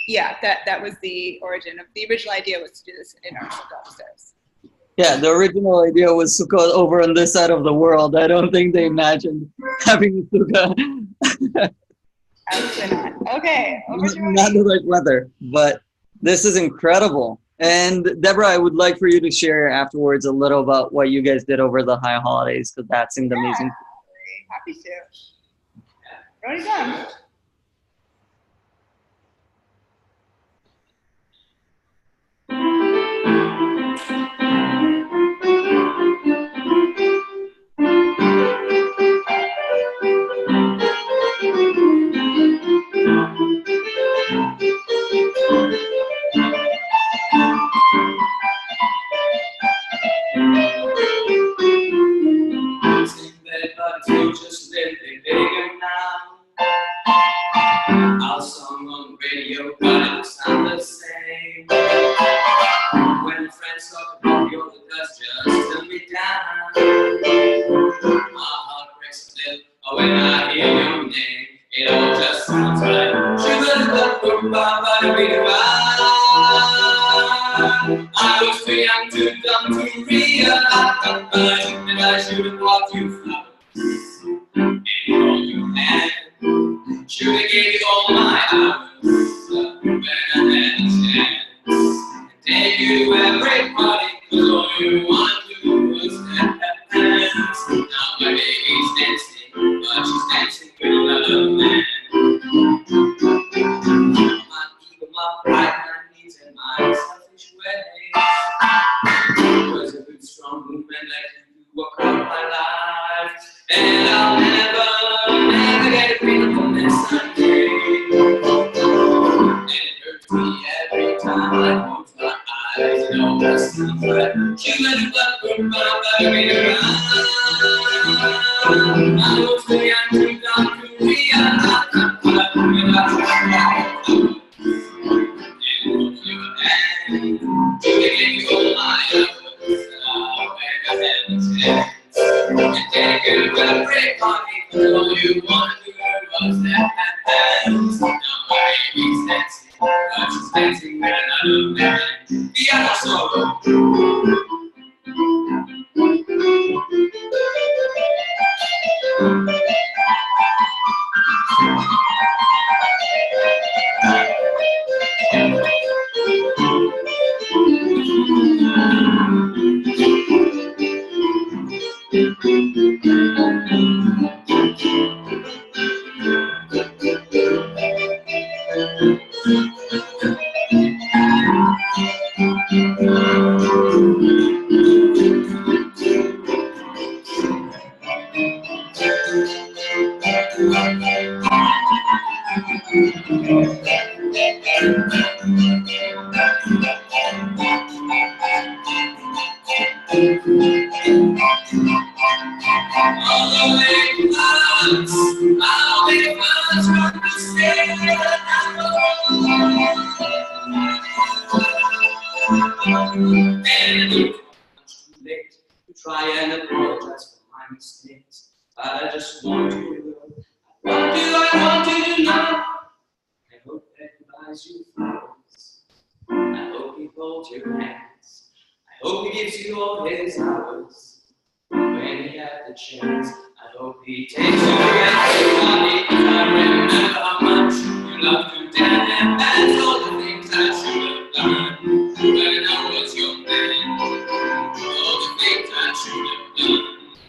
Speaker 9: yeah, that was the origin of the original idea, was to do this in our sukkah upstairs.
Speaker 1: Yeah, the original idea was sukkah over on this side of the world. I don't think they imagined having a sukkah.
Speaker 9: Absolutely not. Okay, over to
Speaker 1: Not the right weather, but this is incredible. And Deborah, I would like for you to share afterwards a little about what you guys did over the high holidays, because that seemed amazing.
Speaker 9: Happy to. Roni's on.
Speaker 8: Just live bigger now. Our song on the radio, but it's not the same. When friends talk about you, the dust just turn me down. My heart breaks a little when I hear your name. It all just sounds right. I was too young, too dumb to realize that I should have walked you through. And all you had, should have gave you all my hours when I had a chance. Take you to every party, cause all you want to do was dance. Now my baby's dancing, but she's dancing with another man. My ego, my pride, my needs, and my selfish ways was a good, strong movement that can do across my life. And I'll never get a freedom from this Sunday. And it hurts me every time I close my eyes. Try and apologize for my mistakes, but I just want you to know. What do I want you to know? I hope that he buys you flowers. I hope he holds your hands. I hope he gives you all his hours. When he had the chance, I hope he takes you away. Honey, I remember how much you love to dance. That's all the things I should have done when I was your man. All the things I should have done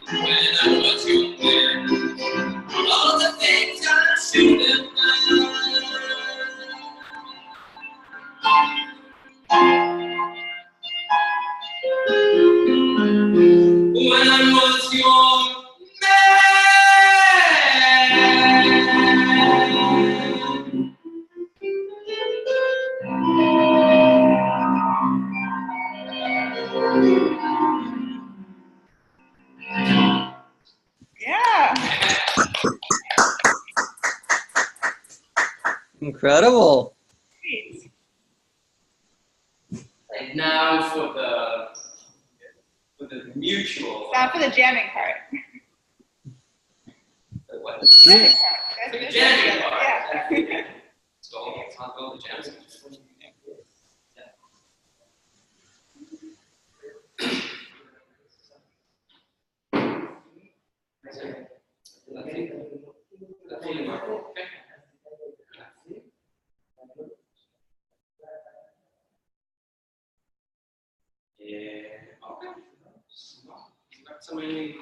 Speaker 8: when I was your man. All the things I should have done. When I was your
Speaker 9: Yeah.
Speaker 1: Incredible.
Speaker 8: And now for the mutual.
Speaker 9: Not for the jamming part.
Speaker 8: What?
Speaker 9: Jamming part.
Speaker 8: The jamming part.
Speaker 9: Yeah.
Speaker 8: So let's talk about the jams. Yeah, okay. Got so many.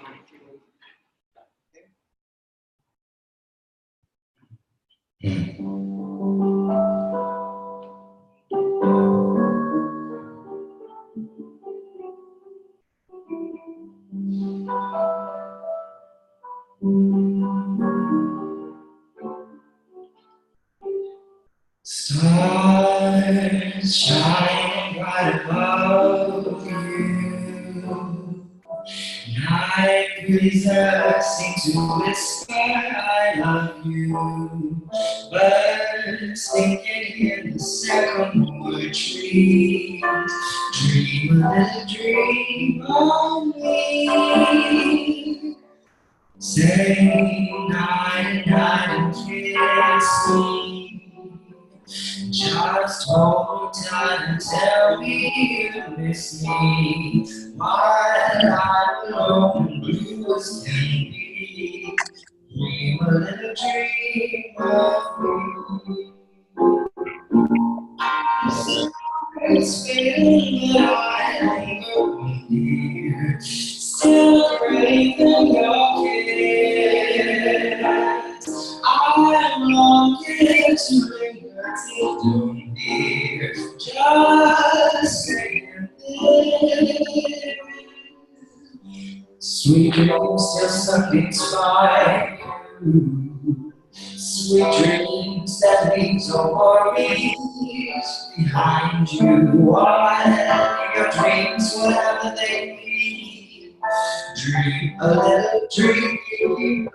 Speaker 14: Stars shining bright above you. Night breezes seem to whisper, I love you. Birds singing in the sycamore trees. Dream a little dream of me. Say night, night, and kiss me. Just hold me tight and tell me you miss me. My life alone and blue as can be. Dream a little dream of me. It's been that I linger with you, still craving your kiss. I'm longing to linger till dawn near, just saying this. Sweet dreams just something's fine. Sweet dreams that leave no worries behind you. What your dreams, whatever they be. Dream a little dream.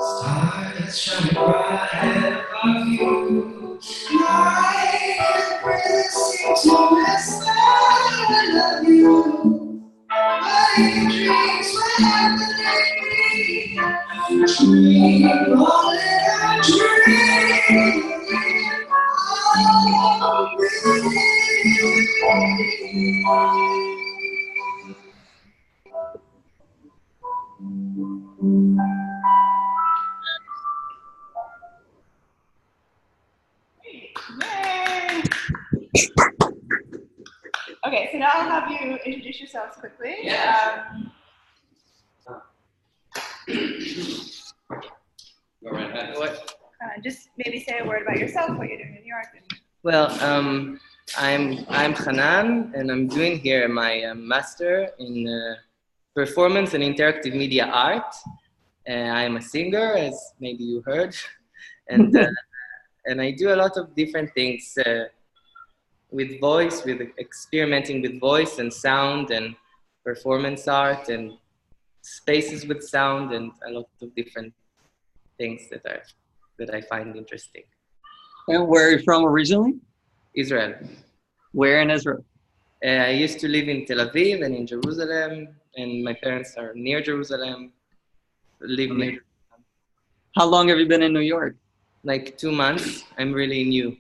Speaker 14: Stars shine bright above you. Night breeze seems to whisper, I love you. But in dreams wherever they be, dream on and dream.
Speaker 9: Yay! Okay, so now I'll have you introduce yourselves quickly.
Speaker 7: Yeah. Go right ahead. What?
Speaker 9: Just maybe say a word about yourself, what you're doing in New York.
Speaker 7: Well, I'm Hanan, and I'm doing here my master in performance and interactive media art. I'm a singer, as maybe you heard, and and I do a lot of different things with voice, with experimenting with voice and sound and performance art and spaces with sound and a lot of different things that I find interesting.
Speaker 1: And where are you from originally?
Speaker 7: Israel.
Speaker 1: Where in Israel?
Speaker 7: I used to live in Tel Aviv and in Jerusalem, and my parents are near Jerusalem. Live near.
Speaker 1: How long have you been in New York?
Speaker 7: Like 2 months. I'm really new.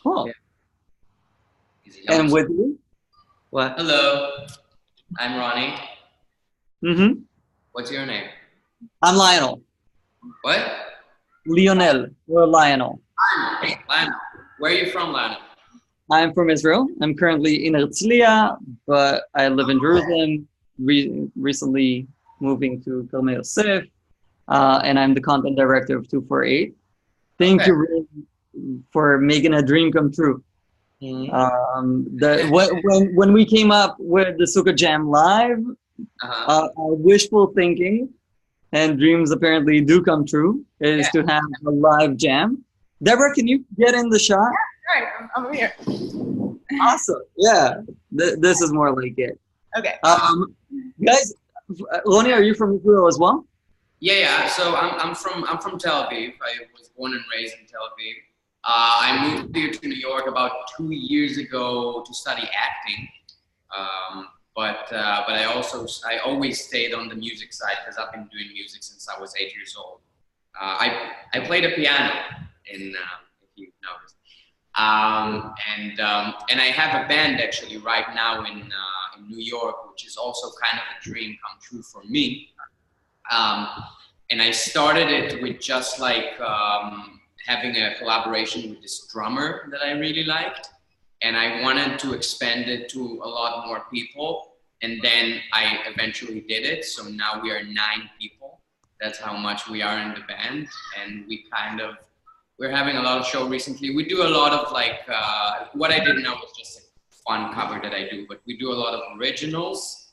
Speaker 1: Cool.
Speaker 7: Yeah.
Speaker 1: And with you?
Speaker 7: What? Hello, I'm Ronnie.
Speaker 1: Mm-hmm.
Speaker 7: What's your name?
Speaker 1: I'm Lionel.
Speaker 7: What?
Speaker 1: Lionel or Lionel.
Speaker 7: Lionel. Where are you from, Lionel?
Speaker 1: I'm from Israel. I'm currently in Herzliya, but I live in Jerusalem. Recently moving to Karmel Yosef, and I'm the content director of 248. Thank you really for making a dream come true. When we came up with the Sukkah Jam live, our wishful thinking and dreams apparently do come true is to have a live jam. Deborah, can you get in the shot?
Speaker 9: Yeah, right, I'm over here.
Speaker 1: Awesome. Yeah, this is more like it.
Speaker 9: Okay.
Speaker 1: Guys, Ronnie, are you from Israel as well?
Speaker 7: Yeah. So I'm from Tel Aviv. I was born and raised in Tel Aviv. I moved here to New York about 2 years ago to study acting. But I always stayed on the music side because I've been doing music since I was 8 years old. I played a piano if you noticed. And I have a band actually right now in New York, which is also kind of a dream come true for me. And I started it with just like having a collaboration with this drummer that I really liked. And I wanted to expand it to a lot more people. And then I eventually did it. So now we are 9 people. That's how much we are in the band. And we're having a lot of show recently. We do a lot of like, what I did now was just a fun cover that I do, but we do a lot of originals.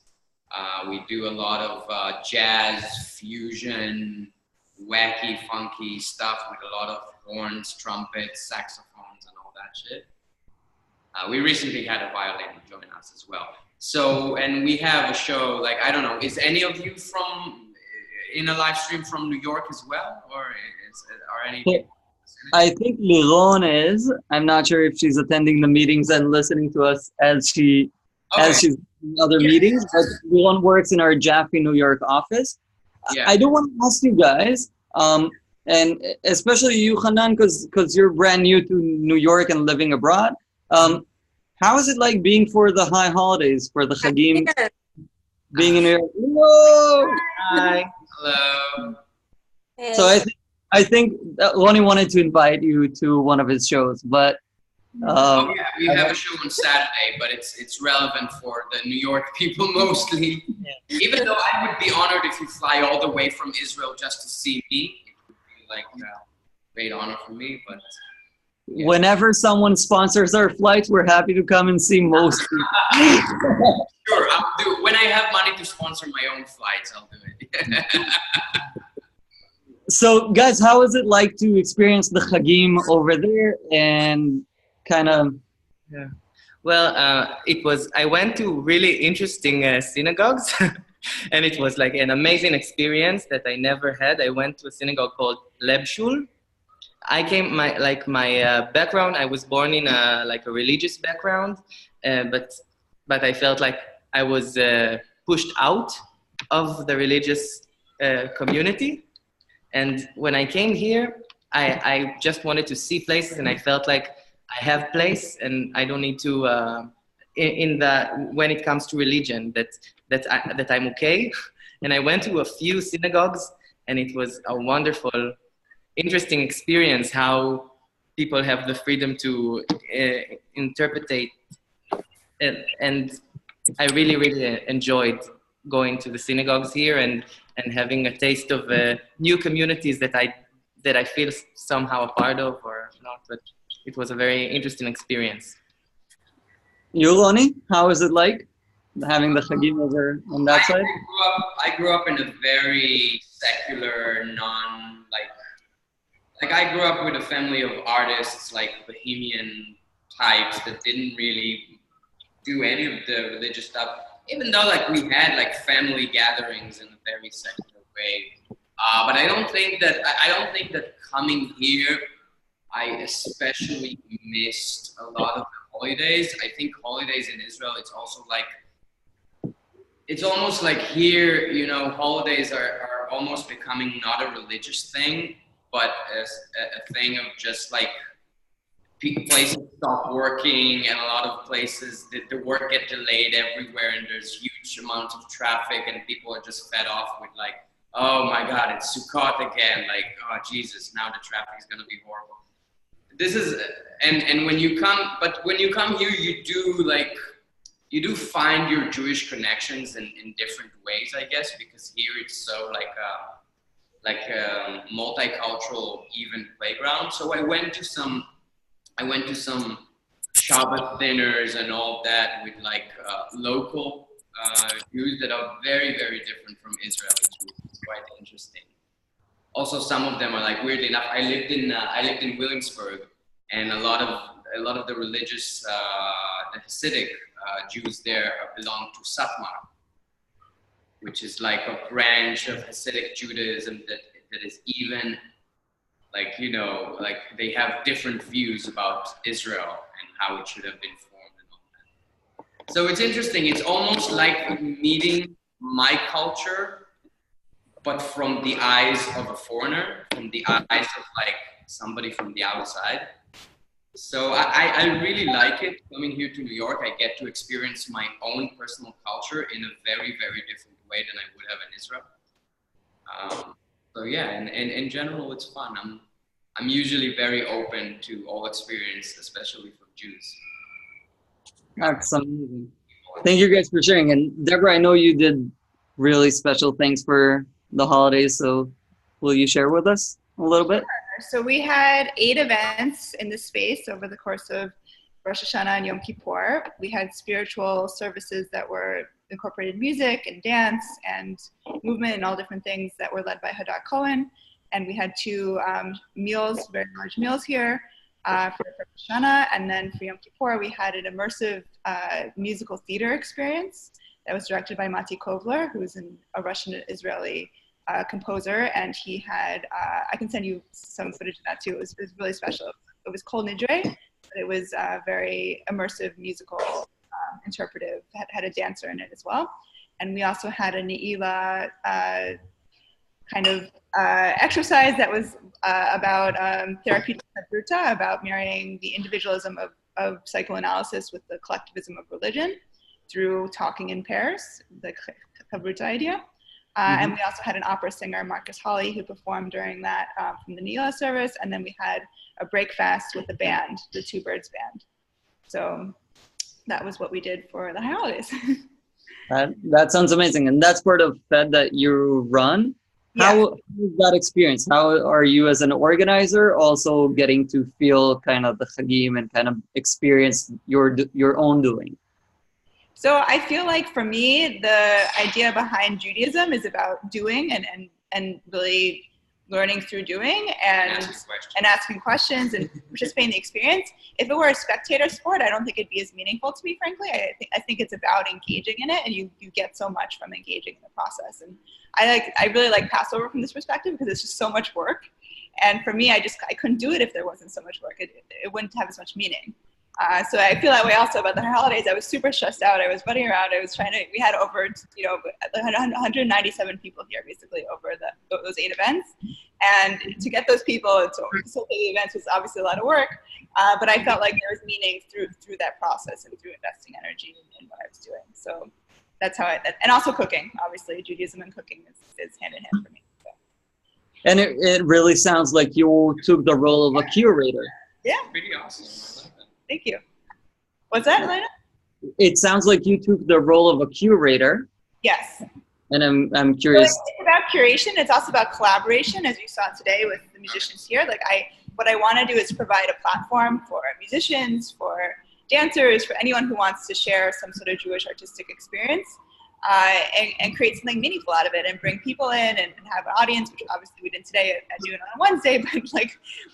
Speaker 7: We do a lot of jazz, fusion, wacky, funky stuff with a lot of horns, trumpets, saxophones, and all that shit. We recently had a violin join us as well. So, and we have a show, like, I don't know, is any of you in a live stream from New York as well? Or are any people?
Speaker 1: I think Liron is. I'm not sure if she's attending the meetings and listening to us as she's in other meetings, but Liron works in our Jaffe, New York office.
Speaker 7: Yeah.
Speaker 1: I do want to ask you guys, and especially you, Hanan, because you're brand new to New York and living abroad. How is it like being for the high holidays, for the Chagim, being in New York? Whoa!
Speaker 7: Hi. Hello.
Speaker 1: So I think that Ronnie wanted to invite you to one of his shows, but
Speaker 7: Oh yeah, we have a show on Saturday, but it's relevant for the New York people mostly. Even though I would be honored if you fly all the way from Israel just to see me, it would be like a great honor for me. But
Speaker 1: whenever someone sponsors our flights, we're happy to come and see most people.
Speaker 7: Sure, I'll do it. When I have money to sponsor my own flights, I'll do it.
Speaker 1: So, guys, how is it like to experience the Chagim over there and kind of?
Speaker 6: Yeah. Well, I went to really interesting synagogues, and it was like an amazing experience that I never had. I went to a synagogue called Leb Shul. My background, I was born in a religious background, but I felt like I was pushed out of the religious community. And when I came here, I just wanted to see places, and I felt like I have place, and I don't need to. When it comes to religion, that I'm okay. And I went to a few synagogues, and it was a wonderful, interesting experience. How people have the freedom to interpretate, and I really, really enjoyed going to the synagogues here and having a taste of new communities that I feel somehow a part of or not, but it was a very interesting experience.
Speaker 1: You, Ronnie, how is it like having the Chagim over on that side?
Speaker 7: I grew up in a very secular, I grew up with a family of artists, like bohemian types that didn't really do any of the religious stuff. Even though we had family gatherings in a very secular way, but I don't think that coming here, I especially missed a lot of the holidays. I think holidays in Israel, it's almost like here, holidays are almost becoming not a religious thing, but a thing of just places stop working, and a lot of places the work get delayed everywhere, and there's huge amounts of traffic, and people are just fed off with oh my God, it's Sukkot again, oh Jesus, now the traffic is gonna be horrible. This is and when you come here, you do find your Jewish connections in different ways, I guess, because here it's so a multicultural, even playground. So I went to some Shabbat dinners and all that with local Jews that are very, very different from Israeli Jews. It's quite interesting. Also, some of them are weirdly enough. I lived in Williamsburg, and a lot of the religious, the Hasidic Jews there belong to Satmar, which is a branch of Hasidic Judaism that is even they have different views about Israel and how it should have been formed and all that. So it's interesting. It's almost like meeting my culture, but from the eyes of a foreigner, from the eyes of somebody from the outside. So I really like it. Coming here to New York, I get to experience my own personal culture in a very, very different way than I would have in Israel. So yeah, and in general, it's fun. I'm usually very open to all experience, especially for Jews.
Speaker 1: That's amazing. Thank you guys for sharing. And Deborah, I know you did really special things for the holidays, so will you share with us a little bit?
Speaker 9: So we had 8 events in this space over the course of Rosh Hashanah and Yom Kippur. We had spiritual services that were incorporated music and dance and movement and all different things that were led by Hadar Cohen. And we had 2 meals, very large meals here for Rosh Hashanah. And then for Yom Kippur, we had an immersive musical theater experience that was directed by Mati Kovler, who's a Russian-Israeli composer, and he had, I can send you some footage of that too. It was really special. It was Kol Nidre, but it was very immersive, musical, interpretive, had a dancer in it as well. And we also had a Ne'ilah kind of exercise that was about therapeutic chavruta, about marrying the individualism of psychoanalysis with the collectivism of religion through talking in pairs, the chavruta idea. And we also had an opera singer, Marcus Hawley, who performed during that from the Ne'ilah service. And then we had a break fast with the band, the Two Birds Band. So that was what we did for the holidays.
Speaker 1: That sounds amazing. And that's part of Fed that you run. How is that experience? How are you as an organizer also getting to feel kind of the Chagim and kind of experience your own doing?
Speaker 9: So I feel like for me, the idea behind Judaism is about doing and really learning through doing and asking questions and participating in the experience. If it were a spectator sport, I don't think it'd be as meaningful to me, frankly. I think it's about engaging in it, and you get so much from engaging in the process. And I really like Passover from this perspective because it's just so much work. And for me, I couldn't do it if there wasn't so much work. It wouldn't have as much meaning. So I feel that way also about the holidays. I was super stressed out. I was running around. We had over, 197 people here basically over those 8 events. And to get those people to facilitate the events was obviously a lot of work. But I felt like there was meaning through that process and through investing energy in what I was doing. So that's how and also cooking, obviously Judaism and cooking is hand in hand for me. So.
Speaker 1: And it really sounds like you took the role of a curator.
Speaker 9: Yeah.
Speaker 7: Pretty awesome.
Speaker 9: Thank you. What's that, Elena?
Speaker 1: It sounds like you took the role of a curator.
Speaker 9: Yes.
Speaker 1: And I'm curious.
Speaker 9: So it's about curation. It's also about collaboration, as you saw today with the musicians here. What I want to do is provide a platform for musicians, for dancers, for anyone who wants to share some sort of Jewish artistic experience, and create something meaningful out of it, and bring people in and have an audience, which obviously we did today at noon on a Wednesday, but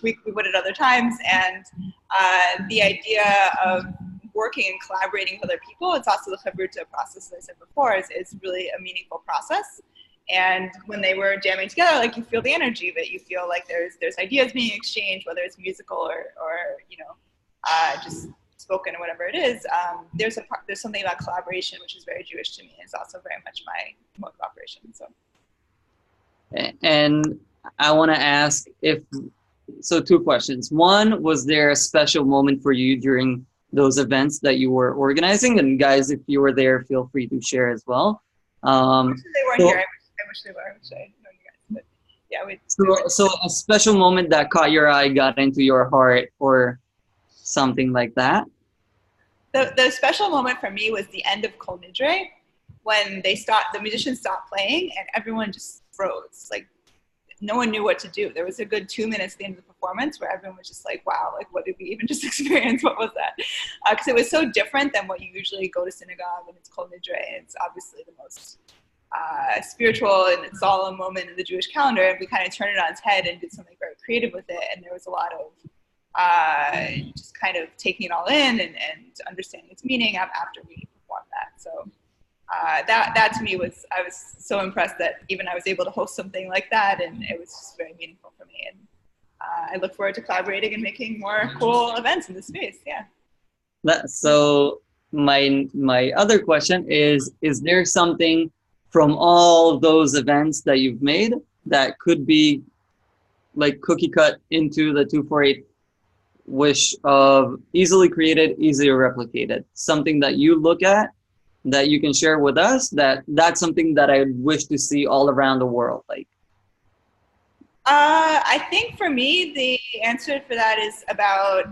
Speaker 9: we would at other times. And the idea of working and collaborating with other people, it's also the chavruta process, as I said before, is really a meaningful process. And when they were jamming together, you feel the energy of it. You feel like there's ideas being exchanged, whether it's musical or just spoken or whatever it is. There's something about collaboration which is very Jewish to me. It's also very much my mode of operation. So.
Speaker 1: And I want to ask so 2 questions. One, was there a special moment for you during those events that you were organizing? And guys, if you were there, feel free to share as well.
Speaker 9: I wish they weren't here. I wish they were. I wish I know you guys. But yeah,
Speaker 1: so a special moment that caught your eye, got into your heart, or something like that?
Speaker 9: The special moment for me was the end of Kol Nidre, when the musicians stopped playing and everyone just froze. No one knew what to do. There was a good 2 minutes at the end of the performance where everyone was just like, wow, what did we even just experience? What was that? Because it was so different than what you usually go to synagogue and it's Kol Nidre. It's obviously the most spiritual and solemn moment in the Jewish calendar. And we kind of turned it on its head and did something very creative with it. And there was a lot of just kind of taking it all in and understanding its meaning after we performed that. So that to me I was so impressed that even I was able to host something like that, and it was just very meaningful for me. And I look forward to collaborating and making more cool events in this space. Yeah.
Speaker 1: So my other question is there something from all those events that you've made that could be cookie cut into the 248 wish of easily created, easily replicated? Something that you look at that you can share with us, that's something that I wish to see all around the world.
Speaker 9: I think for me, the answer for that is about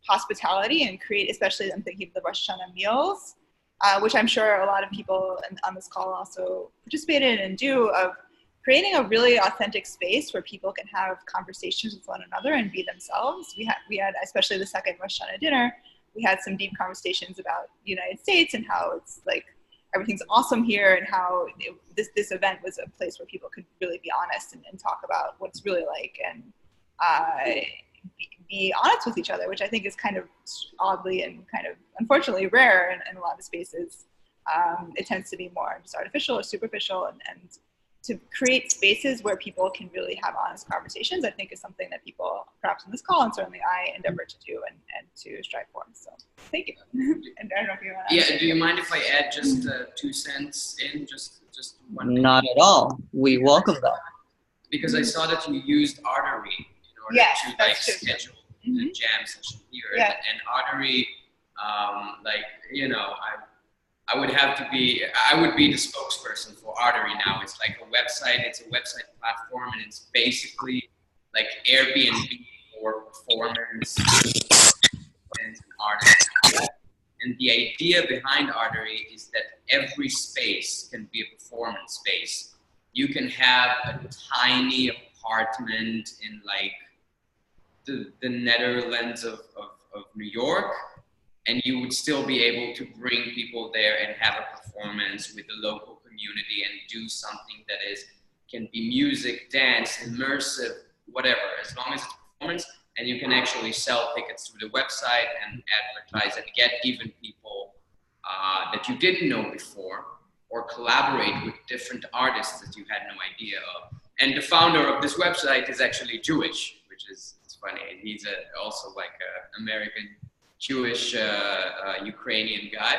Speaker 9: hospitality and especially I'm thinking of the Rosh Hashanah meals, which I'm sure a lot of people on this call also participated in and do, of creating a really authentic space where people can have conversations with one another and be themselves. We had, especially the second Rosh Hashanah dinner, we had some deep conversations about the United States and how it's everything's awesome here, and how this event was a place where people could really be honest and talk about what it's really like, and be honest with each other, which I think is kind of oddly and kind of unfortunately rare in a lot of spaces. It tends to be more just artificial or superficial, and to create spaces where people can really have honest conversations, I think is something that people, perhaps in this call, and certainly I endeavor to do and to strive for. So thank you. And I don't know if you want to.
Speaker 7: Yeah, do you mind if I add just 2 cents in, just one?
Speaker 1: Not at all. We welcome that.
Speaker 7: Because I saw that you used Artery in order to like schedule the jam session here, and Artery, like, you know, I would be the spokesperson for Artery now. It's like a website. It's a website platform, and it's basically like Airbnb for performers and artists. And the idea behind Artery is that every space can be a performance space. You can have a tiny apartment in like the Netherlands of New York, and you would still be able to bring people there and have a performance with the local community and do something that can be music, dance, immersive, whatever, as long as it's performance. And you can actually sell tickets through the website and advertise and get even people that you didn't know before, or collaborate with different artists that you had no idea of. And the founder of this website is actually Jewish, which is funny. He's also like an American Jewish Ukrainian guy,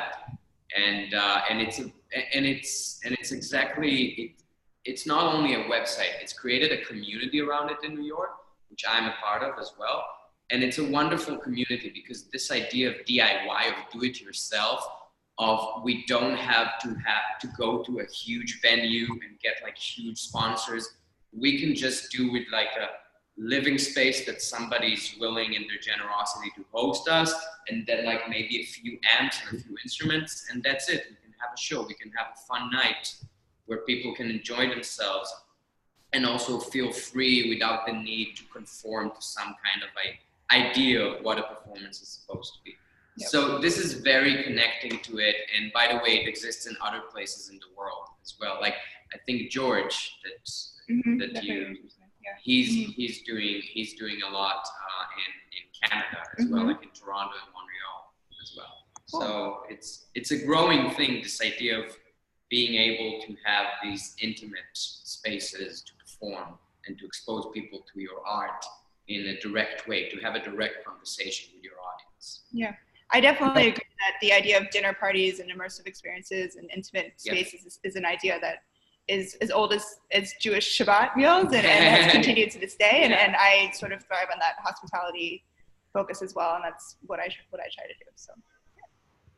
Speaker 7: and it's exactly it's not only a website. It's created a community around it in New York, which I'm a part of as well. And it's a wonderful community because this idea of DIY, of do it yourself, of we don't have to go to a huge venue and get like huge sponsors. We can just do it like a living space that somebody's willing in their generosity to host us, and then like maybe a few amps and a few instruments, and that's it. We can have a show, we can have a fun night where people can enjoy themselves and also feel free without the need to conform to some kind of idea of what a performance is supposed to be. Yep. So this is very connecting to it, and by the way, it exists in other places in the world as well. Like I think George, he's doing a lot in Canada as well, like in Toronto and Montreal as well. Cool. So it's a growing thing, this idea of being able to have these intimate spaces to perform and to expose people to your art in a direct way, to have a direct conversation with your audience.
Speaker 9: Yeah, I definitely agree that the idea of dinner parties and immersive experiences and intimate spaces is an idea that is as old as Jewish Shabbat meals and has continued to this day. And I sort of thrive on that hospitality focus as well, and that's what I try to do. So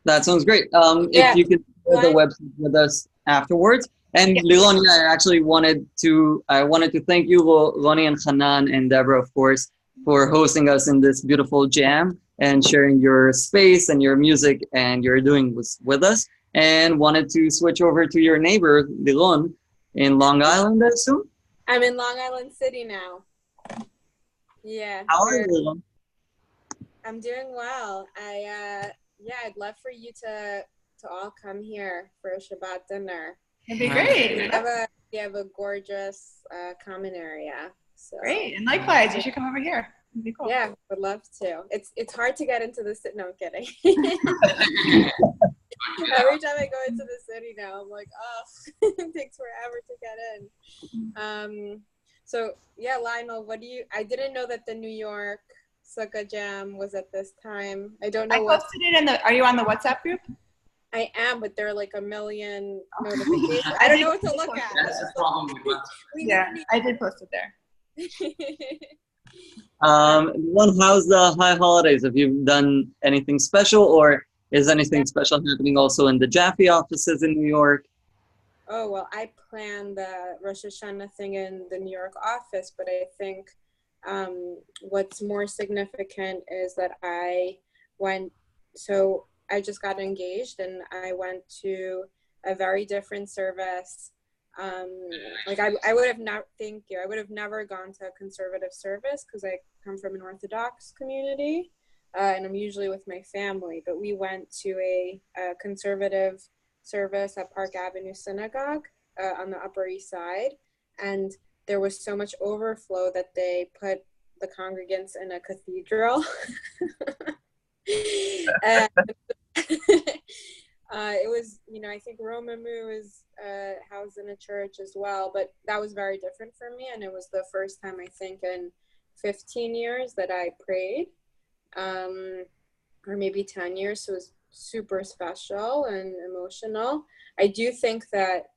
Speaker 1: that sounds great. If you could share the website with us afterwards. And Liron, I actually wanted to thank you, Ronnie and Hanan and Deborah, of course, for hosting us in this beautiful jam and sharing your space and your music and your doing with us. And wanted to switch over to your neighbor, Liron, in Long Island, I assume?
Speaker 12: I'm in Long Island City now. Yeah.
Speaker 1: How are you, Liron?
Speaker 12: I'm doing well. I'd love for you to all come here for a Shabbat dinner.
Speaker 9: It'd be great.
Speaker 12: We have a gorgeous common area. So.
Speaker 9: Great, and likewise, you should come over here. It'd be cool.
Speaker 12: Yeah, would love to. It's hard to get into the city. No, I'm kidding. Every time I go into the city now, I'm like, oh, it takes forever to get in. So yeah, Lionel, I didn't know that the New York Sukkah Jam was at this time. I don't know.
Speaker 9: I posted it are you on the WhatsApp group?
Speaker 12: I am, but there are like a million notifications. I don't know what to look at.
Speaker 7: That's the problem with WhatsApp.
Speaker 9: Yeah, I did post it there.
Speaker 1: How's the high holidays? Have you done anything special, or is anything special happening also in the Jaffe offices in New York?
Speaker 12: Oh, well, I planned the Rosh Hashanah thing in the New York office, but I think what's more significant is that I just got engaged and I went to a very different service. I would have never gone to a conservative service because I come from an Orthodox community and I'm usually with my family, but we went to a conservative service at Park Avenue Synagogue on the Upper East Side, and there was so much overflow that they put the congregants in a cathedral. And it was, I think Romamu is housed in a church as well, but that was very different for me, and it was the first time I think in 15 years that I prayed, or maybe 10 years, so it was super special and emotional. I do think that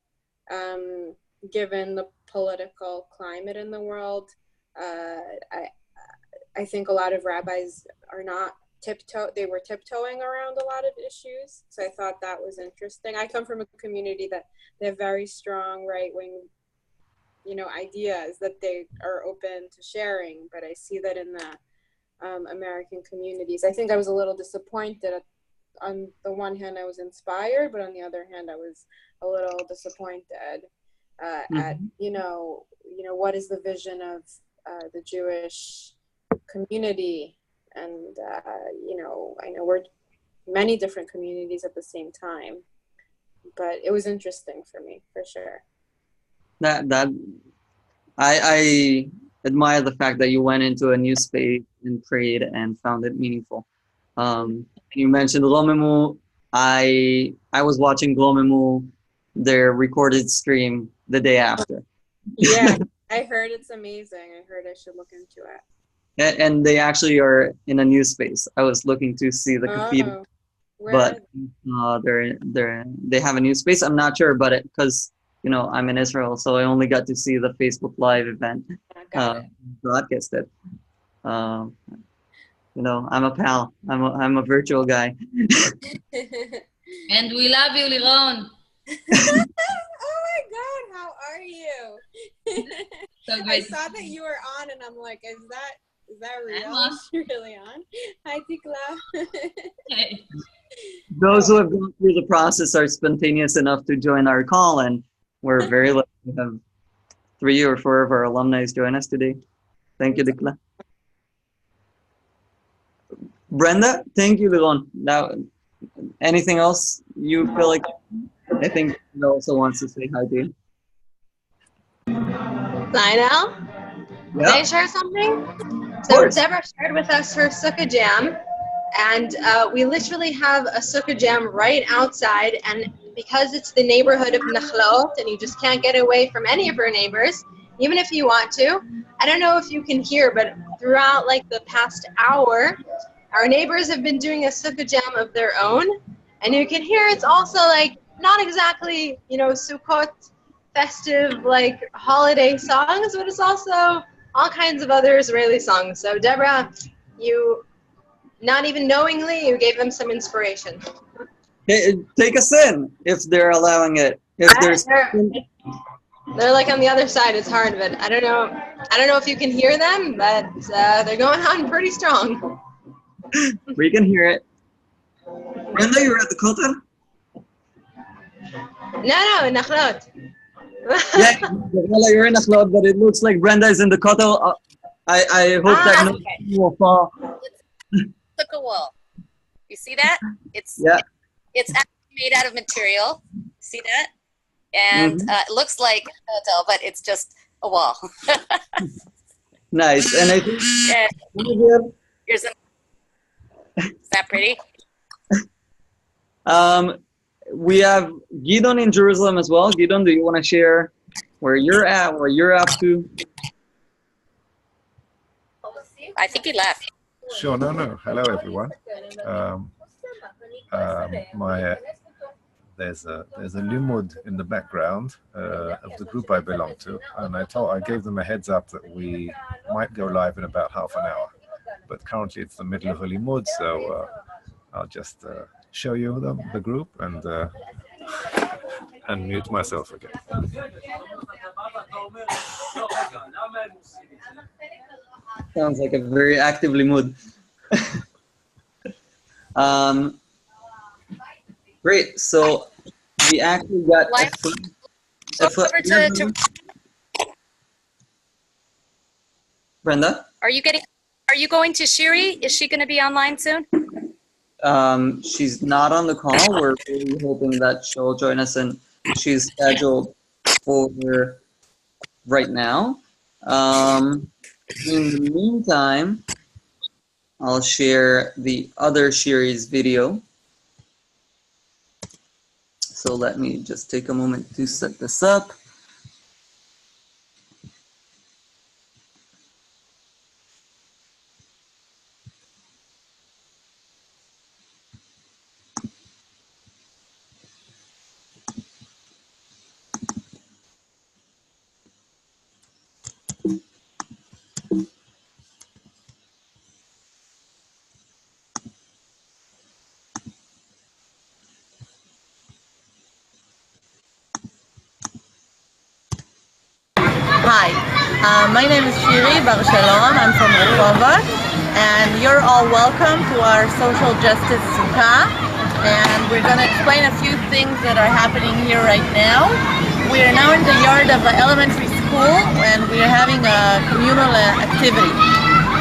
Speaker 12: given the political climate in the world, I think a lot of rabbis are not they were tiptoeing around a lot of issues. So I thought that was interesting. I come from a community that they have very strong right-wing, ideas that they are open to sharing, but I see that in the American communities. I think I was a little disappointed. On the one hand, I was inspired, but on the other hand, I was a little disappointed at, what is the vision of the Jewish community? And, I know we're many different communities at the same time, but it was interesting for me, for sure.
Speaker 1: I admire the fact that you went into a new space and prayed and found it meaningful. You mentioned Glomemu. I was watching Glomemu, their recorded stream, the day after.
Speaker 12: Yeah, I heard it's amazing. I heard I should look into it.
Speaker 1: And they actually are in a new space. I was looking to see the cathedral, but they have a new space. I'm not sure about it because I'm in Israel, so I only got to see the Facebook Live event broadcasted. I'm a pal. I'm a virtual guy.
Speaker 15: And we love you, Liron.
Speaker 12: Oh my God, how are you?
Speaker 15: So
Speaker 12: I saw that you were on, and I'm like, is that real? Is she really on? Hi, Tikla.
Speaker 1: Those who have gone through the process are spontaneous enough to join our call, and we're very lucky to have 3 or 4 of our alumni join us today. Thank you, Tikla. Brenda, thank you, Liron. Now, anything else you feel like? I think he also wants to say hi to you.
Speaker 4: Lionel? Can I share something? So Deborah shared with us her Sukkah Jam, and we literally have a Sukkah Jam right outside, and because it's the neighborhood of Nachlaot, and you just can't get away from any of her neighbors, even if you want to. I don't know if you can hear, but throughout the past hour, our neighbors have been doing a Sukkah Jam of their own, and you can hear it's also not exactly, Sukkot festive holiday songs, but it's also all kinds of other Israeli songs. So Deborah, you, not even knowingly, you gave them some inspiration.
Speaker 1: Take us in if they're allowing it.
Speaker 4: They're on the other side. It's hard, but I don't know if you can hear them, but they're going on pretty strong.
Speaker 1: We can hear it. Brenda, you're at the Kotel?
Speaker 4: No, in Nachlaot.
Speaker 1: Yeah, you're in Nachlaot, but it looks like Brenda is in the Kotel. I hope that no one will fall.
Speaker 2: Sukkah wall. You see that? It's actually made out of material. See that? And it looks like a hotel, but it's just a wall.
Speaker 1: Nice. And I think
Speaker 2: is that pretty?
Speaker 1: We have Gideon in Jerusalem as well. Gideon, do you want to share where you're at, what you're up to?
Speaker 2: I think he left.
Speaker 22: Sure, no. Hello, everyone. There's a limud in the background of the group I belong to, and I gave them a heads up that we might go live in about half an hour. But currently it's the middle of a limud, so I'll just show you the group and mute myself again.
Speaker 1: Sounds like a very active limud. Great. So we actually got Brenda?
Speaker 2: Are you going to Shiri? Is she going to be online soon?
Speaker 1: She's not on the call. We're really hoping that she'll join us, and she's scheduled for right now. In the meantime, I'll share the other Shiri's video. So let me just take a moment to set this up.
Speaker 3: Hi, my name is Shiri Bar Shalom. I'm from Rehovot, and you're all welcome to our social justice Sukkah. And we're going to explain a few things that are happening here right now. We are now in the yard of an elementary school, and we are having a communal activity.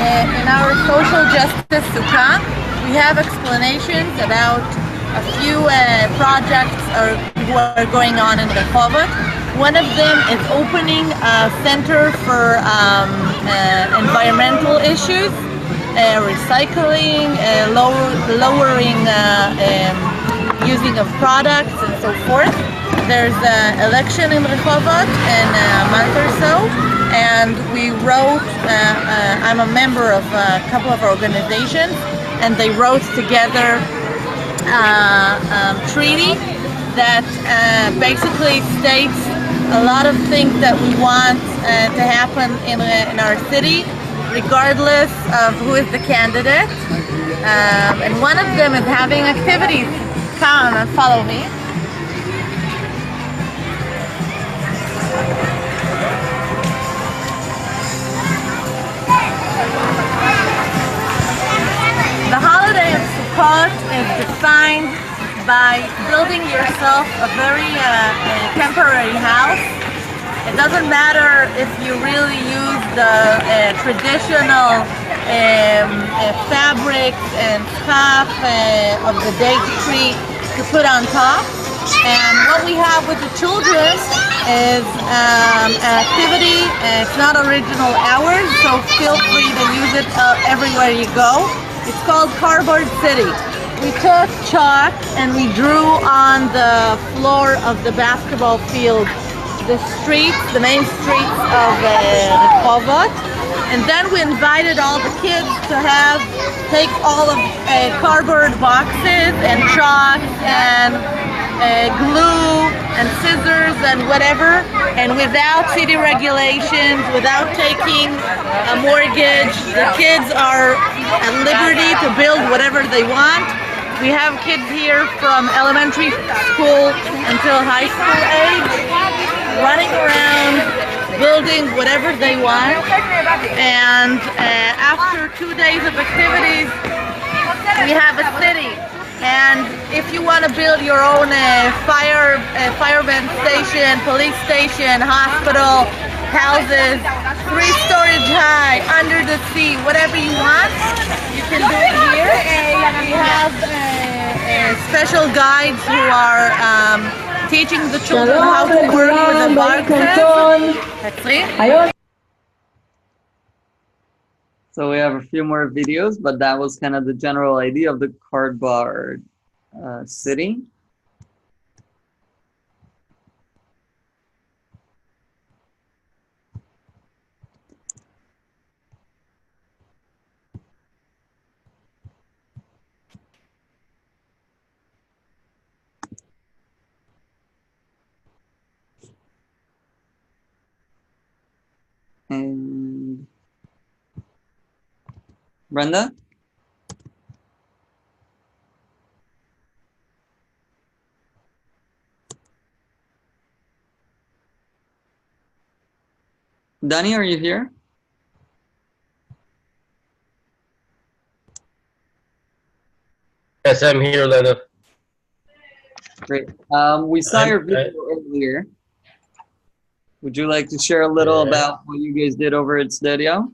Speaker 3: In our social justice Sukkah, we have explanations about a few projects who are going on in Rehovot. One of them is opening a center for environmental issues, recycling, lowering using of products, and so forth. There's an election in Rehovot in a month or so, and we wrote, I'm a member of a couple of organizations, and they wrote together a treaty that basically states a lot of things that we want to happen in our city, regardless of who is the candidate. And one of them is having activities. Come and follow me. The holiday of Sukkot is defined by building yourself a very temporary house. It doesn't matter if you really use the traditional fabrics and stuff of the date tree to put on top. And what we have with the children is an activity. It's not original hours, so feel free to use it everywhere you go. It's called Cardboard City. We took chalk and we drew on the floor of the basketball field the streets, the main streets of Rehovot, and then we invited all the kids to take all of cardboard boxes and chalk and glue and scissors and whatever, and without city regulations, without taking a mortgage, the kids are at liberty to build whatever they want. We have kids here from elementary school until high school age, running around, building whatever they want. And after 2 days of activities, we have a city. And if you want to build your own fireman station, police station, hospital, houses, 3-story high, under the sea, whatever you want, you can do it here. We have special guides who are teaching the children how to work with the boxes.
Speaker 1: So we have a few more videos, but that was kind of the general idea of the cardboard city. And Brenda? Danny, are you here?
Speaker 13: Yes, I'm here, Leonard.
Speaker 1: Great. We saw your video earlier. Would you like to share a little about what you guys did over at Studio?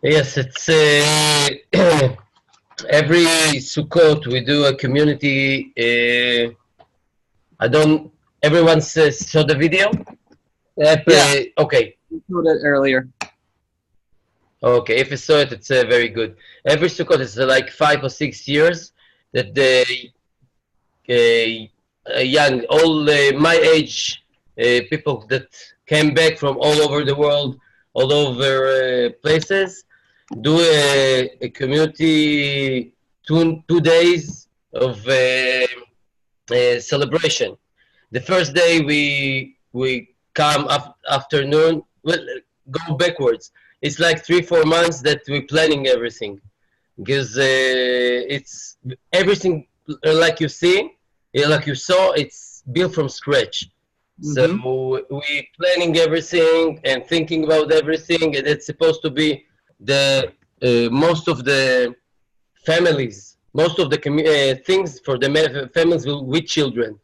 Speaker 13: Yes, it's every Sukkot we do a community. Everyone saw the video?
Speaker 1: Yeah.
Speaker 13: Okay.
Speaker 1: We showed it earlier.
Speaker 13: Okay, if you saw it, it's very good. Every Sukkot is like 5 or 6 years that they
Speaker 10: young, all my age people that came back from all over the world, all over places, do a community 2 days of celebration. The first day we come afternoon. Well, go backwards. It's like 3-4 months that we're planning everything, because it's everything like you see, like you saw. It's built from scratch. So we planning everything and thinking about everything, and it's supposed to be the most of the families, most of the things for the families with children.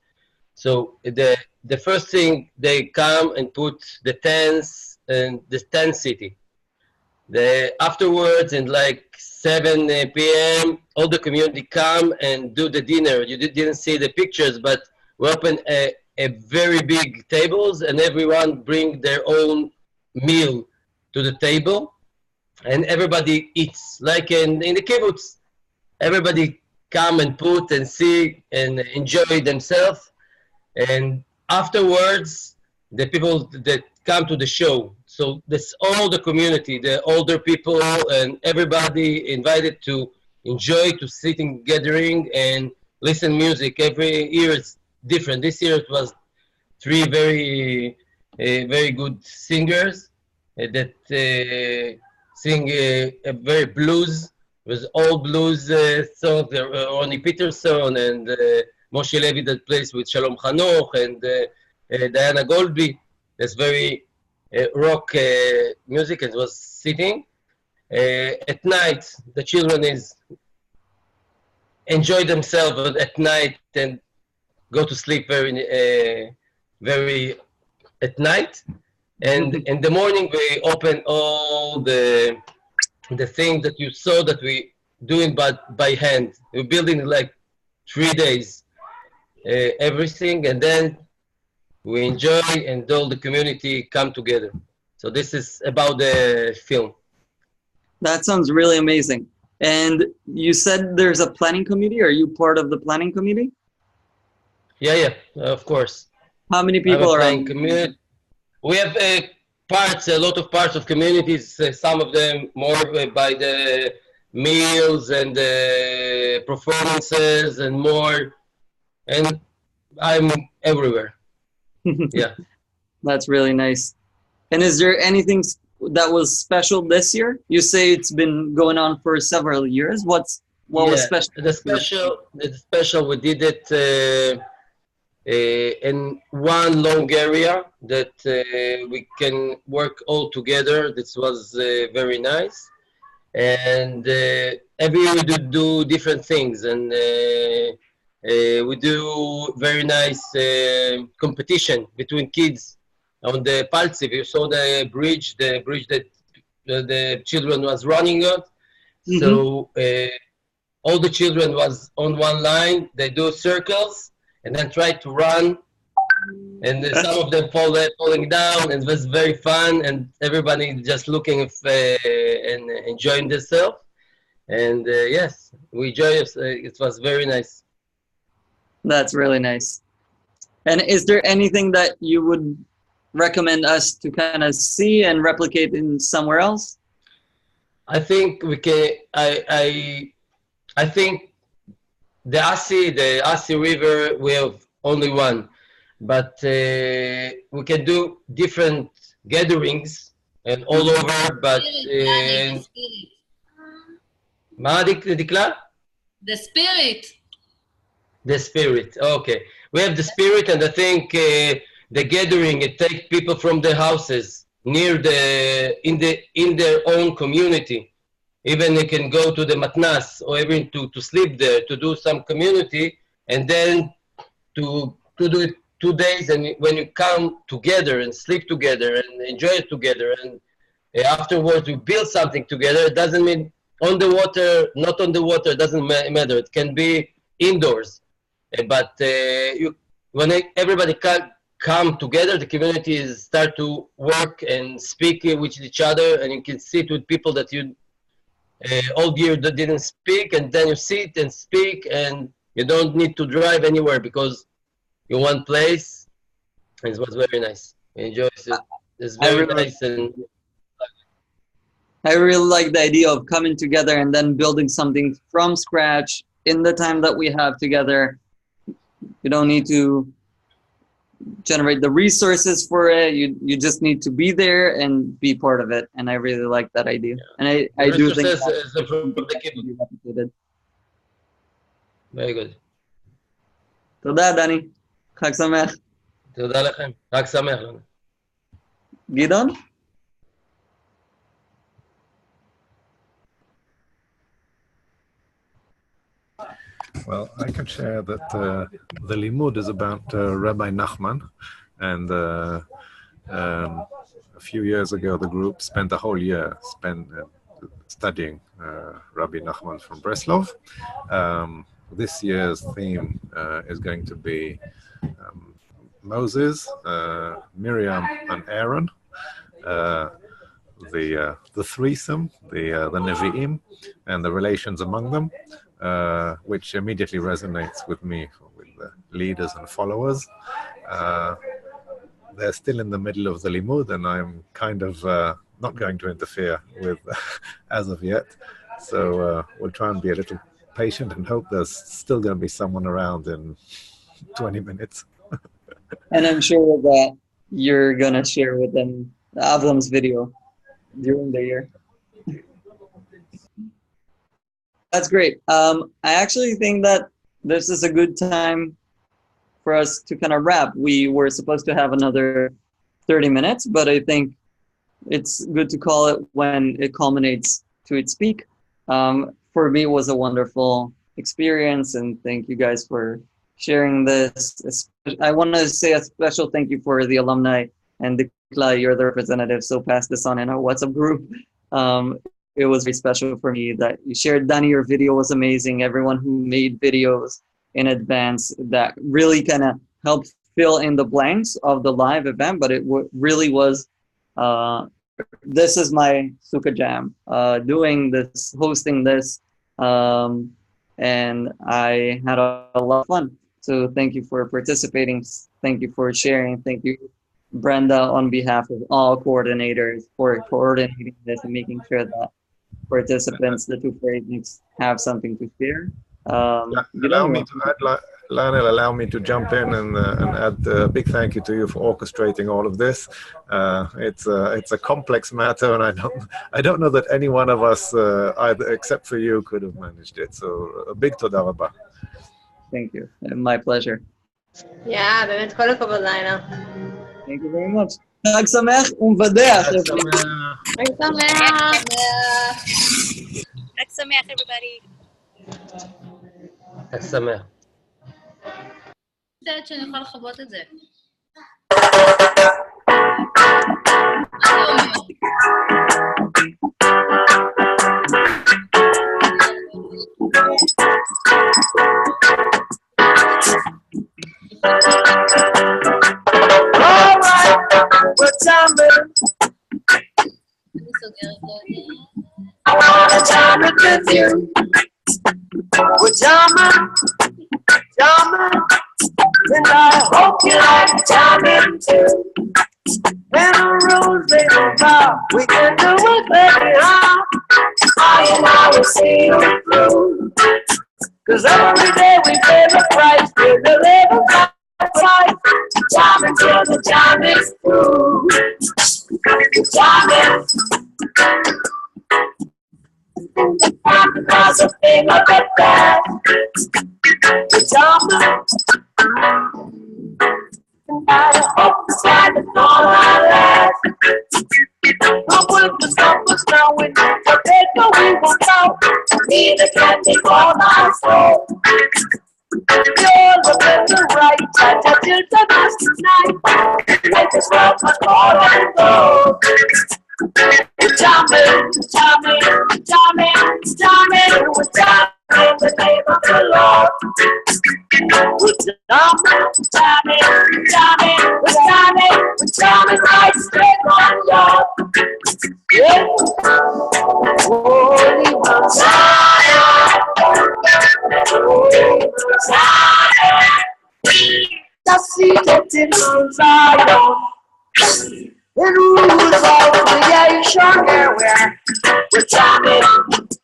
Speaker 10: So the first thing, they come and put the tents and the tent city. Afterwards, in like 7 p.m., all the community come and do the dinner. You didn't see the pictures, but we open a very big tables, and everyone bring their own meal to the table, and everybody eats. Like in the kibbutz, everybody come and put and see and enjoy themselves. And afterwards, the people that come to the show, so that's all the community, the older people and everybody invited to enjoy, to sit in gathering and listen music. Every year it's different. This year it was 3 very good singers that sing a very blues. It was all blues songs. Ronnie Peterson and Moshe Levi that plays with Shalom Hanoch, and Diana Goldby. That's very rock music. It was sitting. At night, the children enjoy themselves at night and go to sleep very at night. And in the morning, we open all the thing that you saw that we doing by hand. We're building like 3 days. Everything, and then we enjoy, and all the community come together. So this is about the film.
Speaker 1: That sounds really amazing. And you said there's a planning committee. Are you part of the planning committee?
Speaker 10: Yeah, of course.
Speaker 1: How many people are on?
Speaker 10: We have a lot of parts of communities. Some of them more by the meals and the performances and more. And I'm everywhere. Yeah.
Speaker 1: That's really nice. And is there anything that was special this year? You say it's been going on for several years. What was special?
Speaker 10: The special, we did it in one long area that we can work all together. This was very nice. And every year we do different things, and we do very nice competition between kids on the Paltziv. You saw the bridge that the children was running on. So all the children was on one line. They do circles and then try to run. And some of them falling down, and it was very fun. And everybody just looking and enjoying themselves. And yes, we enjoy it. It was very nice.
Speaker 1: That's really nice. And is there anything that you would recommend us to kind of see and replicate in somewhere else?
Speaker 10: I think we can. I think the Asi River, we have only one, but we can do different gatherings and all over. But
Speaker 15: The spirit.
Speaker 10: The spirit. Okay, we have the spirit, and I think the gathering, it takes people from their houses near in their own community. Even they can go to the matnas or even to sleep there, to do some community, and then to do it 2 days. And when you come together and sleep together and enjoy it together, and afterwards we build something together. It doesn't mean on the water, not on the water. It doesn't matter. It can be indoors. But when everybody come together, the communities start to work and speak with each other, and you can sit with people that you all year that didn't speak, and then you sit and speak, and you don't need to drive anywhere because in one place. It was very nice. We enjoyed it. It's very nice, and
Speaker 1: I really like the idea of coming together and then building something from scratch in the time that we have together. You don't need to generate the resources for it. You just need to be there and be part of it. And I really like that idea. And I do think that can be replicated.
Speaker 10: Very good.
Speaker 1: תודה, דני. חג שמח.
Speaker 10: תודה לכם. חג שמח לנו.
Speaker 1: גדעון?
Speaker 22: Well, I can share that the limud is about Rabbi Nachman, and a few years ago the group spent a whole year studying Rabbi Nachman from Breslov. This year's theme is going to be Moses, Miriam, and Aaron, the threesome, the Nevi'im, and the relations among them. Which immediately resonates with me, with the leaders and followers. They're still in the middle of the limud, and I'm kind of not going to interfere with as of yet. So we'll try and be a little patient and hope there's still going to be someone around in 20 minutes.
Speaker 1: And I'm sure that you're going to share with them Avram's video during the year. That's great. I actually think that this is a good time for us to kind of wrap. We were supposed to have another 30 minutes, but I think it's good to call it when it culminates to its peak. For me, it was a wonderful experience, and thank you guys for sharing this. I want to say a special thank you for the alumni, and Dikla, you're the representative, so pass this on in our WhatsApp group. It was very special for me that you shared. Danny, your video was amazing. Everyone who made videos in advance that really kind of helped fill in the blanks of the live event, but it really was, this is my Sukkah Jam, doing this, hosting this, and I had a lot of fun. So thank you for participating. Thank you for sharing. Thank you, Brenda, on behalf of all coordinators, for coordinating this and making sure that participants, the two phrases, have something to share.
Speaker 22: Allow me to jump in and add a big thank you to you for orchestrating all of this. It's a complex matter, and I don't know that any one of us, either except for you, could have managed it. So a big toda rabba.
Speaker 1: Thank you. My pleasure.
Speaker 4: Yeah, באמת כל הכבוד לילה.
Speaker 1: Thank you very much. חג שמח ומבדח.
Speaker 4: חג שמח.
Speaker 2: חג שמח, everybody.
Speaker 10: חג שמח.
Speaker 15: אני יודעת שאני יכולה לכבות את זה.
Speaker 14: What time it? I wanna jam it with you. We're jamming, and I hope you like jamming too. When the rules they don't stop, we can do it anyhow. I and I will see you through. 'Cause every day we pay the price to deliver right. Jamming till the jam is through. Jamming. Because of thing of the bad. Jamming. And I hope the slide is all I last. Come with the stuff now we need to take the we won't out. Need a candy for my soul. You're the right time to till the last night. Life is worth much more than gold. Jamming, jamming, jamming, jamming, we're jamming in the name of the Lord. We're jamming, jamming, jamming, we're jamming right straight on y'all. Yeah. Holy Messiah, Holy Messiah. Just
Speaker 8: sitting on Zion. In rules of creation, yeah, we're jamming.